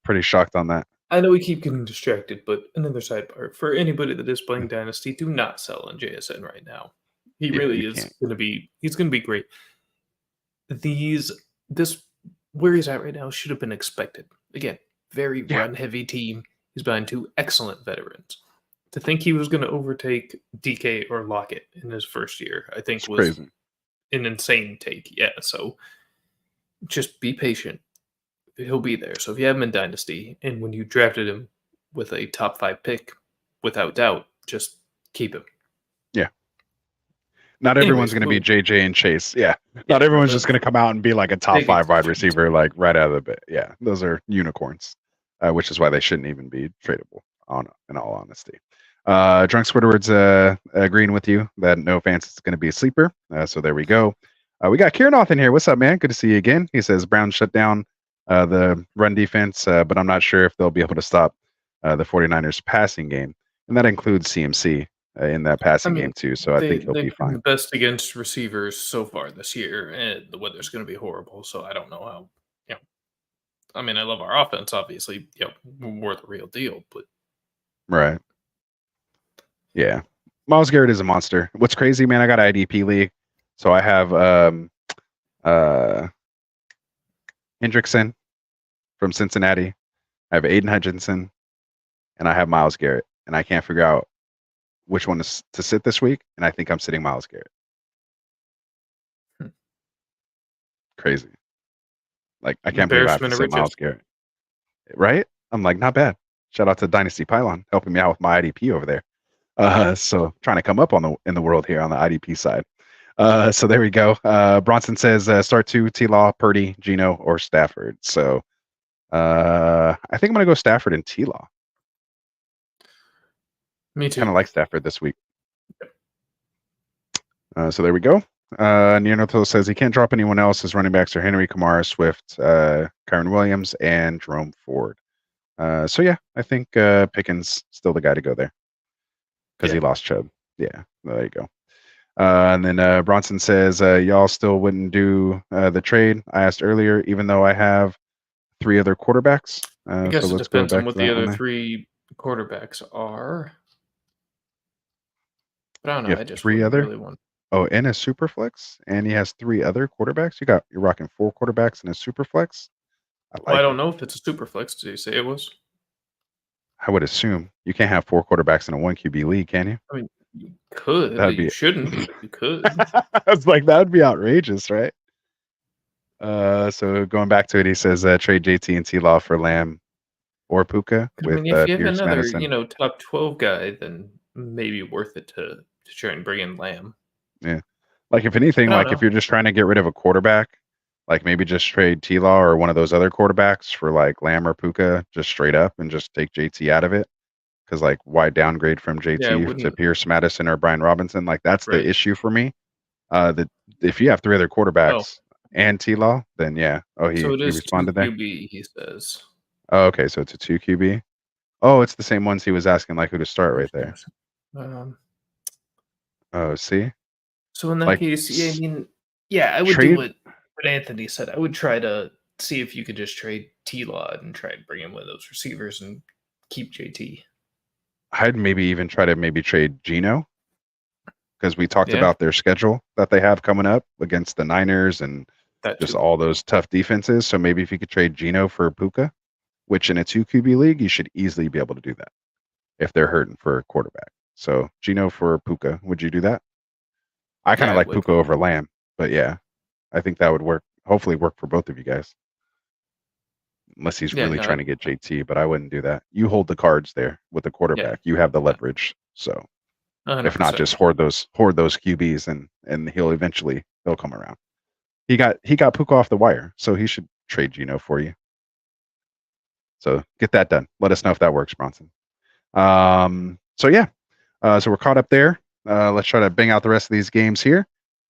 pretty shocked on that. I know we keep getting distracted, but another sidebar for anybody that is playing Dynasty, do not sell on JSN right now. He really is going to be. He's going to be great. Where he's at right now should have been expected. Again, very run-heavy team. He's behind 2 excellent veterans. To think he was going to overtake DK or Lockett in his first year, I think was crazy. An insane take. Yeah, so just be patient. He'll be there. So if you have him in Dynasty, and when you drafted him with a top 5 pick, without doubt, just keep him. Yeah. Not everyone's going to be JJ and Chase. Yeah. Not everyone's just going to come out and be like a top 5 wide receiver, like right out of the bit. Yeah. Those are unicorns, which is why they shouldn't even be tradable, in all honesty. Drunk Squidward's agreeing with you that no offense is going to be a sleeper. So there we go. We got Kieran in here. What's up, man? Good to see you again. He says Brown shut down the run defense, but I'm not sure if they'll be able to stop the 49ers passing game. And that includes CMC in that passing game too. So I think he'll be fine. The best against receivers so far this year, and the weather's going to be horrible. So I don't know how. I mean, I love our offense, obviously. We're the real deal, but right. Yeah, Myles Garrett is a monster. What's crazy, man? I got an IDP league, so I have Hendrickson from Cincinnati. I have Aiden Hutchinson, and I have Myles Garrett, and I can't figure out which one to sit this week, and I think I'm sitting Myles Garrett. Crazy. Like, I can't believe I have to sit Myles Garrett. Right? I'm like, not bad. Shout out to Dynasty Pylon helping me out with my IDP over there. So trying to come up in the world here on the IDP side. So there we go. Bronson says start 2, T-Law, Purdy, Geno, or Stafford. So I think I'm going to go Stafford and T-Law. Me too. Kind of like Stafford this week. So there we go. Neanderthal says he can't drop anyone else. His running backs are Henry, Kamara, Swift, Kyron Williams, and Jerome Ford. So yeah, I think Pickens still the guy to go there because he lost Chubb. Yeah, there you go. And then Bronson says y'all still wouldn't do the trade I asked earlier, even though I have 3 other quarterbacks. I guess so it let's go depends back on what to the that other one there. 3 quarterbacks are. But I don't You know. have I just 3 wouldn't other? really want. Oh, and a super flex, and he has 3 other quarterbacks. You're rocking 4 quarterbacks and a super flex. I Well, I like don't it. know if it's a super flex. Did you say it was? I would assume you can't have 4 quarterbacks in a 1 QB league, can you? I mean, you could. That'd You be. shouldn't. But you could. I was like, that would be outrageous, right? So going back to it, he says trade JT and T Law for Lamb or Puka I with mean, if you have Pierce another, Madison. top 12 guy, then maybe worth it to try and bring in Lamb. Yeah. Like if anything, I don't like if know. you're just trying to get rid of a quarterback, like maybe just trade T Law or one of those other quarterbacks for like Lamb or Puka just straight up and just take JT out of it. Because like why downgrade from Yeah, I JT to wouldn't. Pierce Madison or Brian Robinson? Like that's the Right. issue for me. That if you have 3 other Oh, quarterbacks and T Law, then yeah. Oh, so it he is 2 responded there. QB, he says. Oh, okay, so it's a 2 QB. Oh, it's the same ones he was asking like who to start right there. Oh, see? So in that Like case, yeah, I mean, yeah, I would trade do what Anthony said. I would try to see if you could just trade T-Law and try and bring in one of those receivers and keep JT. I'd maybe even try to maybe trade Geno because we talked Yeah. about their schedule that they have coming up against the Niners and That just too. all those tough defenses. So maybe if you could trade Geno for Puka, which in a 2 QB league, you should easily be able to do that if they're hurting for a quarterback. So Geno for Puka, would you do that? I kind Yeah, of I like would. Puka over Lamb, but yeah, I think that would work. Hopefully work for both of you guys. Unless he's Yeah, really no, trying to get JT, but I wouldn't do that. You hold the cards there with the quarterback. You have the leverage. So if not, 100%. just hoard those QBs and he'll come around. He got Puka off the wire, so he should trade Geno for you. So get that done. Let us know if that works, Bronson. So yeah. So we're caught up there. Let's try to bang out the rest of these games here.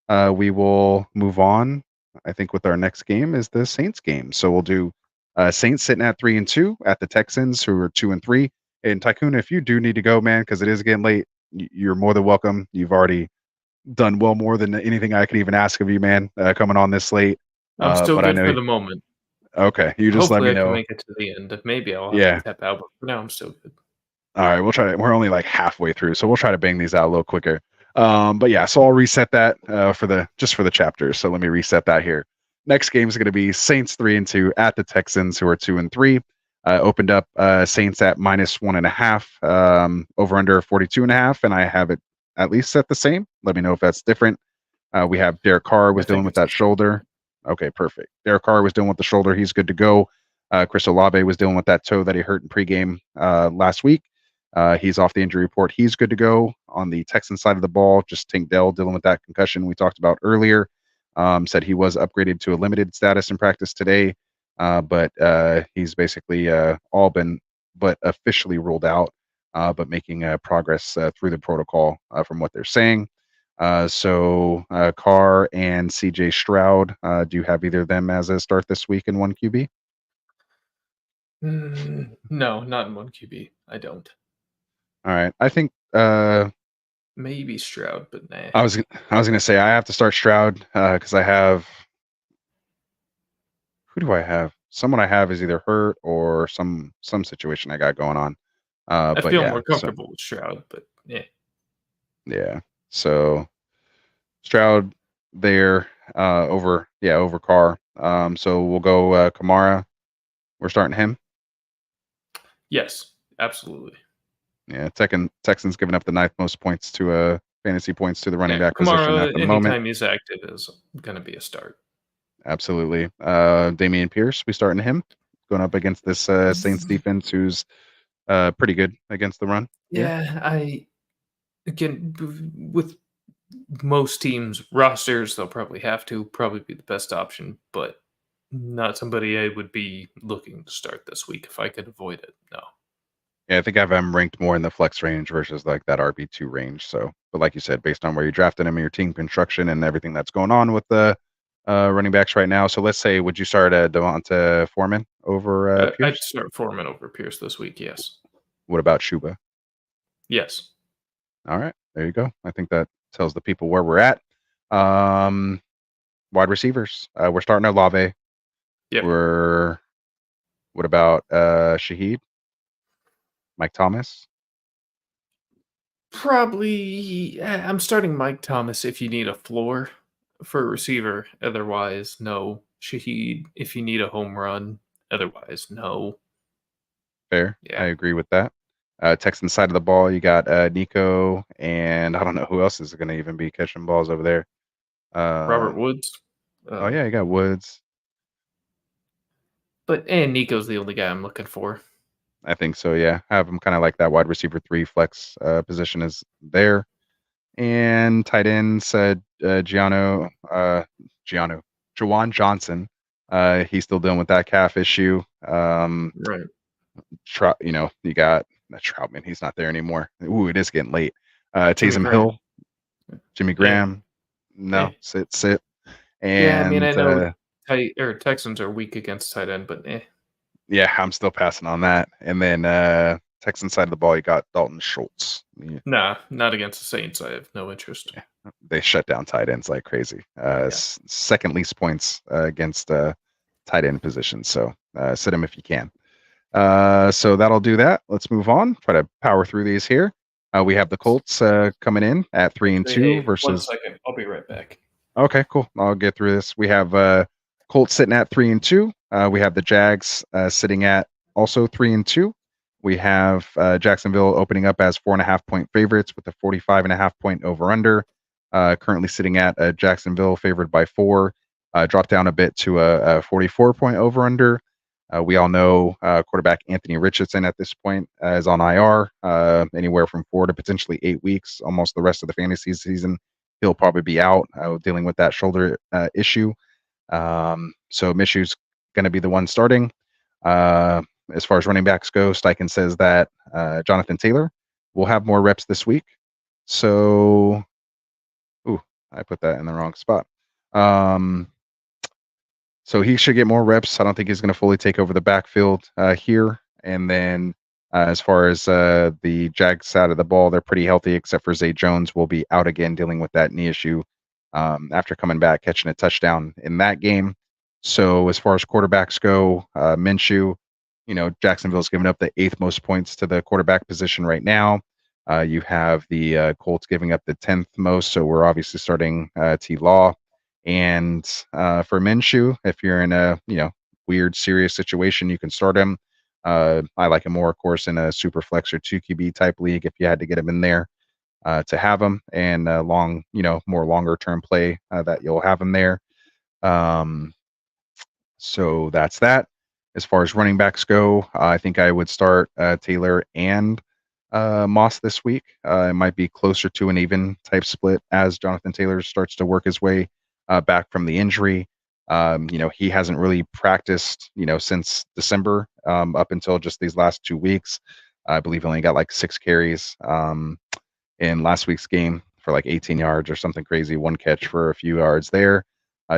We will move on. I think with our next game is the Saints game. So we'll do Saints sitting at 3-2 at the Texans, who are 2-3. And Tycoon, if you do need to go, man, because it is getting late, you're more than welcome. You've already done well more than anything I could even ask of you, man, coming on this late. I'm still but good I know for the moment. Okay, you just Hopefully let me know. I can make it to the end. Maybe I'll have to tap out, but for now I'm still good. All right, we'll try. We're only like halfway through, so we'll try to bang these out a little quicker. But yeah, so I'll reset that for the chapters. So let me reset that here. Next game is going to be Saints 3-2 at the Texans, who are 2-3. Opened up Saints at -1.5, over under 42.5, and I have it at least set the same. Let me know if that's different. We have Derek Carr was dealing with that shoulder. Okay, perfect. Derek Carr was dealing with the shoulder. He's good to go. Chris Olave was dealing with that toe that he hurt in pregame last week. He's off the injury report. He's good to go. On the Texan side of the ball, just Tank Dell dealing with that concussion we talked about earlier. Said he was upgraded to a limited status in practice today, but he's basically all been but officially ruled out, but making progress through the protocol from what they're saying. So Carr and CJ Stroud, do you have either of them as a start this week in 1 QB? No, not in 1 QB. I don't. All right. I think maybe Stroud, but nah. I was gonna say I have to start Stroud because I have. Who do I have? Someone I have is either hurt or some situation I got going on. I but feel yeah, more comfortable with Stroud, but yeah. Yeah. So Stroud there over Carr. So we'll go Kamara. We're starting him. Yes, absolutely. Yeah, Texans giving up the 9th most points to fantasy points to the running back Kamara, position at the anytime moment. he's active is going to be a start. Absolutely. Damian Pierce, we starting him going up against this Saints defense, who's pretty good against the run. Yeah, again with most teams rosters, they'll probably be the best option, but not somebody I would be looking to start this week if I could avoid it. No. Yeah, I think I have him ranked more in the flex range versus like that RB2 range. So, but like you said, based on where you drafted him and your team construction and everything that's going on with the running backs right now. So let's say, would you start Devonta Foreman over I'd Pierce? start Foreman over Pierce this week. Yes. What about Shuba? Yes. All right, there you go. I think that tells the people where we're at. Wide receivers. We're starting Olave. Yep. What about Shaheed? Mike Thomas? Probably. I'm starting Mike Thomas if you need a floor for a receiver. Otherwise, no. Shaheed if you need a home run. Otherwise, no. Fair. Yeah. I agree with that. Texans side of the ball, you got Nico, and I don't know who else is going to even be catching balls over there. Robert Woods. Oh yeah, you got Woods. And Nico's the only guy I'm looking for. I think so. Yeah, have him kind of like that wide receiver 3 flex position is there, and tight ends Juwan Johnson. He's still dealing with that calf issue. Right. You got Troutman. He's not there anymore. Ooh, it is getting late. Taysom Hill, Jimmy Graham. No, sit. And yeah, I mean, I know Texans are weak against tight end, but yeah, I'm still passing on that. And then Texans side of the ball, you got Dalton Schultz. Nah, not against the Saints. I have no interest. Yeah, they shut down tight ends like crazy. Second least points against tight end positions. So sit him if you can. So that'll do that. Let's move on. Try to power through these here. We have the Colts coming in at 3-2 versus. 1 second, I'll be right back. Okay, cool. I'll get through this. We have Colts sitting at 3-2. We have the Jags sitting at also 3-2. We have Jacksonville opening up as 4.5-point favorites with a 45.5-point over/under. Currently sitting at Jacksonville favored by 4. Dropped down a bit to a 44-point over/under. We all know quarterback Anthony Richardson at this point is on IR, anywhere from 4 to potentially 8 weeks, almost the rest of the fantasy season. He'll probably be out dealing with that shoulder issue. So Mishu's going to be the one starting. As far as running backs go, Steichen says that Jonathan Taylor will have more reps this week. So, I put that in the wrong spot. So he should get more reps. I don't think he's going to fully take over the backfield here. And then as far as the Jags side of the ball, they're pretty healthy, except for Zay Jones will be out again dealing with that knee issue after coming back, catching a touchdown in that game. So as far as quarterbacks go, Minshew, Jacksonville's giving up the 8th most points to the quarterback position right now. You have the Colts giving up the 10th most. So we're obviously starting T. Law. And for Minshew, if you're in a weird, serious situation, you can start him. I like him more, of course, in a super flex or 2 QB type league if you had to get him in there to have him, and more longer term play that you'll have him there. So that's that. As far as running backs go, I think I would start Taylor and Moss this week. It might be closer to an even type split as Jonathan Taylor starts to work his way back from the injury. He hasn't really practiced, since December up until just these last 2 weeks. I believe he only got like 6 carries in last week's game for like 18 yards or something crazy, 1 catch for a few yards there.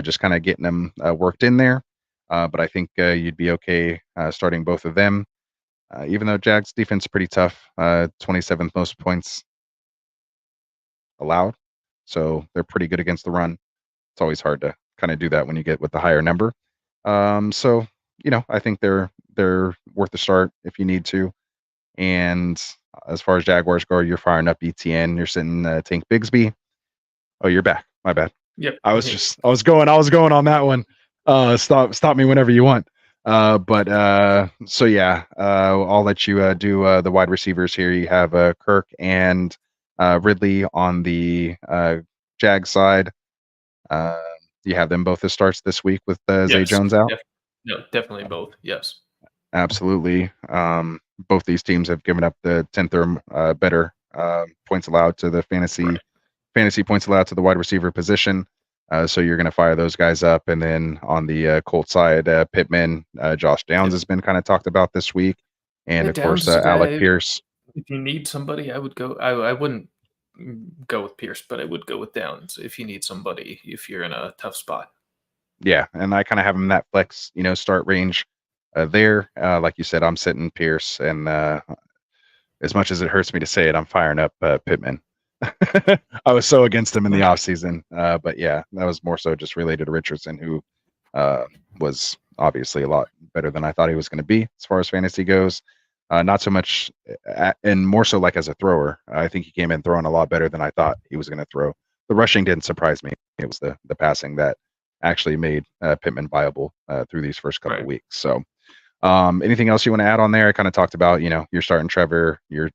Just kind of getting him worked in there. But I think you'd be okay starting both of them. Even though Jags defense is pretty tough, 27th most points allowed. So they're pretty good against the run. It's always hard to kind of do that when you get with the higher number. So I think they're worth a start if you need to. And as far as Jaguars go, you're firing up ETN. You're sitting Tank Bigsby. Oh, you're back. My bad. Yep. I was going on that one. Stop me whenever you want. I'll let you do the wide receivers here. You have Kirk and Ridley on the Jag side. You have them both as starts this week with Zay Jones out? Definitely both. Yes. Absolutely. Both these teams have given up the 10th or better points allowed to the fantasy points allowed to the wide receiver position. So you're going to fire those guys up. And then on the Colts side, Pittman, Josh Downs has been kind of talked about this week. and Yeah, of course Downs is a Alec guy. Pierce. If you need somebody, I would go. I wouldn't go with Pierce, but I would go with Downs if you need somebody. If you're in a tough spot. Yeah, and I kind of have him that flex, start range there. Like you said, I'm sitting Pierce, and as much as it hurts me to say it, I'm firing up Pittman. I was so against him in the offseason, but yeah, that was more so just related to Richardson, who was obviously a lot better than I thought he was going to be as far as fantasy goes. Not so much, and more so like as a thrower. I think he came in throwing a lot better than I thought he was going to throw. The rushing didn't surprise me. It was the passing that actually made Pittman viable through these first couple of weeks. So anything else you want to add on there? I kind of talked about, you're starting Trevor, you're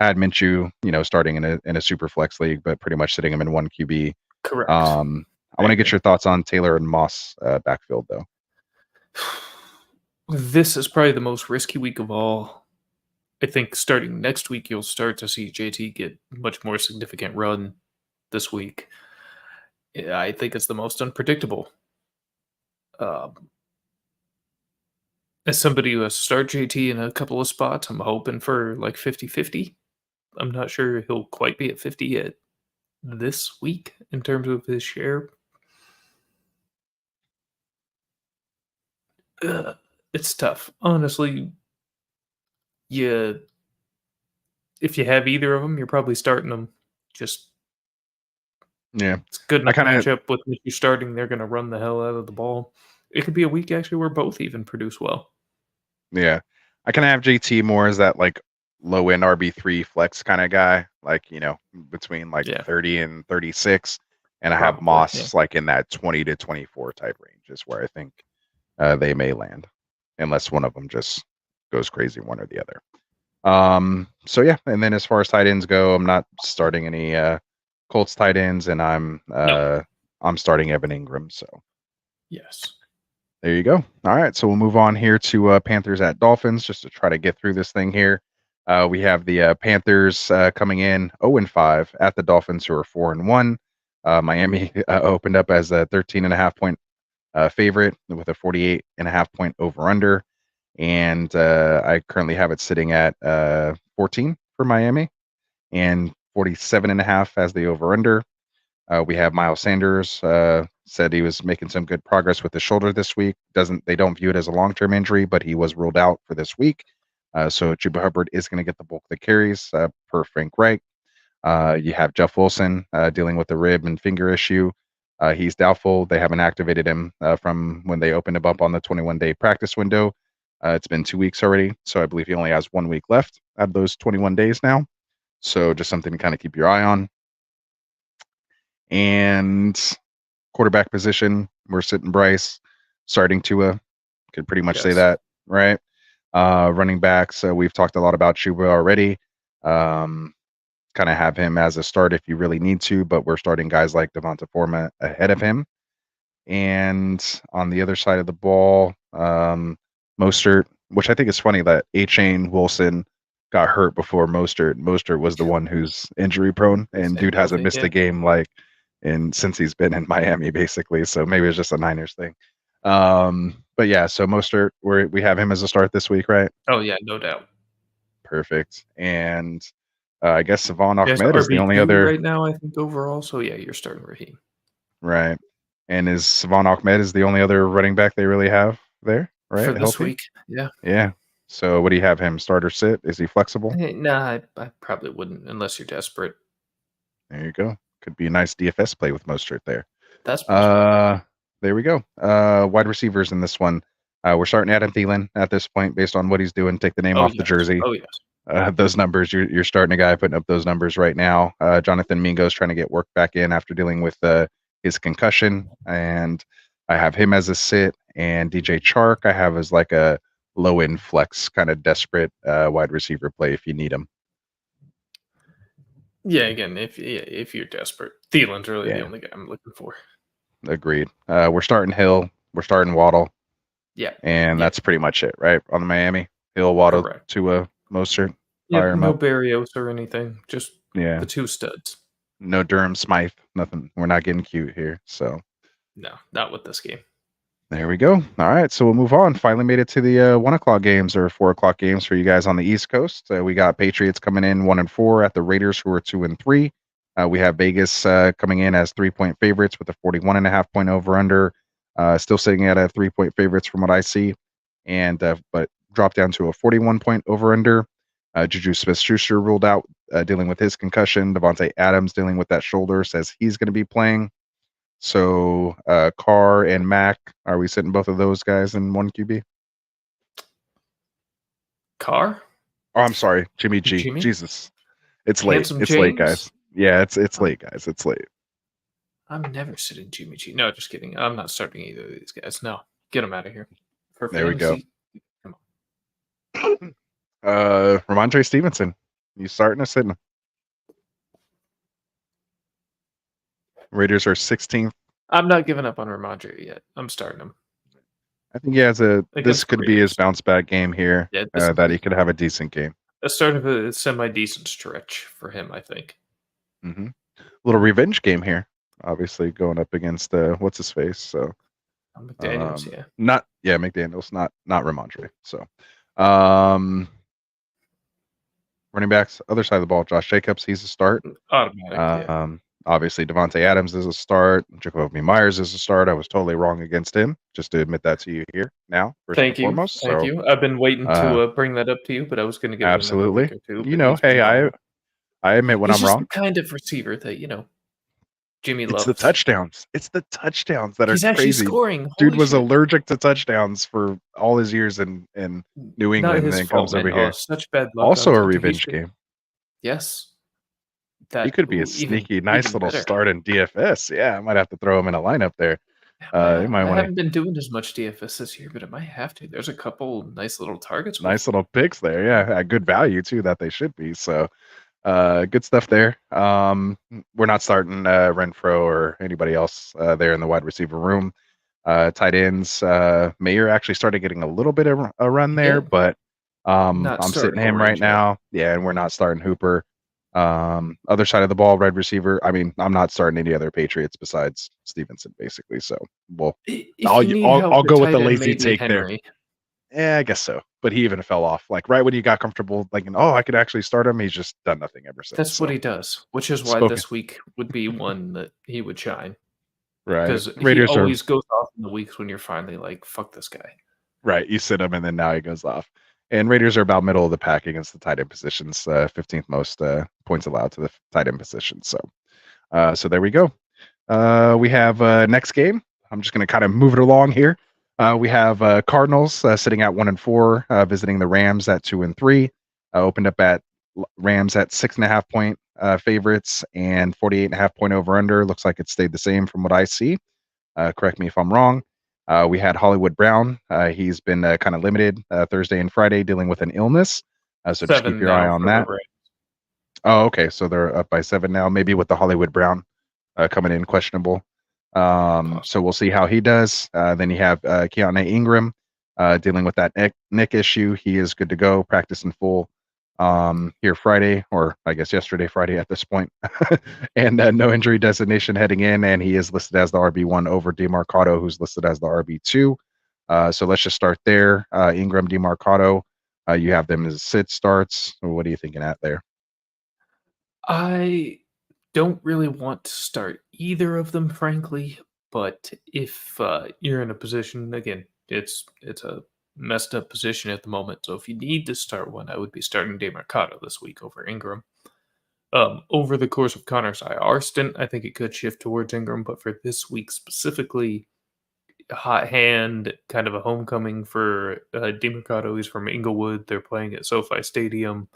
had Minshew, starting in a super flex league, but pretty much sitting him in one QB. Correct. I want to get your thoughts on Taylor and Moss backfield, though. This is probably the most risky week of all. I think starting next week, you'll start to see JT get much more significant run this week. I think it's the most unpredictable. As somebody who has to start JT in a couple of spots, I'm hoping for like 50-50. I'm not sure he'll quite be at 50 yet this week in terms of his share. It's tough. Honestly, if you have either of them, you're probably starting them. Just it's good enough matchup with you starting. They're going to run the hell out of the ball. It could be a week actually where both even produce well. Yeah, I kind of have JT more as that like low end RB3 flex kind of guy, like between like 30 and 36, and I have Moss like in that 20 to 24 type range is where I think they may land, unless one of them just goes crazy, one or the other. So yeah, and then as far as tight ends go, I'm not starting any Colts tight ends, and I'm starting Evan Ingram. So yes. There you go. All right, so we'll move on here to Panthers at Dolphins, just to try to get through this thing here. We have the Panthers coming in 0-5 at the Dolphins, who are 4-1. Miami opened up as a 13.5 point favorite with a 48.5 point over/under, and I currently have it sitting at 14 for Miami and 47.5 as the over/under. We have Miles Sanders said he was making some good progress with his shoulder this week. They don't view it as a long-term injury, but he was ruled out for this week. So Chuba Hubbard is going to get the bulk of the carries per Frank Reich. You have Jeff Wilson dealing with the rib and finger issue. He's doubtful. They haven't activated him from when they opened him up on the 21-day practice window. It's been 2 weeks already, so I believe he only has 1 week left out of those 21 days now. So just something to kind of keep your eye on. And quarterback position, we're sitting Bryce, starting Tua. Could pretty much say that, right? Running backs, we've talked a lot about Chuba already. Kind of have him as a start if you really need to, but we're starting guys like Devonta Foreman ahead of him. And on the other side of the ball, Mostert, which I think is funny that A-Chain Wilson got hurt before Mostert. Mostert was the one who's injury prone, and dude hasn't missed a game since he's been in Miami, basically. So maybe it's just a Niners thing. But yeah, so Mostert, we have him as a start this week, right? Oh yeah, no doubt. Perfect. And I guess Savon Ahmed is the only other right now, I think, overall. So yeah, you're starting Raheem. Right. And is Savon Ahmed is the only other running back they really have there, right? For this week. Yeah. Yeah. So what do you have him? Start or sit? Is he flexible? Nah, I probably wouldn't unless you're desperate. There you go. Could be a nice DFS play with Mostert there. That's possible. There we go. Wide receivers in this one. We're starting Adam Thielen at this point based on what he's doing. Take the name off the jersey. Oh, yes. Those numbers, you're starting a guy putting up those numbers right now. Jonathan Mingo's trying to get work back in after dealing with his concussion, and I have him as a sit. And DJ Chark I have as like a low-end flex, kind of desperate wide receiver play if you need him. Yeah, again, if you're desperate, Thielen's really the only guy I'm looking for. Agreed. We're starting Hill. We're starting Waddle. Yeah. And that's pretty much it, right? On the Miami. Hill, Waddle, Tua, Mostert. Yeah, no Barrios or anything. Just the two studs. No Durham Smythe. Nothing. We're not getting cute here. So no, not with this game. There we go. All right, so we'll move on. Finally made it to the 1 o'clock games or 4 o'clock games for you guys on the East Coast. We got Patriots coming in 1-4 at the Raiders, who are 2-3. We have Vegas coming in as 3-point favorites with a 41.5 point over/under. Still sitting at a 3-point favorites from what I see, and but dropped down to a 41 point over/under. Juju Smith-Schuster ruled out, dealing with his concussion. Devontae Adams dealing with that shoulder, says he's going to be playing. So Carr and Mac, are we sitting both of those guys in one QB? Carr? Oh, I'm sorry, Jimmy G. Jimmy? Jesus, it's late. Handsome It's late, James? guys. Yeah, it's late, guys. It's late. I'm never sitting Jimmy G. No, just kidding. I'm not starting either of these guys. No, get them out of here. For There we go. fantasy, come on. Ramondre Stevenson, you starting or sitting? Raiders are 16th. I'm not giving up on Ramondre yet. I'm starting him. I think he has this Against could the be his Raiders. bounce back game here. Yeah, this That he could have a decent game. A start of a semi-decent stretch for him, I think. Mm-hmm. Little revenge game here. Obviously going up against what's his face. So McDaniels, yeah. McDaniels, not Ramondre. So running backs, other side of the ball, Josh Jacobs, he's a start. Automatic, yeah. Obviously Devontae Adams is a start. Jacoby Myers is a start. I was totally wrong against him. Just to admit that to you here now. Thank you. Thank you. I've been waiting to bring that up to you, but I was going to give absolutely. it another week or two. You know, hey, I admit when he's I'm wrong. The kind of receiver that Jimmy loves. It's the touchdowns. It's the touchdowns that he's are actually crazy. Scoring. Dude was allergic to touchdowns for all his years in New England, and then comes over here. Such bad luck. Also a revenge game. Yes. He could be a sneaky, nice little start in DFS. Yeah, I might have to throw him in a lineup there. I haven't been doing as much DFS this year, but I might have to. There's a couple nice little targets. Nice little picks there. Yeah, at good value too that they should be. So good stuff there. We're not starting Renfro or anybody else there in the wide receiver room. Tight ends, Mayer actually started getting a little bit of a run there, but I'm sitting him right now. Yeah, and we're not starting Hooper. Other side of the ball, red receiver. I mean, I'm not starting any other Patriots besides Stevenson, basically. So, I'll go with the lazy take there. Yeah, I guess so. But he even fell off. Like right when he got comfortable, thinking, "Oh, I could actually start him." He's just done nothing ever since. That's what he does, which is why this week would be one that he would shine. Right, because Raiders he always goes off in the weeks when you're finally like, "Fuck this guy." Right, you sit him, and then now he goes off. And Raiders are about middle of the pack against the tight end positions, 15th most points allowed to the tight end position. So there we go. We have next game. I'm just going to kind of move it along here. We have Cardinals sitting at 1-4, visiting the Rams at 2-3. Opened up at Rams at 6.5 point favorites and 48.5 point over under. Looks like it stayed the same from what I see. Correct me if I'm wrong. We had Hollywood Brown. He's been kind of limited Thursday and Friday dealing with an illness. So just keep your eye on that. Oh, okay. So they're up by 7 now, maybe with the Hollywood Brown coming in questionable. So we'll see how he does. Then you have Keanu Ingram dealing with that neck issue. He is good to go, practice in full here Friday, or I guess yesterday, Friday at this point. And no injury designation heading in, and he is listed as the RB1 over DeMarcado, who's listed as the RB2. So let's just start there. Ingram, DeMarcado, you have them as sit starts. What are you thinking at there? I don't really want to start either of them, frankly, but if you're in a position, again, it's a messed up position at the moment, so if you need to start one, I would be starting DeMarcado this week over Ingram. Over the course of Connor's IR stint, I think it could shift towards Ingram, but for this week specifically, a hot hand, kind of a homecoming for DeMarcado. He's from Inglewood. They're playing at SoFi Stadium.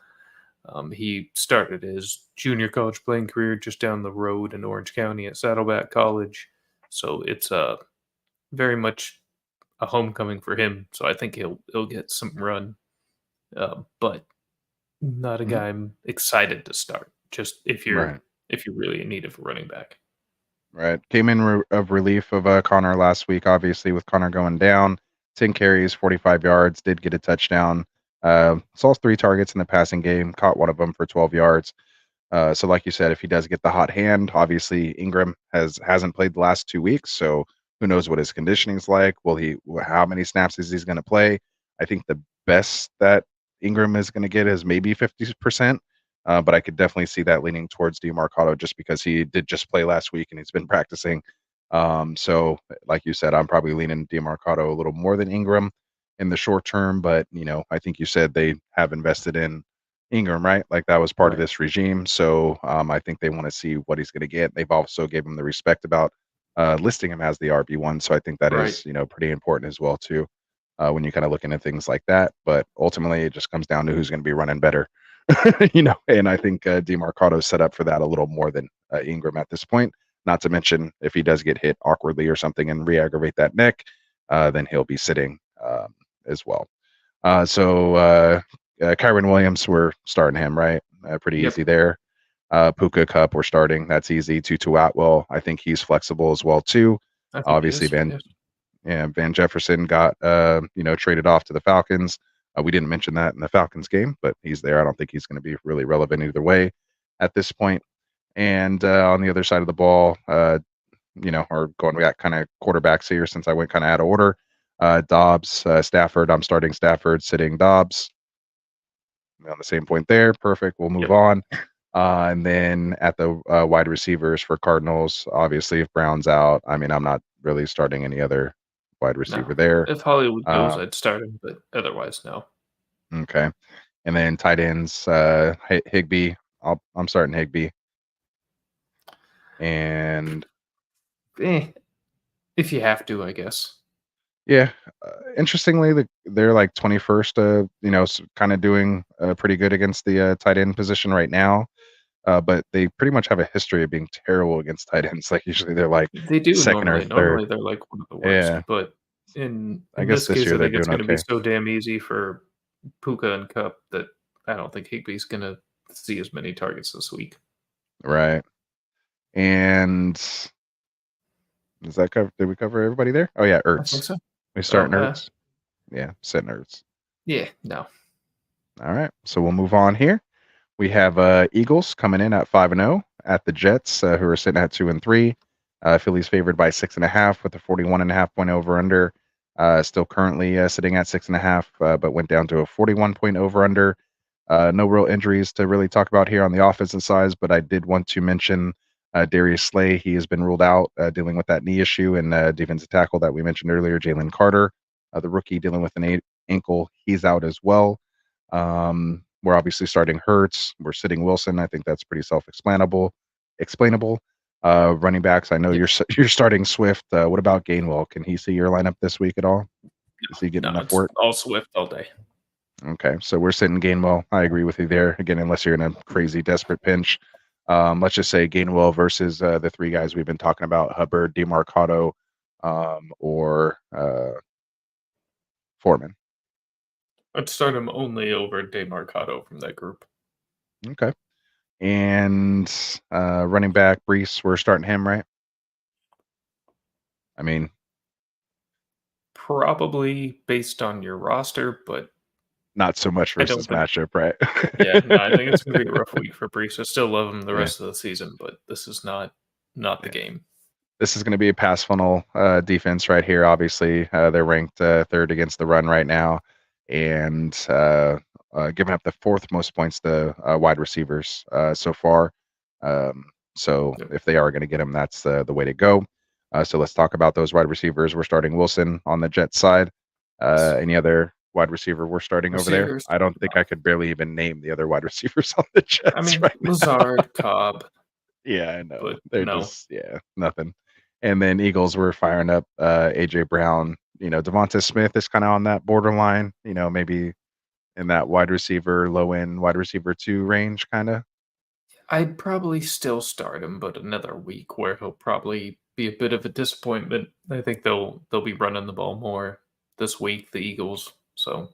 He started his junior college playing career just down the road in Orange County at Saddleback College. So it's very much a homecoming for him. So I think he'll get some run, but not a guy I'm excited to start. Just if you're really in need of a running back. Right. Came in of relief of Connor last week, obviously, with Connor going down. 10 carries, 45 yards, did get a touchdown. Saw 3 targets in the passing game, caught one of them for 12 yards. So like you said, if he does get the hot hand, obviously Ingram hasn't played the last 2 weeks, so Who knows what his conditioning's like? How many snaps is he going to play? I think the best that Ingram is going to get is maybe 50%. But I could definitely see that leaning towards DeMarcado just because he did just play last week and he's been practicing. So like you said, I'm probably leaning DeMarcado a little more than Ingram in the short term, but I think you said they have invested in Ingram, right? Like that was part of this regime. So I think they want to see what he's going to get. They've also gave him the respect about listing him as the RB1. So I think that is, pretty important as well too, when you kind of look into things like that. But ultimately it just comes down to who's going to be running better, and I think DeMarcado is set up for that a little more than Ingram at this point. Not to mention if he does get hit awkwardly or something and re-aggravate that neck, then he'll be sitting as well. So Kyron Williams, we're starting him, right? Pretty easy there. Puka Cup, we're starting. That's easy. Tutu Atwell, I think he's flexible as well too. Obviously, Van Jefferson got traded off to the Falcons. We didn't mention that in the Falcons game, but he's there. I don't think he's going to be really relevant either way at this point. And on the other side of the ball, or going back kind of quarterbacks here since I went kind of out of order. Dobbs, Stafford. I'm starting Stafford, sitting Dobbs. On the same point there. Perfect. We'll move on. And then at the wide receivers for Cardinals, obviously, if Brown's out, I mean, I'm not really starting any other wide receiver there. If Hollywood goes, I'd start him, but otherwise, no. Okay. And then tight ends, Higbee. I'm starting Higbee. And if you have to, I guess. Yeah. Interestingly, they're like 21st, kind of doing pretty good against the tight end position right now. But they pretty much have a history of being terrible against tight ends. Like usually they're like they do second normally. or third. Normally they're like one of the worst. Yeah. But in I guess this case, year I think they're it's doing going to okay. be so damn easy for Puka and Cup that I don't think Higbee's going to see as many targets this week. Right. And does that cover? Did we cover everybody there? Oh yeah, Ertz. I think so. We start Ertz. Yeah, sitting Ertz. Yeah, no. All right, so we'll move on here. We have Eagles coming in at 5-0 at the Jets, who are sitting at 2-3. Philly's favored by 6.5 with a 41.5 point over under. Still currently sitting at 6.5, but went down to a 41 point over under. No real injuries to really talk about here on the offensive side, but I did want to mention Darius Slay. He has been ruled out, dealing with that knee issue, and defensive tackle that we mentioned earlier, Jalen Carter, the rookie, dealing with an ankle. He's out as well. We're obviously starting Hurts. We're sitting Wilson. I think that's pretty self-explainable. Running backs, I know you're starting Swift. What about Gainwell? Can he see your lineup this week at all? Is he getting enough work? All Swift all day. Okay, so we're sitting Gainwell. I agree with you there. Again, unless you're in a crazy desperate pinch. Let's just say Gainwell versus the three guys we've been talking about, Hubbard, DeMarcado, or Foreman. I'd start him only over DeMarcado from that group. Okay. And running back, Brees, we're starting him, right? I mean, probably based on your roster, but not so much versus matchup, right? Yeah, no, I think it's going to be a rough week for Brees. I still love him the rest of the season, but this is not the game. This is going to be a pass funnel defense right here. Obviously, they're ranked third against the run right now, and giving up the fourth most points to wide receivers so far. So if they are going to get them, that's the way to go. So let's talk about those wide receivers. We're starting Wilson on the Jets side. Any other wide receiver we're starting over there? I don't think I could barely even name the other wide receivers on the Jets. I mean, right Lazard, Cobb. Yeah, I know. But they're just nothing. And then Eagles were firing up AJ Brown. Devonta Smith is kind of on that borderline. Maybe in that wide receiver, low end wide receiver 2 range, kind of. I'd probably still start him, but another week where he'll probably be a bit of a disappointment. I think they'll be running the ball more this week, the Eagles. So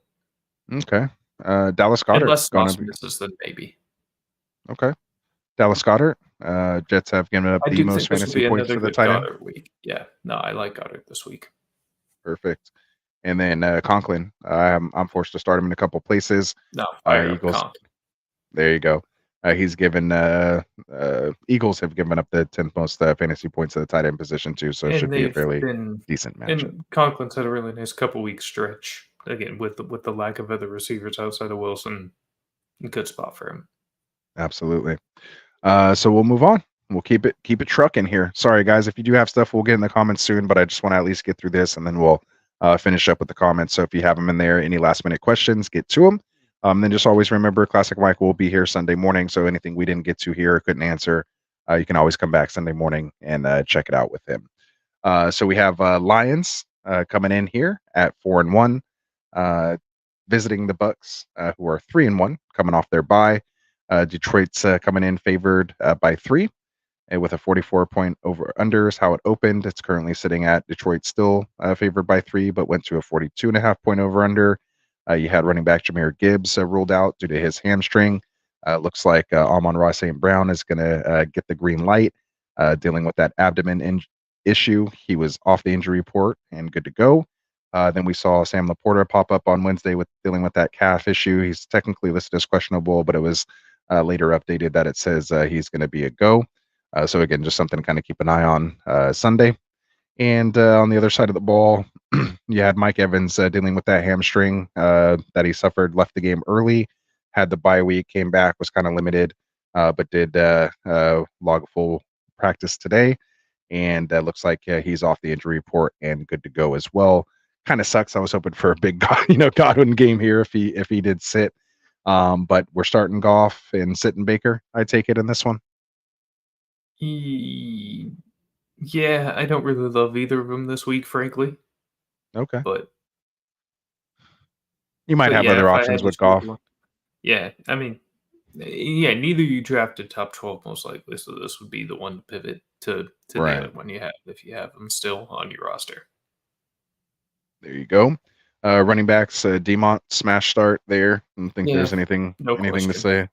okay, Dallas Goedert. Unless Moss misses, then maybe. Okay, Dallas Goedert. Jets have given up the most fantasy points for the tight end week. Yeah, no, I like Goddard this week. Perfect. And then Conklin, I'm forced to start him in a couple places. No, Eagles. Conk. There you go. He's given Eagles have given up the 10th most fantasy points at the tight end position too, so it should And be a they've fairly been, decent matchup. and Conklin's had a really nice couple weeks stretch again with the lack of other receivers outside of Wilson. Good spot for him. Absolutely. So we'll move on. We'll keep it trucking here. Sorry guys, if you do have stuff, we'll get in the comments soon, but I just want to at least get through this and then we'll finish up with the comments. So if you have them in there, any last minute questions, get to them. Then just always remember, Classic Mike will be here Sunday morning. So anything we didn't get to here or couldn't answer, you can always come back Sunday morning and check it out with him. So we have Lions coming in here at 4-1, visiting the Bucks, who are 3-1, coming off their bye. Detroit's coming in favored by 3, and with a 44-point over/under is how it opened. It's currently sitting at Detroit still favored by 3, but went to a 42.5-point over/under. You had running back Jahmyr Gibbs ruled out due to his hamstring. Looks like Amon-Ra St. Brown is going to get the green light, dealing with that abdomen issue. He was off the injury report and good to go. Then we saw Sam Laporta pop up on Wednesday with dealing with that calf issue. He's technically listed as questionable, but it was later updated that it says he's going to be a go. So again, just something to kind of keep an eye on Sunday. And on the other side of the ball, you had Mike Evans dealing with that hamstring that he suffered, left the game early, had the bye week, came back, was kind of limited, but did log a full practice today. And looks like he's off the injury report and good to go as well. Kind of sucks. I was hoping for a big Godwin game here if he did sit. But we're starting Goff and sitting Baker. I take it in this one. Yeah, I don't really love either of them this week, frankly. Okay. But you might have other options with Goff. Yeah, I mean, yeah, neither you drafted top 12 most likely, so this would be the one to pivot to Right. the other one if you have them still on your roster. There you go. Running backs, Demont smash start there. I don't think there's anything to say.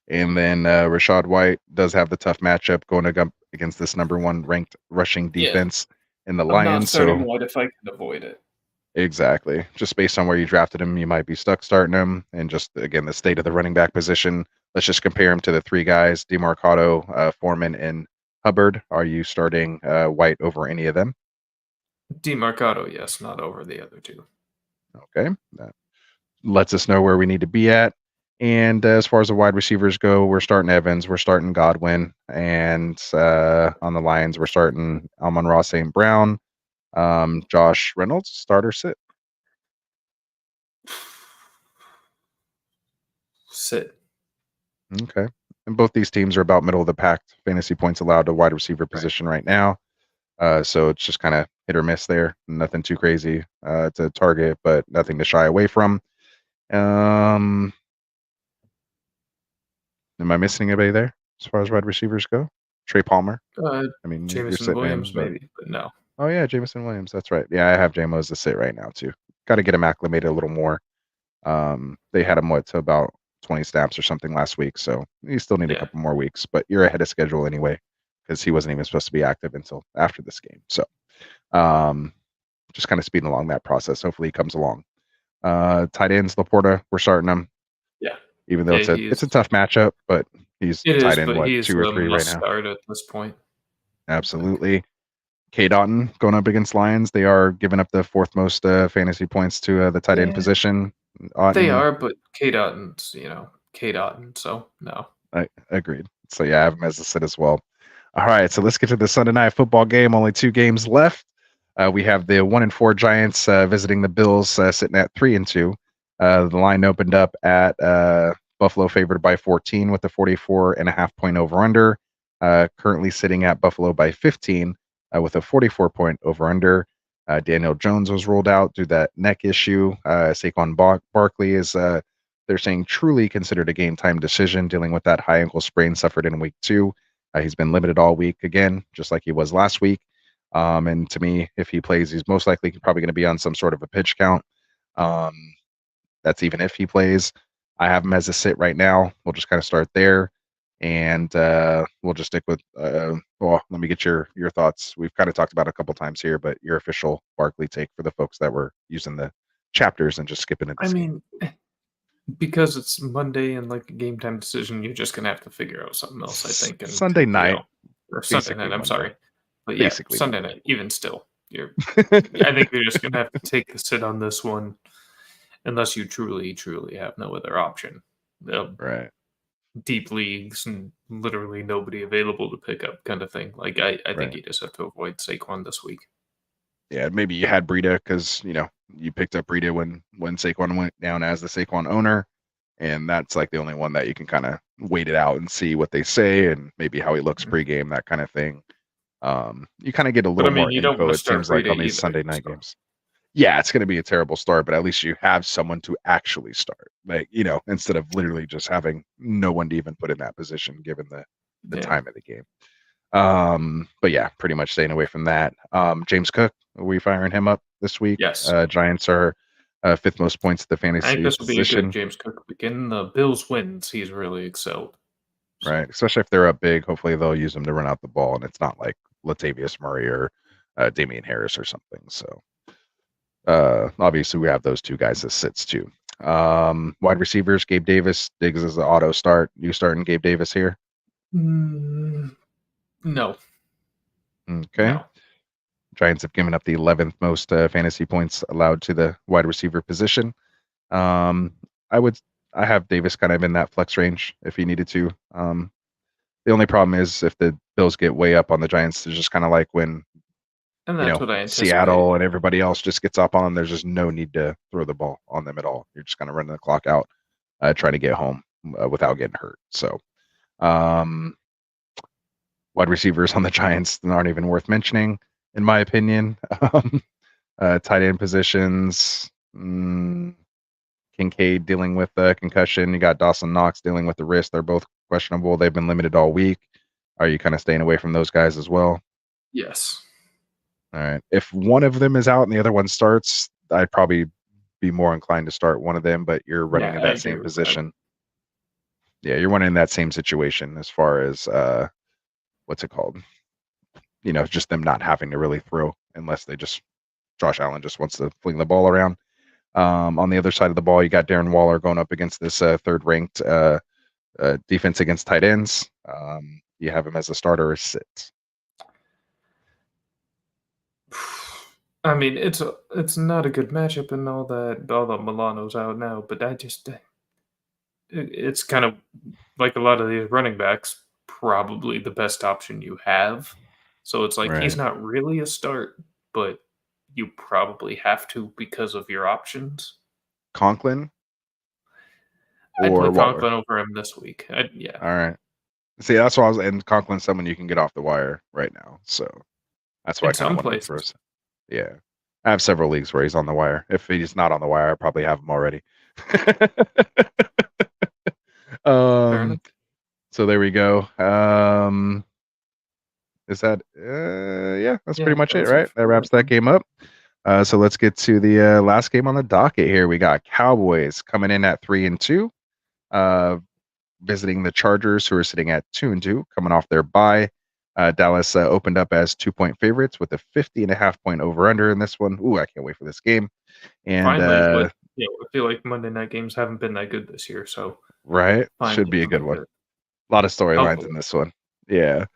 And then Rashad White does have the tough matchup going against this number 1 ranked rushing defense in the Lions. I'm not starting White if I can avoid it. Exactly. Just based on where you drafted him, you might be stuck starting him. And just, again, the state of the running back position. Let's just compare him to the 3 guys, DeMarcado, Foreman, and Hubbard. Are you starting White over any of them? DeMarcado, yes, not over the other 2. Okay. That lets us know where we need to be at. And as far as the wide receivers go, we're starting Evans, we're starting Godwin, and on the Lions, we're starting Amon-Ra St. Brown, Josh Reynolds, start or sit? Sit. Okay. And both these teams are about middle of the pack fantasy points allowed to wide receiver position right now. So it's just kind of hit or miss there. Nothing too crazy to target, but nothing to shy away from. Am I missing anybody there as far as wide receivers go? Trey Palmer. I mean, Jameson Williams, maybe, but no. Oh yeah, Jameson Williams. That's right. Yeah, I have JMO as the sit right now too. Got to get him acclimated a little more. They had him to about 20 snaps or something last week, so you still need a couple more weeks. But you're ahead of schedule anyway because he wasn't even supposed to be active until after this game. So, just kind of speeding along that process. Hopefully, he comes along. Tight ends, Laporta, we're starting him. Yeah. Even though it's a tough matchup, but he's tight end, 2 or 3 right now. Start at this point. Absolutely. K. Dotton going up against Lions. They are giving up the 4th most fantasy points to the tight end position. They are, but K. Dotton's, K. Dotton, so no. I agreed. So yeah, I have him as a sit as well. All right, so let's get to the Sunday night football game. Only 2 games left. We have the 1-4 Giants visiting the Bills, sitting at 3-2. The line opened up at Buffalo favored by 14 with a 44.5-point over/under. Currently sitting at Buffalo by 15 with a 44-point over/under. Daniel Jones was ruled out due to that neck issue. Saquon Barkley is, they're saying, truly considered a game-time decision, dealing with that high ankle sprain suffered in week 2. He's been limited all week again, just like he was last week. And to me, if he plays, he's most likely probably going to be on some sort of a pitch count. That's even if he plays. I have him as a sit right now. We'll just kind of start there. And we'll just stick with, let me get your thoughts. We've kind of talked about it a couple times here, but your official Barkley take for the folks that were using the chapters and just skipping it. I mean, Because it's Monday and like a game time decision, you're just gonna have to figure out something else, I think. And Sunday night, or Sunday basically night. I'm Monday. sorry, but yeah, Basically Sunday Monday. night. Even still, I think you're just gonna have to take the sit on this one, unless you truly have no other option. Right. Deep leagues and literally nobody available to pick up, kind of thing. Like I think Right. you just have to avoid Saquon this week. Yeah, maybe you had Breida because you picked up Breida when Saquon went down as the Saquon owner, and that's like the only one that you can kind of wait it out and see what they say and maybe how he looks pregame, that kind of thing. You kind of get a little more you don't info. want to It start seems like Breida on these either, Sunday night so. games. Yeah, it's going to be a terrible start, but at least you have someone to actually start, like instead of literally just having no one to even put in that position given the time of the game. But yeah, pretty much staying away from that. James Cook, are we firing him up this week? Yes. Giants are fifth most points at the fantasy I think this will be a position. good James Cook week. In the Bills wins, he's really excelled. So. Right, especially if they're up big. Hopefully they'll use him to run out the ball, and it's not like Latavius Murray or Damian Harris or something. So obviously we have those two guys as sits too. Wide receivers, Gabe Davis. Diggs is the auto start. You starting Gabe Davis here? No. Okay. No. Giants have given up the 11th most fantasy points allowed to the wide receiver position. I have Davis kind of in that flex range if he needed to. The only problem is if the Bills get way up on the Giants, it's just kind of like when Seattle and everybody else just gets up on them. There's just no need to throw the ball on them at all. You're just kind of running the clock out, trying to get home without getting hurt. So wide receivers on the Giants aren't even worth mentioning, in my opinion. Tight end positions, Kincaid dealing with a concussion. You got Dawson Knox dealing with the wrist. They're both questionable. They've been limited all week. Are you kind of staying away from those guys as well? Yes. All right. If one of them is out and the other one starts, I'd probably be more inclined to start one of them, but you're running in that same position. Yeah, you're running in that same situation as far as what's it called? Just them not having to really throw unless Josh Allen just wants to fling the ball around. On the other side of the ball, you got Darren Waller going up against this third-ranked defense against tight ends. You have him as a starter or sit. I mean, it's not a good matchup and all that. Although Milano's out now, but it's kind of like a lot of these running backs, probably the best option you have. So it's like he's not really a start, but you probably have to because of your options. Conklin? I'd put Conklin over him this week. Yeah. All right. See, that's why and Conklin's someone you can get off the wire right now. So that's why I kind of want to throw. Yeah. I have several leagues where he's on the wire. If he's not on the wire, I probably have him already. So there we go. Is that that's pretty much it, right? That wraps that game up. So let's get to the last game on the docket here. We got Cowboys coming in at 3-2, visiting the Chargers, who are sitting at 2-2, coming off their bye. Dallas opened up as 2-point favorites with a 50.5 point over/under in this one. Ooh, I can't wait for this game. And finally, I feel like Monday night games haven't been that good this year, so right, should be a good one. A lot of storylines in this one. Yeah.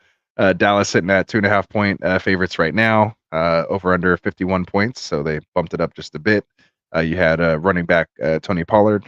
Dallas sitting at 2.5 point favorites right now, over under 51 points. So they bumped it up just a bit. You had running back Tony Pollard,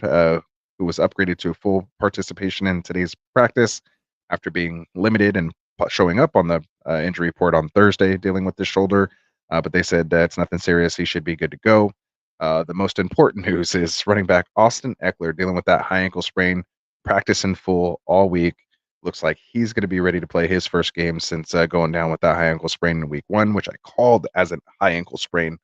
who was upgraded to full participation in today's practice after being limited and showing up on the injury report on Thursday, dealing with the shoulder. But they said it's nothing serious. He should be good to go. The most important news is running back Austin Eckler dealing with that high ankle sprain, practice in full all week. Looks like he's going to be ready to play his first game since going down with that high ankle sprain in week 1, which I called as a high ankle sprain.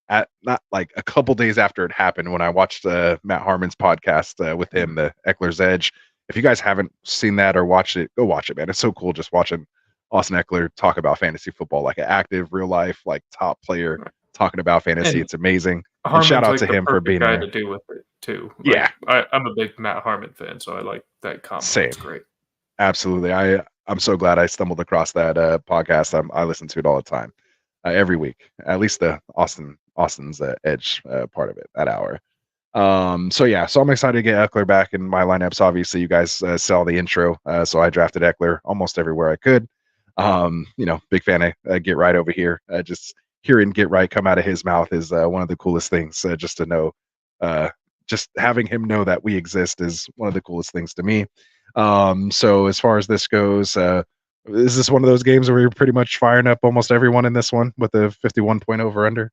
Not like a couple days after it happened when I watched Matt Harmon's podcast with him, the Eckler's Edge. If you guys haven't seen that or watched it, go watch it, man. It's so cool just watching Austin Eckler talk about fantasy football, like an active, real life, like top player talking about fantasy. It's amazing. And shout out to him for being guy there. To do with it too. Yeah, I'm a big Matt Harmon fan, so I like that comment. Same. It's great. Absolutely. I'm so glad I stumbled across that podcast. I listen to it all the time, every week. At least the Austin's Edge part of it, that hour. So I'm excited to get Eckler back in my lineups. Obviously, you guys saw the intro, so I drafted Eckler almost everywhere I could. Big fan of Get Right over here. Just hearing Get Right come out of his mouth is one of the coolest things. Just to know, just having him know that we exist is one of the coolest things to me. So as far as this goes, is this one of those games where you're pretty much firing up almost everyone in this one with a 51 point over under?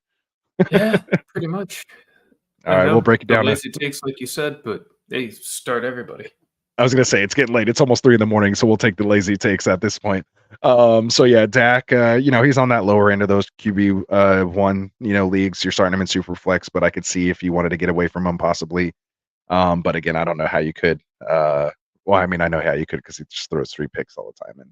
Yeah, pretty much. All right, we'll break it down. Lazy takes, like you said, but they start everybody. I was gonna say it's getting late. It's almost 3 a.m, so we'll take the lazy takes at this point. Dak, he's on that lower end of those QB one, leagues. You're starting him in super flex, but I could see if you wanted to get away from him possibly. But again, I don't know how you could. I know how you could because he just throws 3 picks all the time and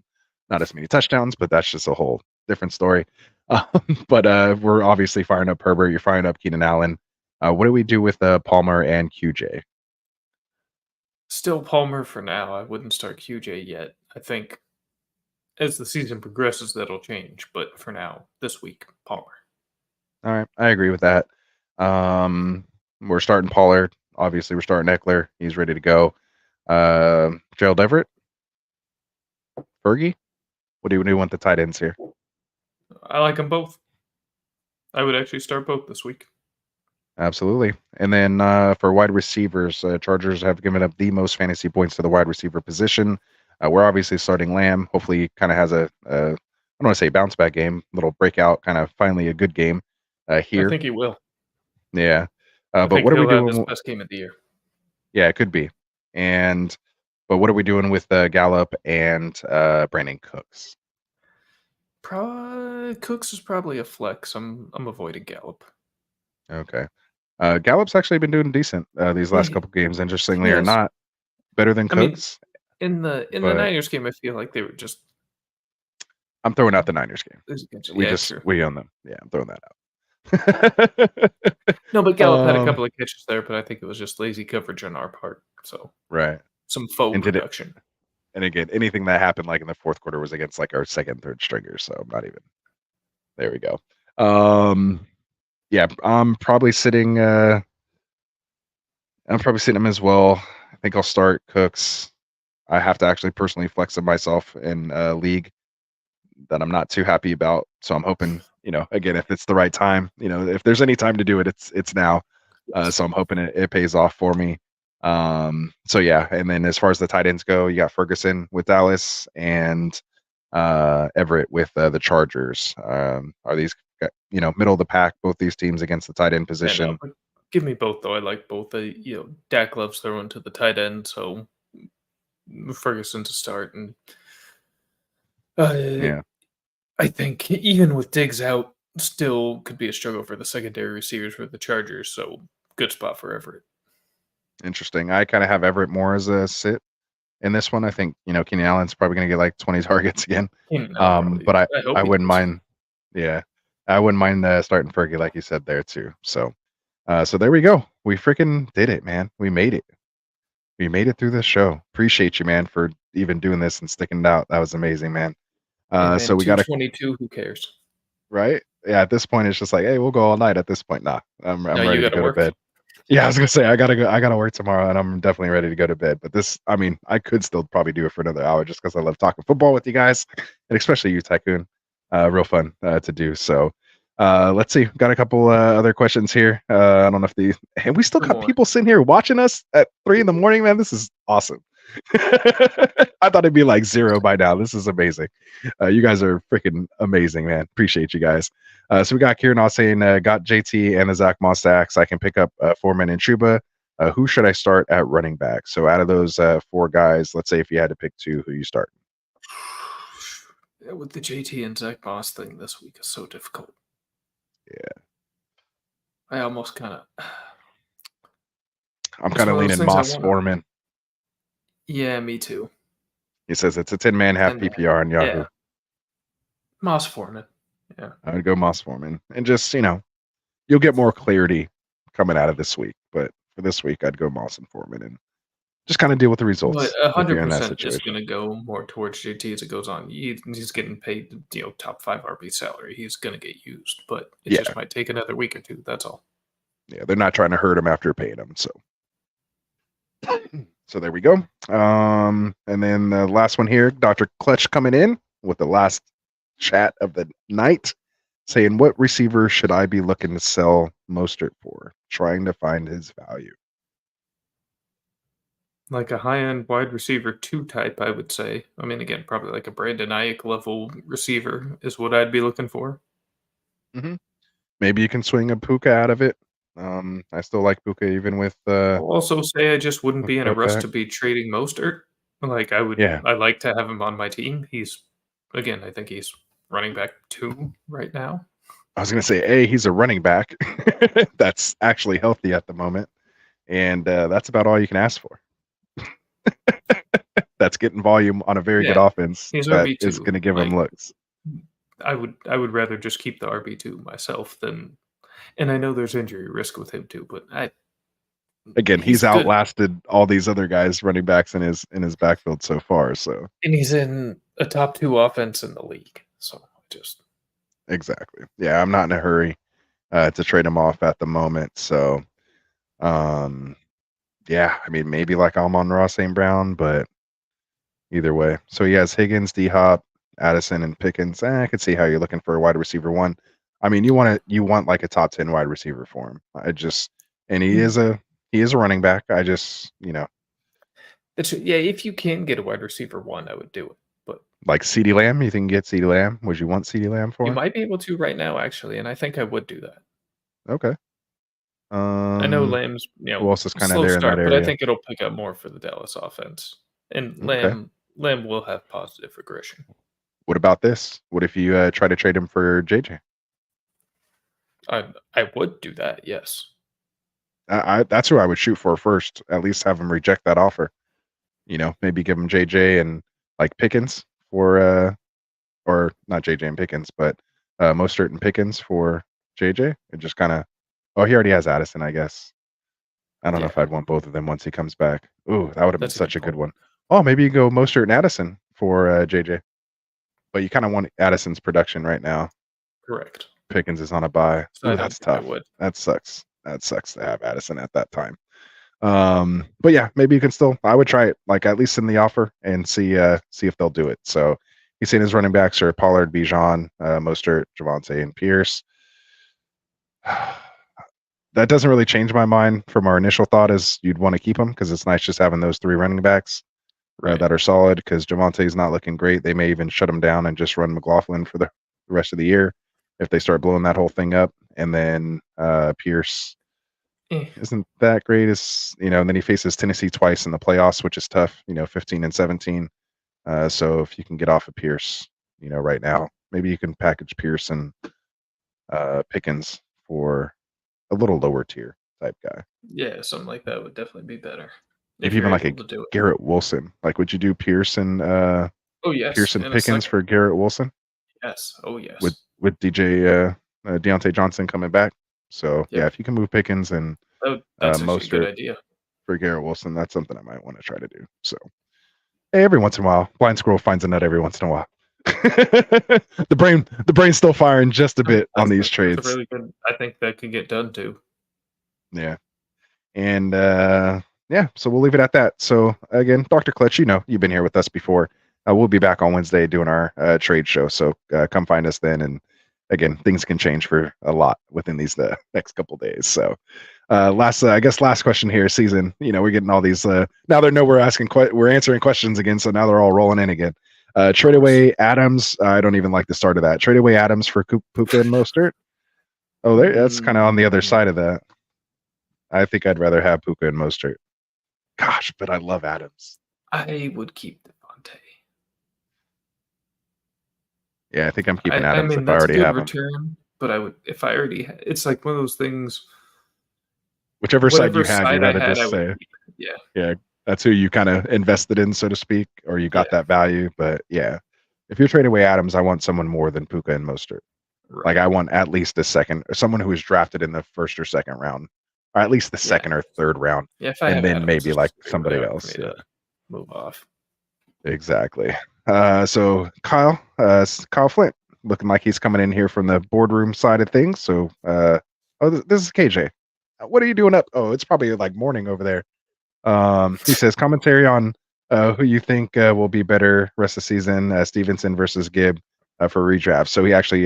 not as many touchdowns, but that's just a whole different story. But we're obviously firing up Herbert. You're firing up Keenan Allen. What do we do with Palmer and QJ? Still Palmer for now. I wouldn't start QJ yet. I think as the season progresses, that'll change. But for now, this week, Palmer. All right, I agree with that. We're starting Pollard. Obviously, we're starting Eckler. He's ready to go. Gerald Everett? Fergie? What do you want the tight ends here? I like them both. I would actually start both this week. Absolutely. And then for wide receivers, Chargers have given up the most fantasy points to the wide receiver position. We're obviously starting Lamb. Hopefully, he kind of has I don't want to say bounce back game, little breakout, kind of finally a good game here. I think he will. Yeah. But what are we doing? His best game of the year. Yeah, it could be. But what are we doing with Gallup and Brandon Cooks? Cooks is probably a flex. I'm avoiding Gallup. Okay. Gallup's actually been doing decent these last couple games, interestingly or not. Better than Cooks. In the Niners game, I feel like they were just. I'm throwing out the Niners game. We own them. Yeah, I'm throwing that out. No, but Gallup had a couple of catches there, but I think it was just lazy coverage on our part. So right, some faux production. And again, anything that happened like in the fourth quarter was against like our second, third stringers. So I'm not even. There we go. Yeah, I'm probably sitting. I'm probably sitting him as well. I think I'll start Cooks. I have to actually personally flex him myself in a league that I'm not too happy about. So I'm hoping, again, if it's the right time, if there's any time to do it, it's now. So I'm hoping it pays off for me. And then as far as the tight ends go, you got Ferguson with Dallas and Everett with the Chargers. Are these middle of the pack, both these teams against the tight end position? Yeah, no, give me both though. I like both. Dak loves throwing to the tight end, so Ferguson to start, and I think even with Diggs out, still could be a struggle for the secondary receivers for the Chargers. So good spot for Everett. Interesting. I kind of have Everett more as a sit in this one. I think Keenan Allen's probably going to get like 20 targets again. But I wouldn't mind. Yeah, I wouldn't mind starting Fergie like you said there too. So there we go. We freaking did it, man. We made it. We made it through this show. Appreciate you, man, for even doing this and sticking it out. That was amazing, man. So we got 22. Who cares? Right? Yeah. At this point, it's just like, hey, we'll go all night. At this point, nah. I'm ready to go to bed. Yeah, I was gonna say I gotta work tomorrow, and I'm definitely ready to go to bed. But I could still probably do it for another hour just because I love talking football with you guys, and especially you, Tycoon. Real fun to do. So let's see. Got a couple other questions here. I don't know if we still got people sitting here watching us at 3 a.m, man. This is awesome. I thought it'd be like 0 by now. This is amazing. You guys are freaking amazing, man. Appreciate you guys. So we got Kieran all saying, got JT and the Zach Moss stacks. I can pick up Foreman and Chuba. Who should I start at running back? So out of those 4 guys, let's say if you had to pick 2, who you start? Yeah, with the JT and Zach Moss thing this week is so difficult. Yeah. I almost I'm kind of leaning Moss Foreman. Yeah, me too. He says it's a 10-man half PPR on Yahoo. Yeah. Moss Foreman. Yeah. I would go Moss Foreman. And just, you'll get more clarity coming out of this week. But for this week, I'd go Moss and Foreman and just kind of deal with the results. But 100% is going to go more towards JT as it goes on. He's getting paid, top 5 RB salary. He's going to get used, but it just might take another week or 2. That's all. Yeah, they're not trying to hurt him after paying him. So there we go. And then the last one here, Dr. Clutch coming in with the last chat of the night, saying, what receiver should I be looking to sell Mostert for? Trying to find his value. Like a high-end wide receiver 2 type, I would say. I mean, again, probably like a Brandon Ayuk level receiver is what I'd be looking for. Mm-hmm. Maybe you can swing a Puka out of it. I still like Puka even with. I'll also say I just wouldn't be in a rush back. to be trading Mostert. Like I would, Yeah. I like to have him on my team. He's, again, I think he's running back 2 right now. I was going to say, he's a running back that's actually healthy at the moment, and that's about all you can ask for. That's getting volume on a very good offense He's that RB2. is going to give him looks. I would rather just keep the RB2 myself than, and I know there's injury risk with him too, but he's good. outlasted all these other guys running backs in his backfield so far. So, and he's in a top 2 offense in the league. So just exactly, yeah, I'm not in a hurry to trade him off at the moment. So, yeah, I mean, maybe like Amon-Ra St. Brown, but either way. So he has Higgins, D-Hop, Addison, and Pickens. I could see how you're looking for a wide receiver 1. I mean, you want like a top 10 wide receiver for him. He is a running back. if you can get a wide receiver 1, I would do it. But like CeeDee Lamb, you can get CeeDee Lamb. Would you want CeeDee Lamb for him? You might be able to right now, actually, and I think I would do that. Okay. I know Lamb's, who else is kind of slow there start, in that but I area? think it'll pick up more for the Dallas offense. And Okay. Lamb will have positive regression. What about this? What if you try to trade him for JJ? I would do that, yes. That's who I would shoot for first. At least have him reject that offer. Maybe give him JJ and like Pickens for or not JJ and Pickens, but Mostert and Pickens for JJ. And just kind of, he already has Addison, I guess. I don't know if I'd want both of them once he comes back. Ooh, that would have been such a good one. Oh, maybe you go Mostert and Addison for JJ. But you kind of want Addison's production right now. Correct. Pickens is on a bye. So Ooh, that's tough. That sucks. That sucks to have Addison at that time. But yeah, maybe you can still. I would try it, like at least in the offer, and see if they'll do it. So he's saying his running backs are Pollard, Bijan, Mostert, Javonte, and Pierce. That doesn't really change my mind from our initial thought, as you'd want to keep them because it's nice just having those 3 running backs that are solid. Because Javonte's not looking great. They may even shut him down and just run McLaughlin for the rest of the year if they start blowing that whole thing up. And then Pierce isn't that great, as and then he faces Tennessee twice in the playoffs, which is tough. 15 and 17. So if you can get off of Pierce, right now, maybe you can package Pierce and Pickens for a little lower tier type guy. Yeah, something like that would definitely be better. If even like a Garrett Wilson, like would you do Pierce and Pierce and Pickens for Garrett Wilson? Yes. Oh yes. With DJ Deontay Johnson coming back. So yeah, if you can move Pickens and that's a good idea for Garrett Wilson, that's something I might want to try to do. So hey, every once in a while, blind squirrel finds a nut every once in a while. the brain's still firing just a bit on these trades. Really good. I think that could get done too. Yeah. And so we'll leave it at that. So again, Dr. Clutch, you've been here with us before. We'll be back on Wednesday doing our trade show. So come find us then. And again, things can change for a lot within these next couple days. So last question here, season. We're getting all these. Now they know we're answering questions again. So now they're all rolling in again. Trade away Adams. I don't even like the start of that. Trade away Adams for Puka and Mostert. Oh, that's kind of on the other side of that. I think I'd rather have Puka and Mostert. Gosh, but I love Adams. I would keep Devontae. Yeah, I think I'm keeping Adams if I already have him. But I would, if I already, it's like one of those things. Whichever side you have, you gotta just say, yeah, that's who you kind of invested in, so to speak, or you got that value. But yeah, if you're trading away Adams, I want someone more than Puka and Mostert. Right. Like I want at least a second, or someone who was drafted in the first or second round, or at least the second or third round. Yeah, and then Adams, maybe like somebody else. Move off. Exactly. So Kyle Flint, looking like he's coming in here from the boardroom side of things. So, this is KJ. What are you doing up? Oh, it's probably like morning over there. He says commentary on who you think will be better rest of the season, Stevenson versus Gibb for redraft. So he actually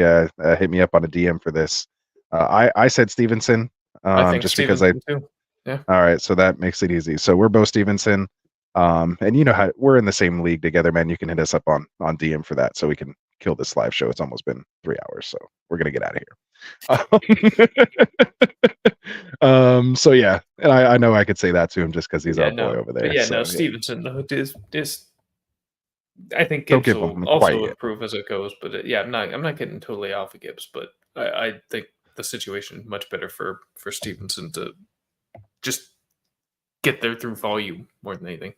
hit me up on a DM for this. I said Stevenson I think just Stevenson because too. Yeah. All right, so that makes it easy. So we're both Stevenson. And you know how we're in the same league together, man. You can hit us up on DM for that so we can kill this live show. It's almost been 3 hours, so we're gonna get out of here. So yeah, and I know I could say that to him just because he's our boy over there. But yeah, so, no, Stevenson. No, this I think Don't Gibbs give him will quite also yet. improve as it goes. But yeah, I'm not getting totally off of Gibbs, but I think the situation is much better for Stevenson to just get there through volume more than anything.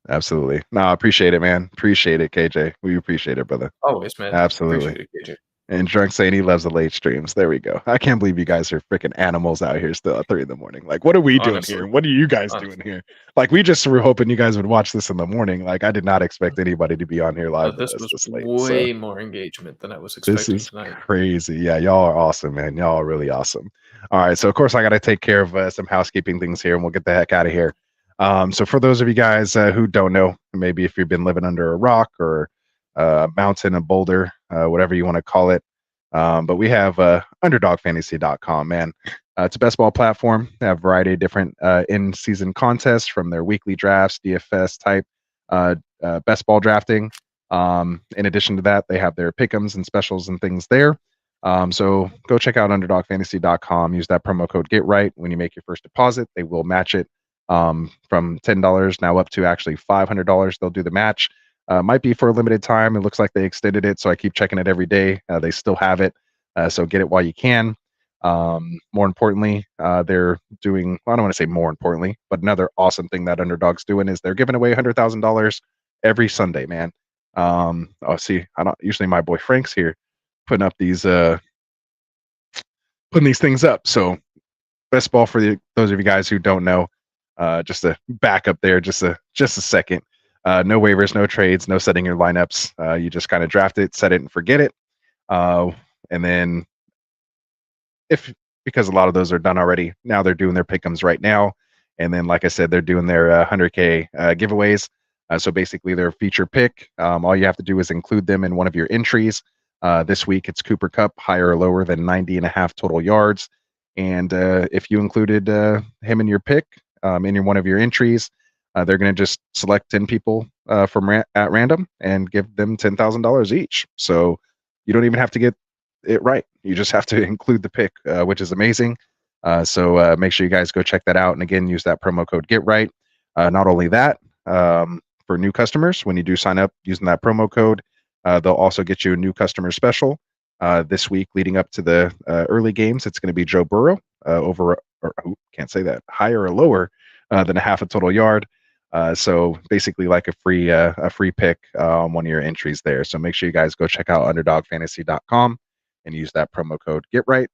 Absolutely. No, I appreciate it, man. Appreciate it, KJ. We appreciate it, brother. Always, man. Absolutely. Appreciate it, KJ. And Drunk saying he loves the late streams. There we go. I can't believe you guys are freaking animals out here still at 3 a.m. Like, what are we doing here? What are you guys doing here? Like, we just were hoping you guys would watch this in the morning. Like, I did not expect anybody to be on here live. This was this late, way more engagement than I was expecting this is tonight. Crazy. Yeah, y'all are awesome, man. Y'all are really awesome. All right, so of course I got to take care of some housekeeping things here, and we'll get the heck out of here. So for those of you guys who don't know, maybe if you've been living under a rock or a mountain, a boulder, whatever you want to call it, but we have underdogfantasy.com, man. It's a best ball platform. They have a variety of different in-season contests from their weekly drafts, DFS type, best ball drafting. In addition to that, they have their pick'ems and specials and things there. So go check out underdogfantasy.com. Use that promo code GetRight when you make your first deposit. They will match it from $10 now up to actually $500. They'll do the match. Might be for a limited time. It looks like they extended it, so I keep checking it every day. They still have it, so get it while you can. More importantly, they're doing, well, I don't want to say more importantly, but another awesome thing that Underdog's doing is they're giving away $100,000 every Sunday, man. See, usually my boy Frank's here putting up these things up. So best ball for those of you guys who don't know, just a back up there, just a second. No waivers, no trades, no setting your lineups. You just kind of draft it, set it, and forget it. And then because a lot of those are done already, now they're doing their pick'ems right now. And then, like I said, they're doing their 100K giveaways. So basically, their feature pick. All you have to do is include them in one of your entries. This week, it's Cooper Kupp, higher or lower than 90.5 total yards. And if you included him in your pick, in one of your entries, they're going to just select 10 people at random and give them $10,000 each. So you don't even have to get it right. You just have to include the pick, which is amazing. So make sure you guys go check that out. And again, use that promo code GetRight. Not only that, for new customers, when you do sign up using that promo code, they'll also get you a new customer special. This week leading up to the early games, it's going to be Joe Burrow can't say that, higher or lower than a half a total yard. So basically like a free pick on one of your entries there. So make sure you guys go check out underdogfantasy.com and use that promo code GetRight,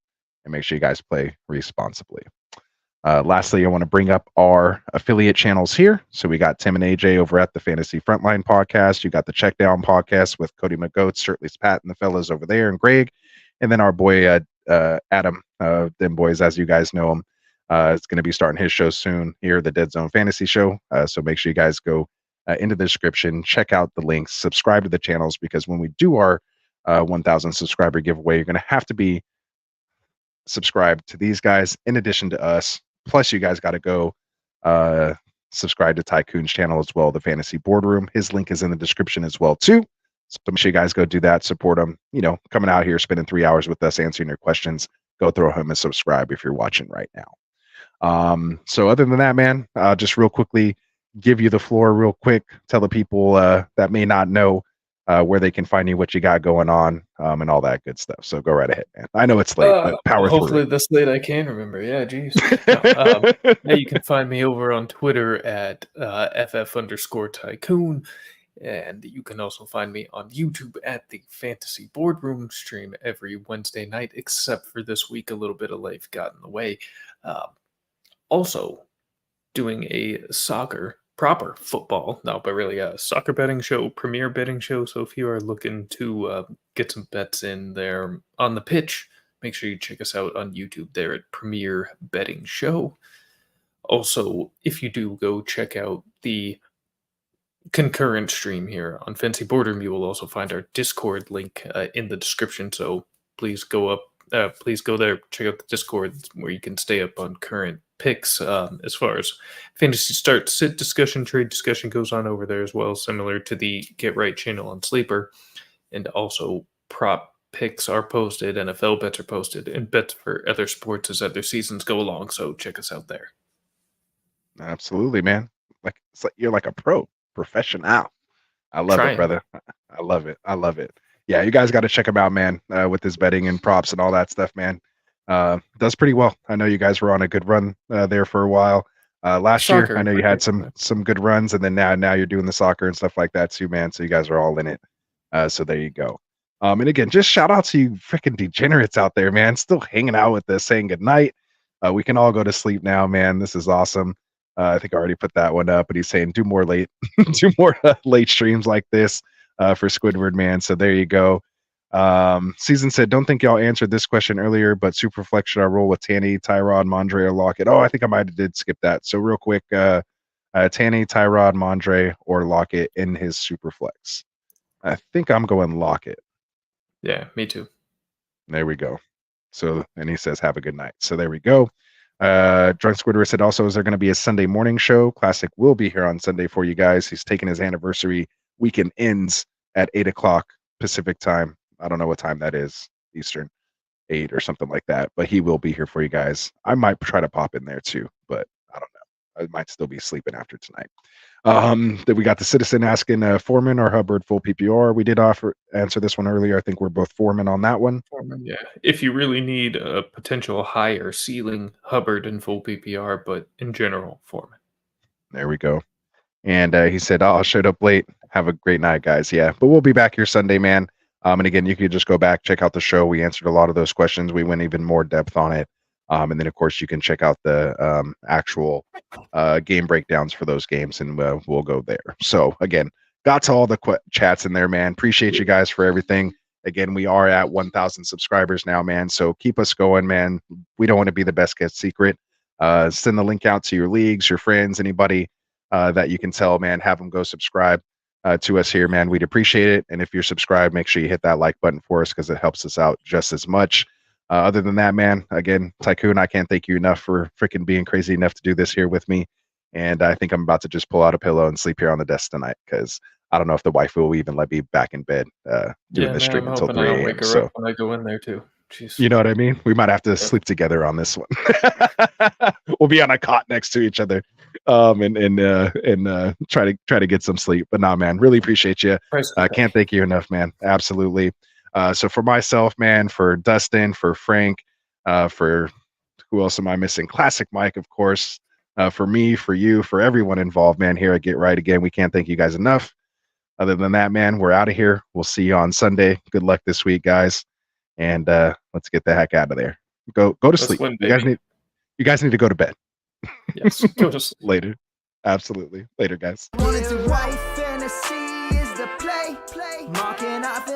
and make sure you guys play responsibly. Lastly, I want to bring up our affiliate channels here. So we got Tim and AJ over at the Fantasy Frontline podcast. You got the Checkdown podcast with Cody McGoats, Shirtless Pat, and the fellas over there, and Greg. And then our boy Adam, them boys, as you guys know him, is going to be starting his show soon here, the Dead Zone Fantasy Show. So make sure you guys go into the description, check out the links, subscribe to the channels, because when we do our 1,000 subscriber giveaway, you're going to have to be subscribed to these guys in addition to us. Plus, you guys got to go subscribe to Tycoon's channel as well, the Fantasy Boardroom. His link is in the description as well, too. So make sure you guys go do that, support him. You know, coming out here, spending 3 hours with us, answering your questions. Go throw him a subscribe if you're watching right now. So other than that, man, just real quickly, give you the floor real quick. Tell the people that may not know where they can find you, what you got going on, and all that good stuff. So go right ahead, man. I know it's late, but power through. Hopefully this late I can remember. Yeah, geez. Yeah, you can find me over on Twitter at FF_Tycoon. And you can also find me on YouTube at the Fantasy Boardroom, stream every Wednesday night, except for this week, a little bit of life got in the way. Also doing a proper football, no, but really a soccer betting show, premier betting show. So if you are looking to get some bets in there on the pitch, make sure you check us out on YouTube there at Premier Betting Show. Also, if you do go check out the concurrent stream here on Fancy Boardroom, you will also find our Discord link in the description. So please go there, check out the Discord where you can stay up on current picks. As far as fantasy start sit discussion, trade discussion goes on over there as well, similar to the Get Right channel on Sleeper. And also prop picks are posted, NFL bets are posted, and bets for other sports as other seasons go along. So check us out there. Absolutely, man. It's like you're like a professional. I love it, brother. I love it. Yeah, you guys got to check him out, man, with his betting and props and all that stuff, man. Does pretty well. I know you guys were on a good run there for a while. Last year, I know you had some good runs, and then now you're doing the soccer and stuff like that too, man. So you guys are all in it. So there you go. And again, just shout out to you freaking degenerates out there, man. Still hanging out with us, saying goodnight. We can all go to sleep now, man. This is awesome. I think I already put that one up, but he's saying do more late streams like this for Squidward, man. So there you go. Season said, don't think y'all answered this question earlier, but Superflex, should I roll with Tanny, Tyrod, Mondre, or Lockett? Oh, I think I might have did skip that. So real quick, Tanny, Tyrod, Mondre, or Lockett in his Superflex. I think I'm going Lockett. Yeah, me too. There we go. So, and he says, have a good night. So there we go. Drunk Squidward said also, is there going to be a Sunday morning show? Classic will be here on Sunday for you guys. He's taking his anniversary weekend ends at 8 o'clock Pacific time. I don't know what time that is, Eastern, 8 or something like that, but he will be here for you guys. I might try to pop in there too, but I don't know. I might still be sleeping after tonight. Then we got the citizen asking Foreman or Hubbard full PPR. We did answer this one earlier. I think we're both Foreman on that one. Foreman, yeah. If you really need a potential higher ceiling, Hubbard and full PPR, but in general, Foreman. There we go. And he said, I showed up late. Have a great night, guys. Yeah, but we'll be back here Sunday, man. And again, you could just go back, check out the show. We answered a lot of those questions. We went even more depth on it. And then, of course, you can check out the actual game breakdowns for those games, and we'll go there. So, again, got to all the chats in there, man. Appreciate you guys for everything. Again, we are at 1,000 subscribers now, man. So keep us going, man. We don't want to be the best kept secret. Send the link out to your leagues, your friends, anybody that you can tell, man. Have them go subscribe to us here, man. We'd appreciate it. And if you're subscribed, make sure you hit that like button for us because it helps us out just as much. Other than that, man, again, Tycoon, I can't thank you enough for freaking being crazy enough to do this here with me. And I think I'm about to just pull out a pillow and sleep here on the desk tonight because I don't know if the wife will even let me back in bed doing the stream until 3 a.m. Wake her up when I go in there too. Jeez. You know what I mean? We might have to sleep together on this one. We'll be on a cot next to each other and try to get some sleep. But nah, man, really appreciate you. Can't thank you enough, man. Absolutely. So for myself, man, for Dustin, for Frank, for who else am I missing? Classic Mike, of course. For me, for you, for everyone involved, man, here at Get Right Again. We can't thank you guys enough. Other than that, man, we're out of here. We'll see you on Sunday. Good luck this week, guys. And let's get the heck out of there. Go to sleep. You guys need to go to bed. Yes, go to sleep. Later. Absolutely. Later, guys. Wanted to write fantasy is the play. Marking off